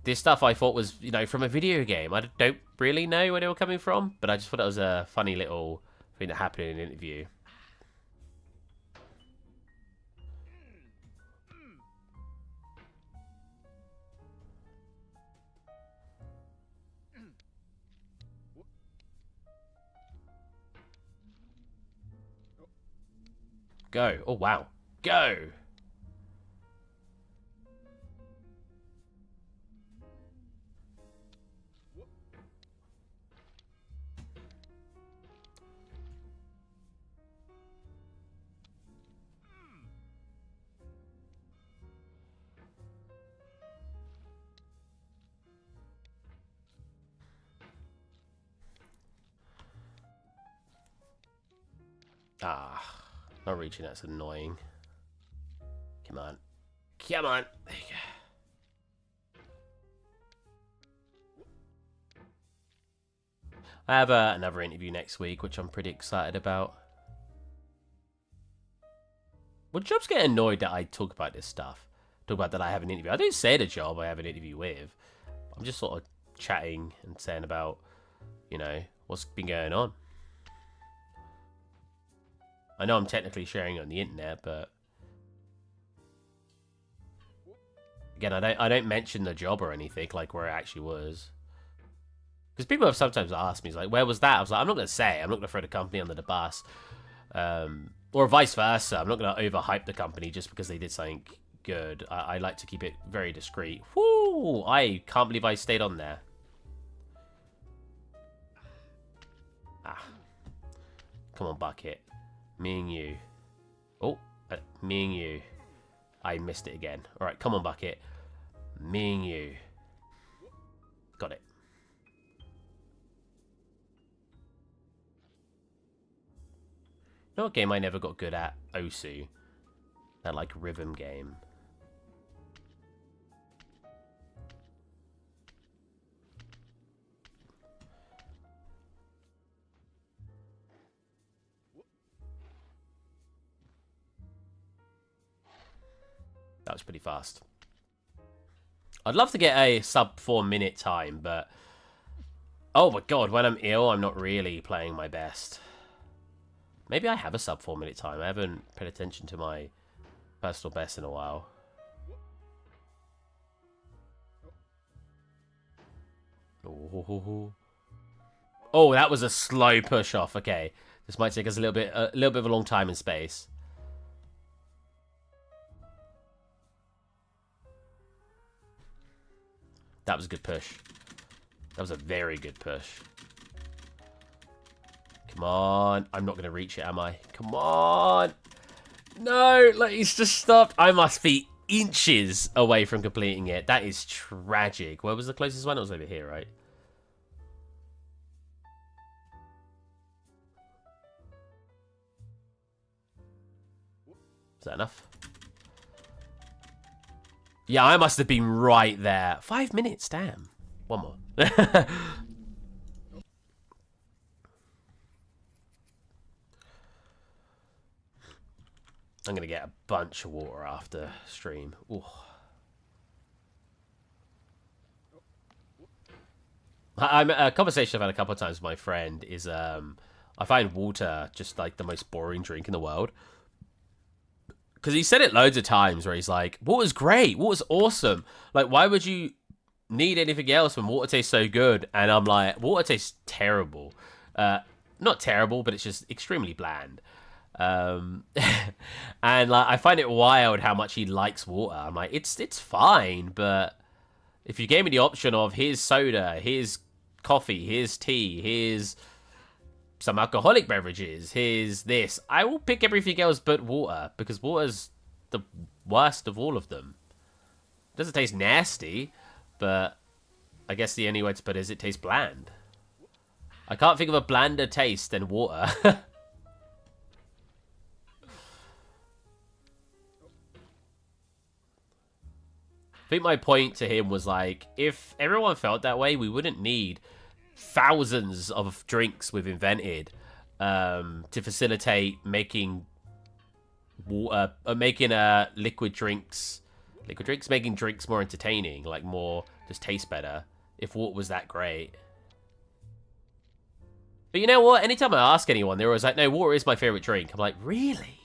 this stuff I thought was, you know, from a video game. I don't really know where they were coming from, but I just thought it was a funny little thing that happened in an interview. Go. Oh, wow. Go. Ah, not reaching. That's annoying. Come on. Come on. There you go. I have another interview next week, which I'm pretty excited about. Would jobs get annoyed that I talk about this stuff? Talk about that I have an interview. I don't say the job I have an interview with. I'm just sort of chatting and saying about, you know, what's been going on. I know I'm technically sharing it on the internet, but again, I don't mention the job or anything, like where it actually was. Because people have sometimes asked me, like, where was that? I was like, I'm not going to say. I'm not going to throw the company under the bus. Or vice versa. I'm not going to overhype the company just because they did something good. I like to keep it very discreet. Whoo! I can't believe I stayed on there. Ah. Come on, Bucket. Me and you. Oh, me and you. I missed it again. Alright, come on, Bucket. Me and you. Got it. You know what game I never got good at? Osu. That, like, rhythm game. That was pretty fast. I'd love to get a sub 4 minute time, but oh my god, when I'm ill, I'm not really playing my best. Maybe I have a sub 4 minute time. I haven't paid attention to my personal best in a while. Oh, that was a slow push off. Okay, this might take us a little bit of a long time in space. That was a good push. That was a very good push. Come on. I'm not going to reach it, am I? Come on. No, like, he's just stopped. I must be inches away from completing it. That is tragic. Where was the closest one? It was over here, right? Is that enough? Yeah, I must have been right there. 5 minutes, damn. One more. I'm going to get a bunch of water after stream. Ooh. A conversation I've had a couple of times with my friend is, I find water just like the most boring drink in the world. Because he said it loads of times where he's like, water's great, water's awesome. Like, why would you need anything else when water tastes so good? And I'm like, water tastes terrible. Not terrible, but it's just extremely bland. Um, and like, I find it wild how much he likes water. I'm like, it's fine, but if you gave me the option of here's soda, here's coffee, here's tea, here's some alcoholic beverages, here's this, I will pick everything else but water, because water's the worst of all of them. It doesn't taste nasty, but I guess the only way to put it is it tastes bland. I can't think of a blander taste than water. I think my point to him was like, if everyone felt that way, we wouldn't need thousands of drinks we've invented to facilitate making water, making making drinks more entertaining, like more just taste better. If water was that great. But you know what? Anytime I ask anyone, they're always like, no, water is my favorite drink. I'm like, really?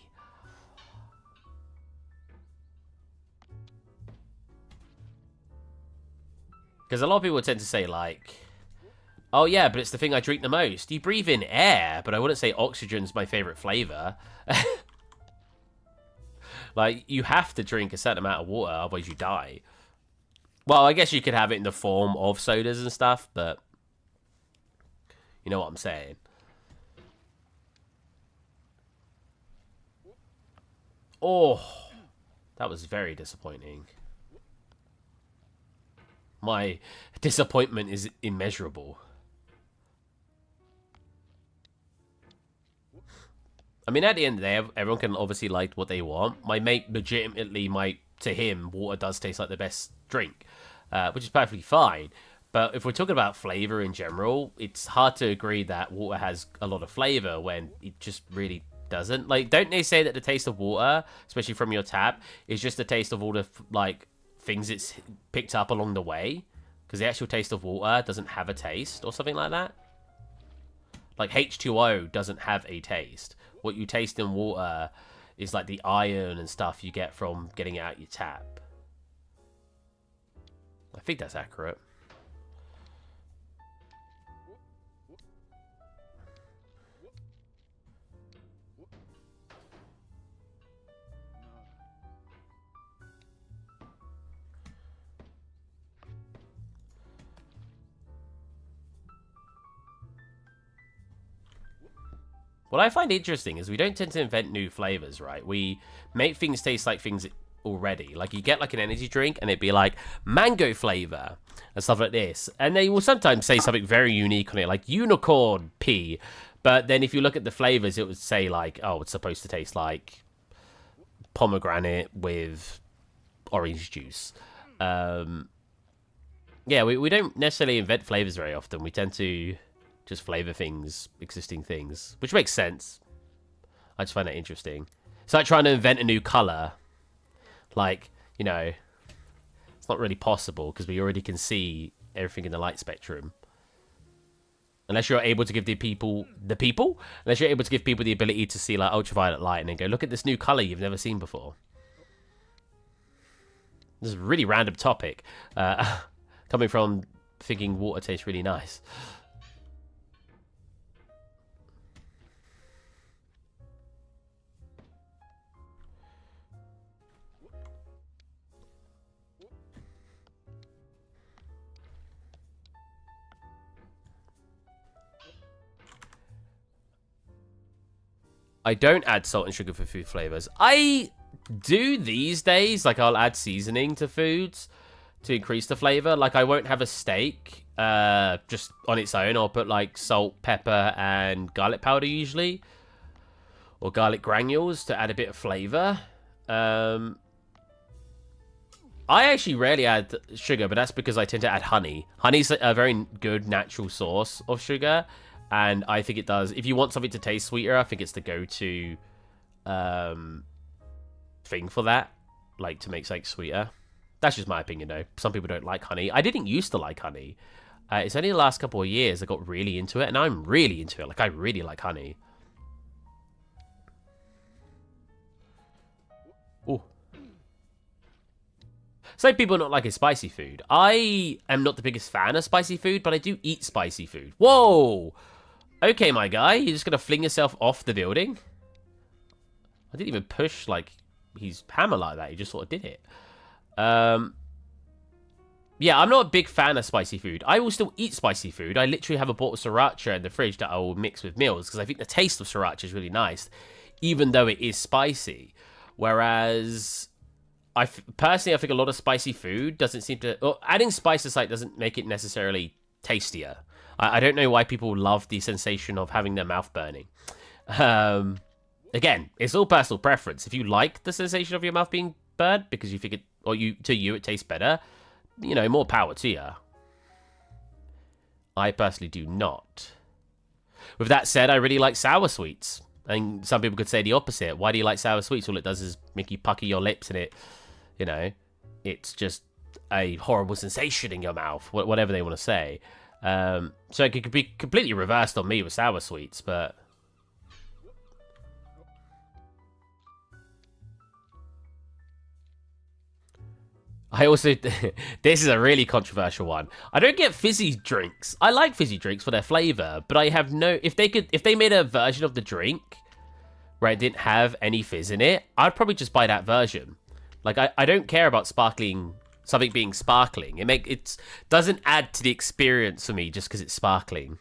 Because a lot of people tend to say, like, oh, yeah, but it's the thing I drink the most. You breathe in air, but I wouldn't say oxygen's my favorite flavor. Like, you have to drink a certain amount of water, otherwise you die. Well, I guess you could have it in the form of sodas and stuff, but you know what I'm saying. Oh, that was very disappointing. My disappointment is immeasurable. I mean, at the end of the day, everyone can obviously like what they want. My mate legitimately might, to him, water does taste like the best drink, which is perfectly fine. But if we're talking about flavor in general, it's hard to agree that water has a lot of flavor when it just really doesn't. Like, don't they say that the taste of water, especially from your tap, is just the taste of all the, like, things it's picked up along the way? Because the actual taste of water doesn't have a taste or something like that. Like, H2O doesn't have a taste. What you taste in water is like the iron and stuff you get from getting it out your tap. I think that's accurate. What I find interesting is we don't tend to invent new flavors, right? We make things taste like things already. Like, you get like an energy drink and it'd be like mango flavor and stuff like this. And they will sometimes say something very unique on it, like unicorn pea. But then if you look at the flavors, it would say like, oh, it's supposed to taste like pomegranate with orange juice. Yeah, we don't necessarily invent flavors very often. We tend to just flavor things, existing things, which makes sense. I just find that interesting. It's like trying to invent a new color. Like, you know, it's not really possible because we already can see everything in the light spectrum. Unless you're able to give unless you're able to give people the ability to see like ultraviolet light and then go, look at this new color you've never seen before. This is a really random topic. Coming from thinking water tastes really nice. I don't add salt and sugar for food flavors. I do these days. Like, I'll add seasoning to foods to increase the flavor. Like, I won't have a steak just on its own. I'll put like salt, pepper, and garlic powder usually, or garlic granules to add a bit of flavor. I actually rarely add sugar, but that's because I tend to add honey. Honey's a very good natural source of sugar, and I think it does. If you want something to taste sweeter, I think it's the go-to thing for that, like to make something sweeter. That's just my opinion, though. Some people don't like honey. I didn't used to like honey. It's only the last couple of years I got really into it, and I'm really into it. Like, I really like honey. Ooh. Some people not liking spicy food. I am not the biggest fan of spicy food, but I do eat spicy food. Whoa! Okay, my guy, you're just gonna fling yourself off the building? I didn't even push, like, his hammer like that. He just sort of did it. Yeah, I'm not a big fan of spicy food. I will still eat spicy food. I literally have a bottle of sriracha in the fridge that I will mix with meals because I think the taste of sriracha is really nice, even though it is spicy. Whereas, personally, I think a lot of spicy food doesn't seem to... Well, adding spice to site doesn't make it necessarily tastier. I don't know why people love the sensation of having their mouth burning. Again, it's all personal preference. If you like the sensation of your mouth being burnt because you think it... Or to you, it tastes better, you know, more power to you. I personally do not. With that said, I really like sour sweets. And some people could say the opposite. Why do you like sour sweets? All it does is make you pucker your lips and it, you know, it's just a horrible sensation in your mouth, whatever they want to say. So it could be completely reversed on me with sour sweets, but... I also, this is a really controversial one. I don't get fizzy drinks. I like fizzy drinks for their flavor, but I have no, if they made a version of the drink where it didn't have any fizz in it, I'd probably just buy that version. Like, I don't care about something being sparkling. It doesn't add to the experience for me just because it's sparkling.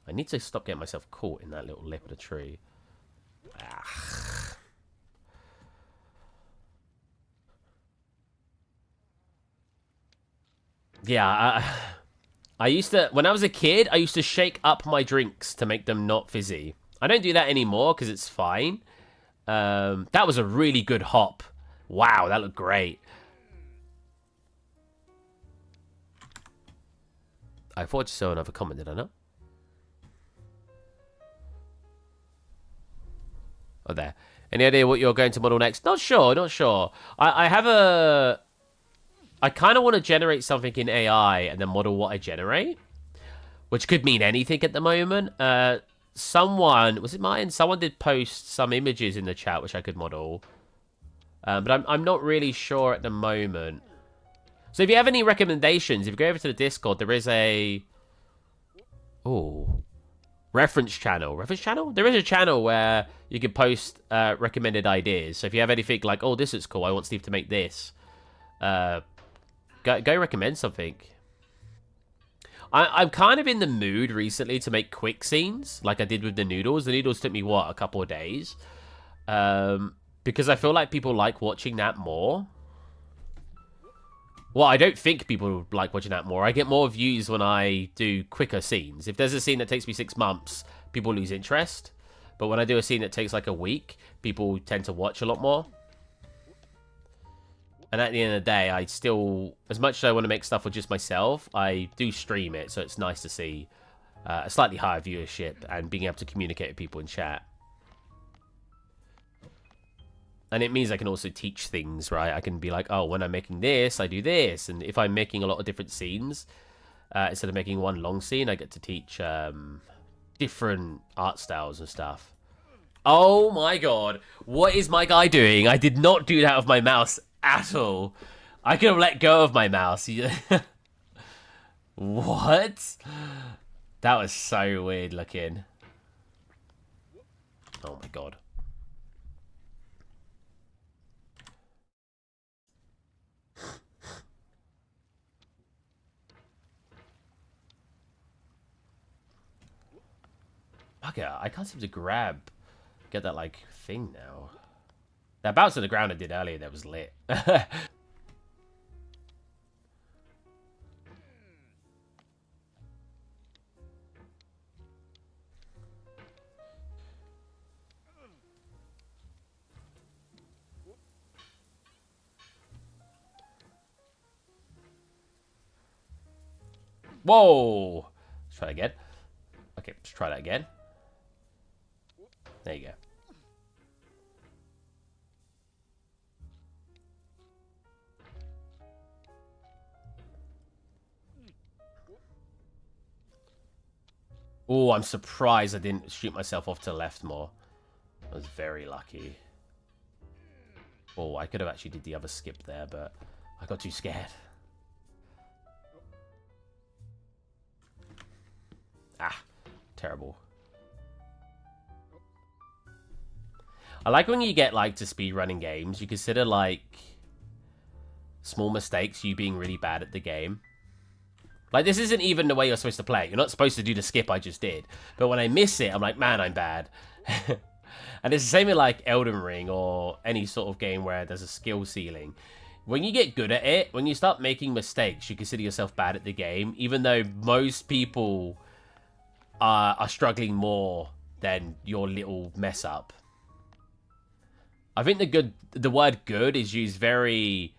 I need to stop getting myself caught in that little lip of the tree. Ah. Yeah, I used to, when I was a kid, I used to shake up my drinks to make them not fizzy. I don't do that anymore because it's fine. That was a really good hop. Wow, that looked great. I thought you saw another comment, did I not? Oh, there. Any idea what you're going to model next? Not sure, not sure. I have a... I kind of want to generate something in AI and then model what I generate, which could mean anything at the moment. Someone, was it mine? Someone did post some images in the chat which I could model, but I'm not really sure at the moment. So if you have any recommendations, if you go over to the Discord, there is a reference channel. Reference channel? There is a channel where you can post recommended ideas. So if you have anything like, oh, this is cool, I want Steve to make this. Go recommend something. I'm kind of in the mood recently to make quick scenes, like I did with the noodles. The noodles took me, what, a couple of days? Because I feel like people like watching that more. Well, I don't think people like watching that more. I get more views when I do quicker scenes. If there's a scene that takes me 6 months, people lose interest. But when I do a scene that takes like a week, people tend to watch a lot more. And at the end of the day, I still, as much as I want to make stuff with just myself, I do stream it, so it's nice to see a slightly higher viewership and being able to communicate with people in chat. And it means I can also teach things, right? I can be like, oh, when I'm making this, I do this. And if I'm making a lot of different scenes, instead of making one long scene, I get to teach different art styles and stuff. Oh my god. What is my guy doing? I did not do that with my mouse at all. I could have let go of my mouse. What? That was so weird looking. Oh my god. Okay, I can't seem to get that, like, thing now. That bounce on the ground I did earlier that was lit. Whoa! Let's try that again. Okay, let's try that again. There you go. Oh, I'm surprised I didn't shoot myself off to the left more. I was very lucky. Oh, I could have actually did the other skip there, but I got too scared. Ah, terrible. I like when you get, like, to speedrunning games, you consider, like, small mistakes, you being really bad at the game. Like, this isn't even the way you're supposed to play. You're not supposed to do the skip I just did. But when I miss it, I'm like, man, I'm bad. And it's the same with, like, Elden Ring or any sort of game where there's a skill ceiling. When you get good at it, when you start making mistakes, you consider yourself bad at the game, even though most people are struggling more than your little mess up. I think the word good is used very,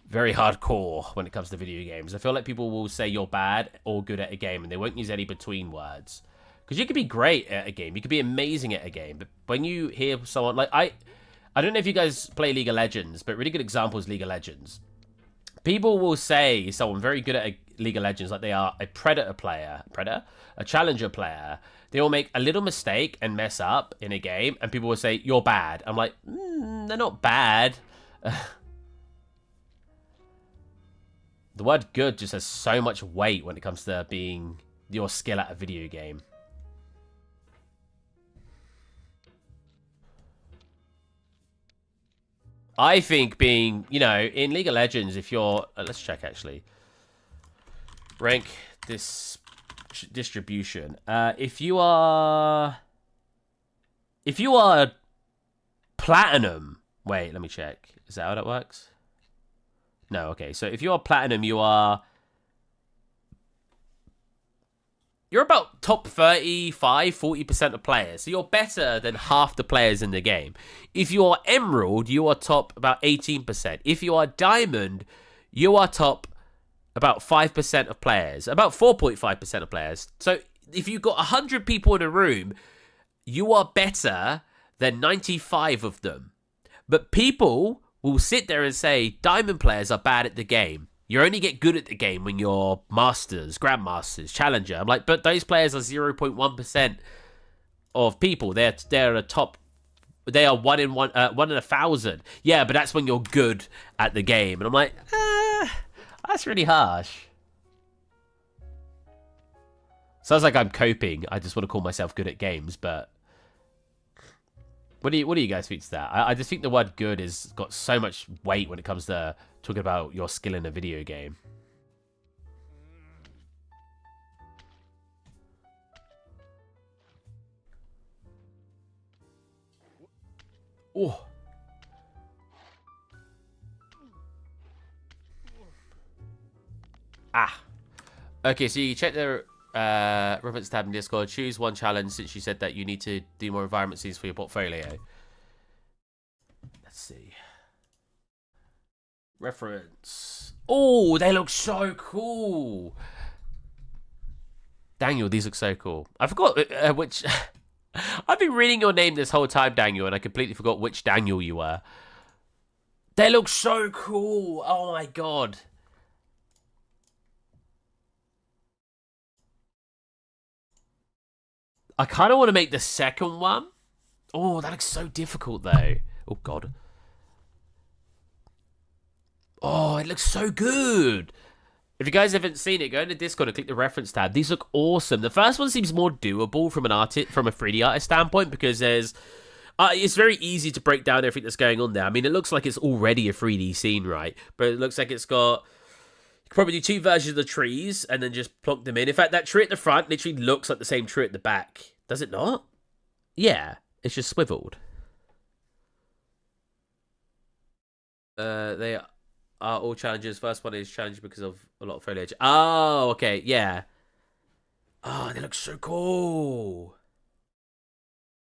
very hardcore when it comes to video games. I feel like people will say you're bad or good at a game, and they won't use any between words. Because you could be great at a game, you could be amazing at a game, but when you hear someone like I don't know if you guys play League of Legends, but really good example is League of Legends. People will say someone very good at a League of Legends, like they are a a challenger player. They will make a little mistake and mess up in a game, and people will say, you're bad. I'm like, they're not bad. The word good just has so much weight when it comes to being your skill at a video game. I think being, you know, in League of Legends, if you're... let's check, actually. Rank this distribution. If you are platinum... Wait, let me check. Is that how that works? No, okay. So if you are platinum, you're about top 35, 40% of players. So you're better than half the players in the game. If you are Emerald, you are top about 18%. If you are Diamond, you are top about 5% of players. About 4.5% of players. So if you've got 100 people in a room, you are better than 95 of them. But people will sit there and say, Diamond players are bad at the game. You only get good at the game when you're Masters, Grandmasters, Challenger. I'm like, but those players are 0.1% of people. They're a top. They are one in 1,000. Yeah, but that's when you're good at the game. And I'm like, that's really harsh. Sounds like I'm coping. I just want to call myself good at games, but what do you guys think to that? I just think the word good has got so much weight when it comes to talking about your skill in a video game. Oh. Ah. Okay, so you check the reference tab in Discord. Choose one challenge since you said that you need to do more environment scenes for your portfolio. Let's see. Reference. Oh, they look so cool. Daniel, these look so cool. I forgot which... I've been reading your name this whole time, Daniel, and I completely forgot which Daniel you were. They look so cool. Oh, my God. I kind of want to make the second one. Oh, that looks so difficult, though. Oh, God. Oh, it looks so good. If you guys haven't seen it, go into Discord and click the reference tab. These look awesome. The first one seems more doable from from a 3D artist standpoint because there's... it's very easy to break down everything that's going on there. I mean, it looks like it's already a 3D scene, right? But it looks like it's got... You could probably do two versions of the trees and then just plonk them in. In fact, that tree at the front literally looks like the same tree at the back. Does it not? Yeah, it's just swiveled. They are all challenges. First one is challenge because of a lot of foliage. Oh, okay, yeah. Oh, they look so cool.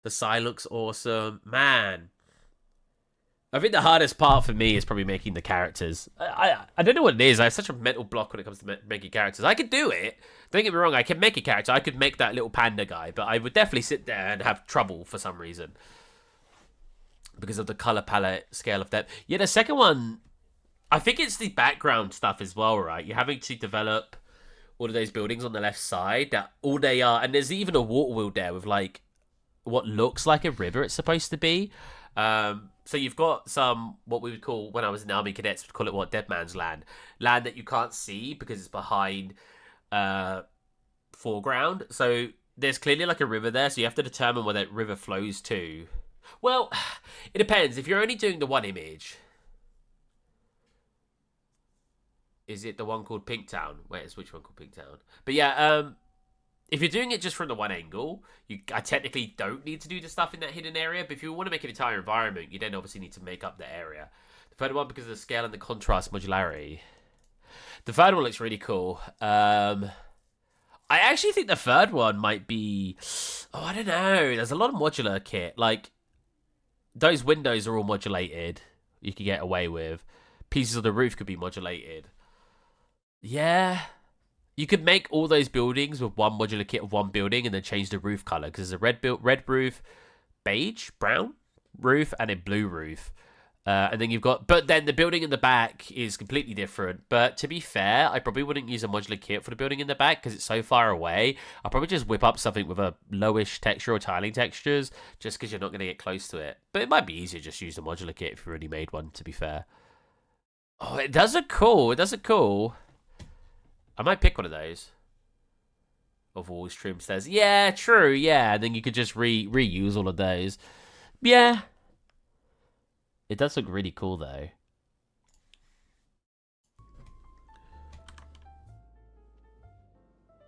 The sign looks awesome. Man. I think the hardest part for me is probably making the characters. I don't know what it is. I have such a mental block when it comes to making characters. I could do it. Don't get me wrong. I can make a character. I could make that little panda guy. But I would definitely sit there and have trouble for some reason. Because of the color palette, scale of depth. Yeah, the second one... I think it's the background stuff as well, right? You're having to develop all of those buildings on the left side. That all they are, and there's even a water wheel there with like what looks like a river. It's supposed to be. So you've got some what we would call when I was in the Army Cadets would call it what Dead Man's Land, land that you can't see because it's behind foreground. So there's clearly like a river there, so you have to determine where that river flows to. Well, it depends. If you're only doing the one image, is it the one called Pink Town? Wait, it's which one called Pink Town? But yeah, if you're doing it just from the one angle, I technically don't need to do the stuff in that hidden area. But if you want to make an entire environment, you then obviously need to make up the area. The third one because of the scale and the contrast modularity. The third one looks really cool. I actually think the third one might be... Oh, I don't know. There's a lot of modular kit. Like, those windows are all modulated. You could get away with. Pieces of the roof could be modulated. Yeah. You could make all those buildings with one modular kit of one building and then change the roof color. Because there's a red roof, beige, brown roof, and a blue roof. And then you've got... But then the building in the back is completely different. But to be fair, I probably wouldn't use a modular kit for the building in the back because it's so far away. I'll probably just whip up something with a lowish texture or tiling textures just because you're not going to get close to it. But it might be easier just use a modular kit if you already made one, to be fair. Oh, it does look cool. It does look cool. I might pick one of those. Of walls, trim stairs. Yeah, true, yeah. And then you could just reuse all of those. Yeah. It does look really cool, though.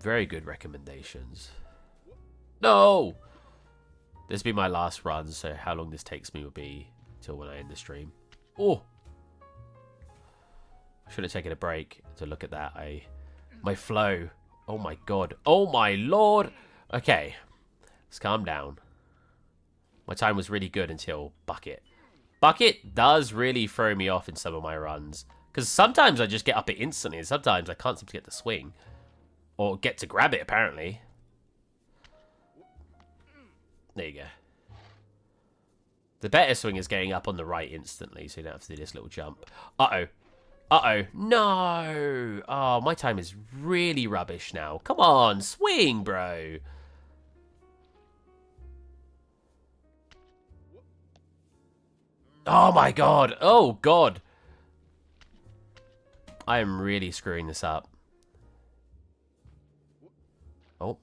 Very good recommendations. No! This will be my last run, so how long this takes me will be till when I end the stream. Oh! I should have taken a break to look at that. My flow. Oh my god. Oh my lord! Okay. Let's calm down. My time was really good until Bucket. Bucket does really throw me off in some of my runs. Because sometimes I just get up it instantly, and sometimes I can't seem to get the swing. Or get to grab it, apparently. There you go. The better swing is getting up on the right instantly, so you don't have to do this little jump. Uh-oh. Uh-oh. No! Oh, my time is really rubbish now. Come on, swing, bro. Oh my god. Oh god. I am really screwing this up. Oh.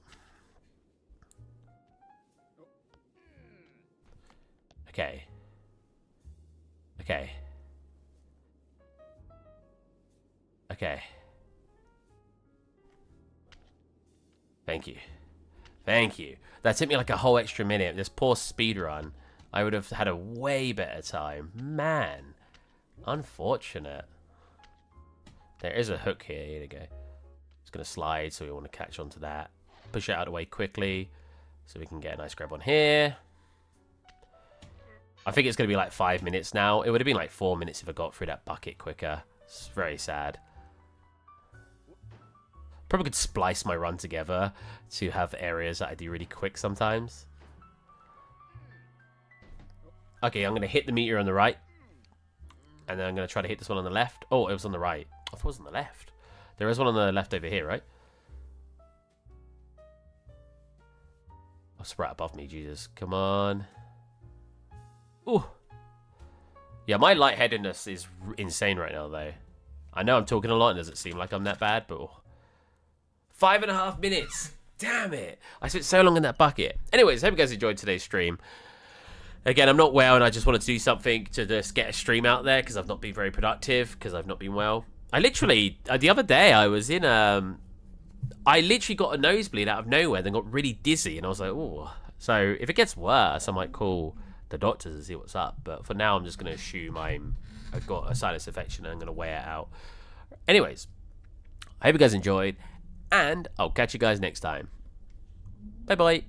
Okay. Okay. Okay. Thank you. Thank you. That took me like a whole extra minute. This poor speedrun. I would have had a way better time. Man. Unfortunate. There is a hook here. Here we go. It's going to slide, so we want to catch onto that. Push it out of the way quickly, so we can get a nice grab on here. I think it's going to be like 5 minutes now. It would have been like 4 minutes if I got through that bucket quicker. It's very sad. Probably could splice my run together to have areas that I do really quick sometimes. Okay, I'm going to hit the meteor on the right. And then I'm going to try to hit this one on the left. Oh, it was on the right. I thought it was on the left. There is one on the left over here, right? Oh, it's right above me, Jesus. Come on. Ooh. Yeah, my lightheadedness is insane right now, though. I know I'm talking a lot and it doesn't seem like I'm that bad, but... 5.5 minutes! Damn it! I spent so long in that bucket. Anyways, hope you guys enjoyed today's stream. Again, I'm not well and I just wanted to do something to just get a stream out there because I've not been very productive because I've not been well. I literally, the other day I was in, I literally got a nosebleed out of nowhere, then got really dizzy and I was like, oh. So if it gets worse, I might call the doctors and see what's up. But for now, I'm just going to assume I've got a sinus infection and I'm going to weigh it out. Anyways, I hope you guys enjoyed and I'll catch you guys next time. Bye-bye.